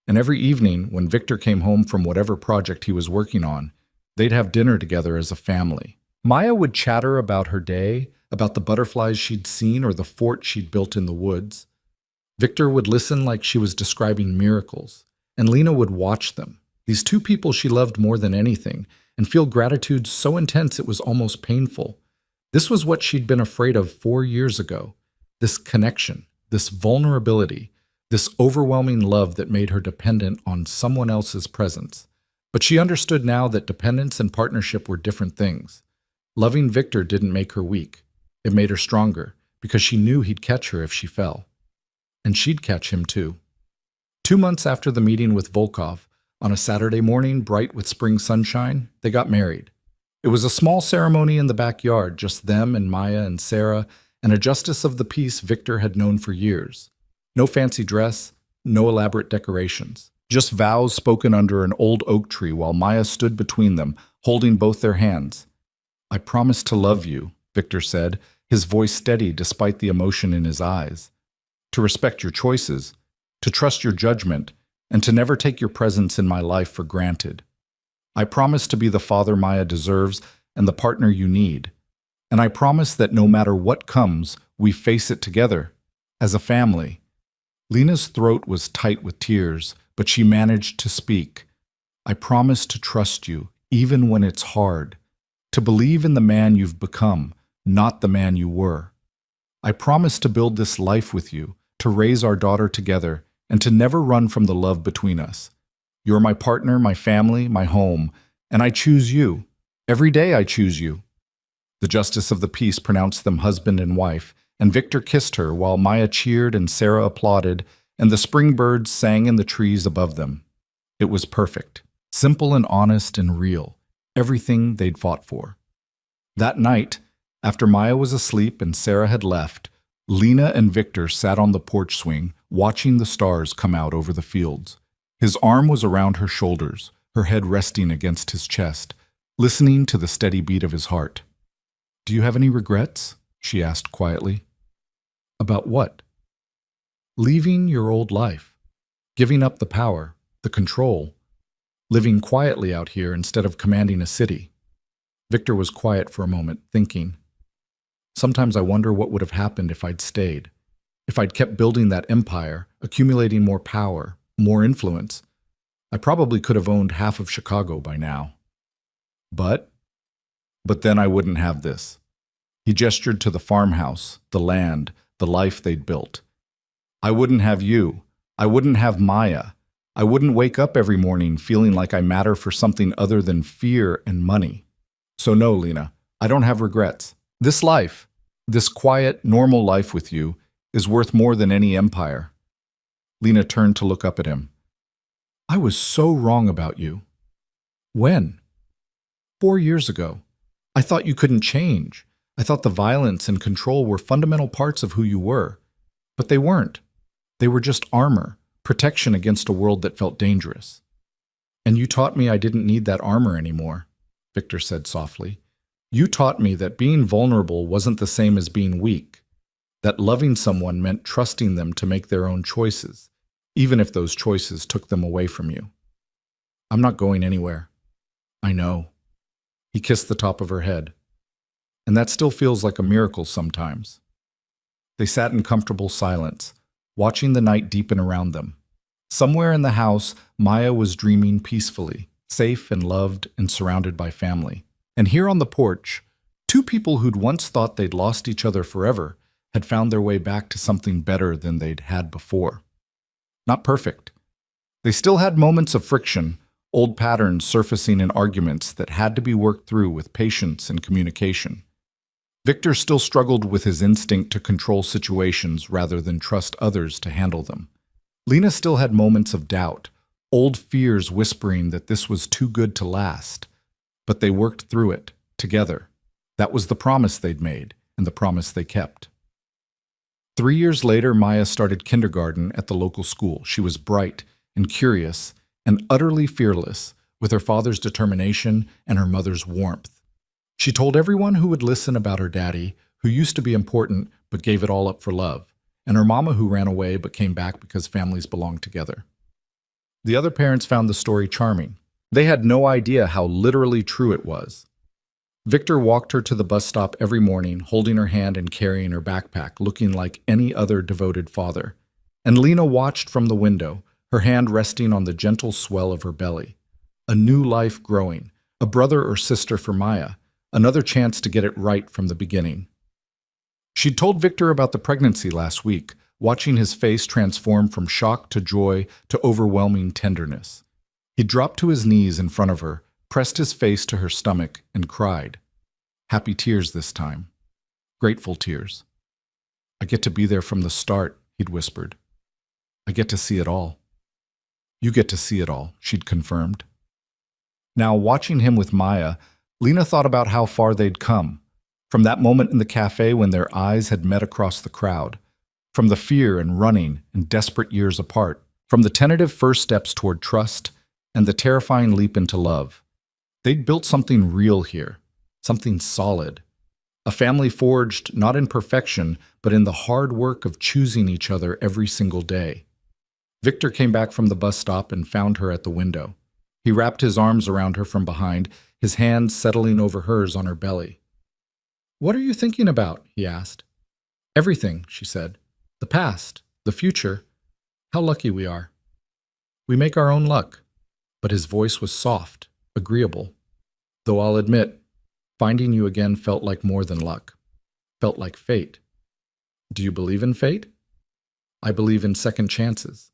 And every evening, when Victor came home from whatever project he was working on, they'd have dinner together as a family. Maya would chatter about her day, about the butterflies she'd seen or the fort she'd built in the woods. Victor would listen like she was describing miracles, and Lena would watch them, these two people she loved more than anything, and feel gratitude so intense it was almost painful. This was what she'd been afraid of 4 years ago, this connection, this vulnerability, this overwhelming love that made her dependent on someone else's presence. But she understood now that dependence and partnership were different things. Loving Victor didn't make her weak. It made her stronger, because she knew he'd catch her if she fell. And she'd catch him too. 2 months after the meeting with Volkov, on a Saturday morning bright with spring sunshine, they got married. It was a small ceremony in the backyard, just them and Maya and Sarah, and a justice of the peace Victor had known for years. No fancy dress, no elaborate decorations. Just vows spoken under an old oak tree while Maya stood between them, holding both their hands. I promise to love you, Victor said, his voice steady despite the emotion in his eyes. To respect your choices, to trust your judgment, and to never take your presence in my life for granted. I promise to be the father Maya deserves and the partner you need. And I promise that no matter what comes, we face it together, as a family. Lena's throat was tight with tears, but she managed to speak. I promise to trust you, even when it's hard. To believe in the man you've become, not the man you were. I promise to build this life with you, to raise our daughter together, and to never run from the love between us. You're my partner, my family, my home, and I choose you. Every day I choose you." The justice of the peace pronounced them husband and wife, and Victor kissed her while Maya cheered and Sarah applauded, and the spring birds sang in the trees above them. It was perfect, simple and honest and real, everything they'd fought for. That night, after Maya was asleep and Sarah had left, Lena and Victor sat on the porch swing, watching the stars come out over the fields. His arm was around her shoulders, her head resting against his chest, listening to the steady beat of his heart. "Do you have any regrets?" she asked quietly. "About what?" "Leaving your old life, giving up the power, the control, living quietly out here instead of commanding a city." Victor was quiet for a moment, thinking. "Sometimes I wonder what would have happened if I'd stayed, if I'd kept building that empire, accumulating more power, more influence. I probably could have owned half of Chicago by now. But then I wouldn't have this." He gestured to the farmhouse, the land, the life they'd built. "I wouldn't have you. I wouldn't have Maya. I wouldn't wake up every morning feeling like I matter for something other than fear and money. So no, Lena, I don't have regrets. This life, this quiet, normal life with you, is worth more than any empire." Lena turned to look up at him. "I was so wrong about you." "When?" 4 years ago. I thought you couldn't change. I thought the violence and control were fundamental parts of who you were. But they weren't. They were just armor, protection against a world that felt dangerous. And you taught me I didn't need that armor anymore," Victor said softly. "You taught me that being vulnerable wasn't the same as being weak, that loving someone meant trusting them to make their own choices, even if those choices took them away from you. I'm not going anywhere." "I know." He kissed the top of her head. "And that still feels like a miracle sometimes." They sat in comfortable silence, watching the night deepen around them. Somewhere in the house, Maya was dreaming peacefully, safe and loved and surrounded by family. And here on the porch, two people who'd once thought they'd lost each other forever had found their way back to something better than they'd had before. Not perfect. They still had moments of friction, old patterns surfacing in arguments that had to be worked through with patience and communication. Victor still struggled with his instinct to control situations rather than trust others to handle them. Lena still had moments of doubt, old fears whispering that this was too good to last. But they worked through it, together. That was the promise they'd made, and the promise they kept. 3 years later, Maya started kindergarten at the local school. She was bright and curious and utterly fearless, with her father's determination and her mother's warmth. She told everyone who would listen about her daddy, who used to be important but gave it all up for love, and her mama who ran away but came back because families belonged together. The other parents found the story charming. They had no idea how literally true it was. Victor walked her to the bus stop every morning, holding her hand and carrying her backpack, looking like any other devoted father. And Lena watched from the window, her hand resting on the gentle swell of her belly. A new life growing, a brother or sister for Maya, another chance to get it right from the beginning. She'd told Victor about the pregnancy last week, watching his face transform from shock to joy to overwhelming tenderness. He dropped to his knees in front of her, pressed his face to her stomach, and cried. Happy tears this time. Grateful tears. "I get to be there from the start," he'd whispered. "I get to see it all." "You get to see it all," she'd confirmed. Now, watching him with Maya, Lena thought about how far they'd come. From that moment in the cafe when their eyes had met across the crowd. From the fear and running and desperate years apart. From the tentative first steps toward trust and the terrifying leap into love. They'd built something real here, something solid. A family forged not in perfection, but in the hard work of choosing each other every single day. Victor came back from the bus stop and found her at the window. He wrapped his arms around her from behind, his hands settling over hers on her belly. "What are you thinking about?" he asked. "Everything," she said. "The past, the future. How lucky we are. We make our own luck." But his voice was soft, agreeable. "Though I'll admit, finding you again felt like more than luck. Felt like fate." "Do you believe in fate?" "I believe in second chances.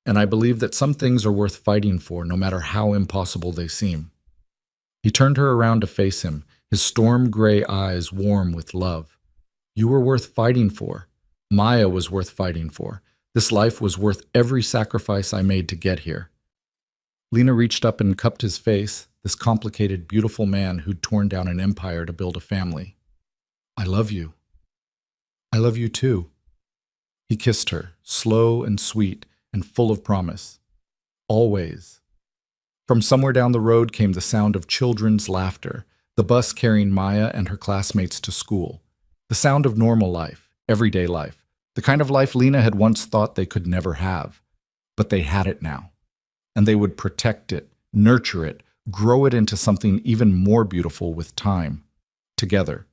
And I believe that some things are worth fighting for, no matter how impossible they seem." He turned her around to face him, his storm-gray eyes warm with love. You were worth fighting for. Maya was worth fighting for. This life was worth every sacrifice I made to get here. Lena reached up and cupped his face, this complicated, beautiful man who'd torn down an empire to build a family. I love you. I love you too. He kissed her, slow and sweet and full of promise. Always. From somewhere down the road came the sound of children's laughter, the bus carrying Maya and her classmates to school. The sound of normal life, everyday life, the kind of life Lena had once thought they could never have. But they had it now. And they would protect it, nurture it, grow it into something even more beautiful with time, together.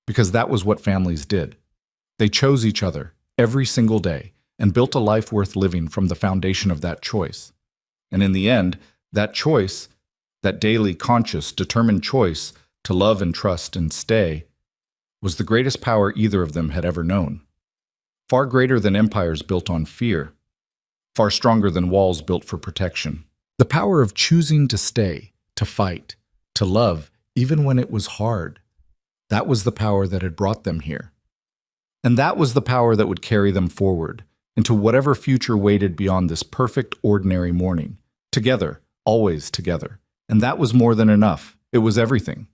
Because that was what families did. They chose each other every single day and built a life worth living from the foundation of that choice. And in the end, that choice, that daily, conscious, determined choice to love and trust and stay, was the greatest power either of them had ever known. Far greater than empires built on fear. Far stronger than walls built for protection. The power of choosing to stay, to fight, to love, even when it was hard. That was the power that had brought them here. And that was the power that would carry them forward, into whatever future waited beyond this perfect, ordinary morning. Together, always together. And that was more than enough. It was everything.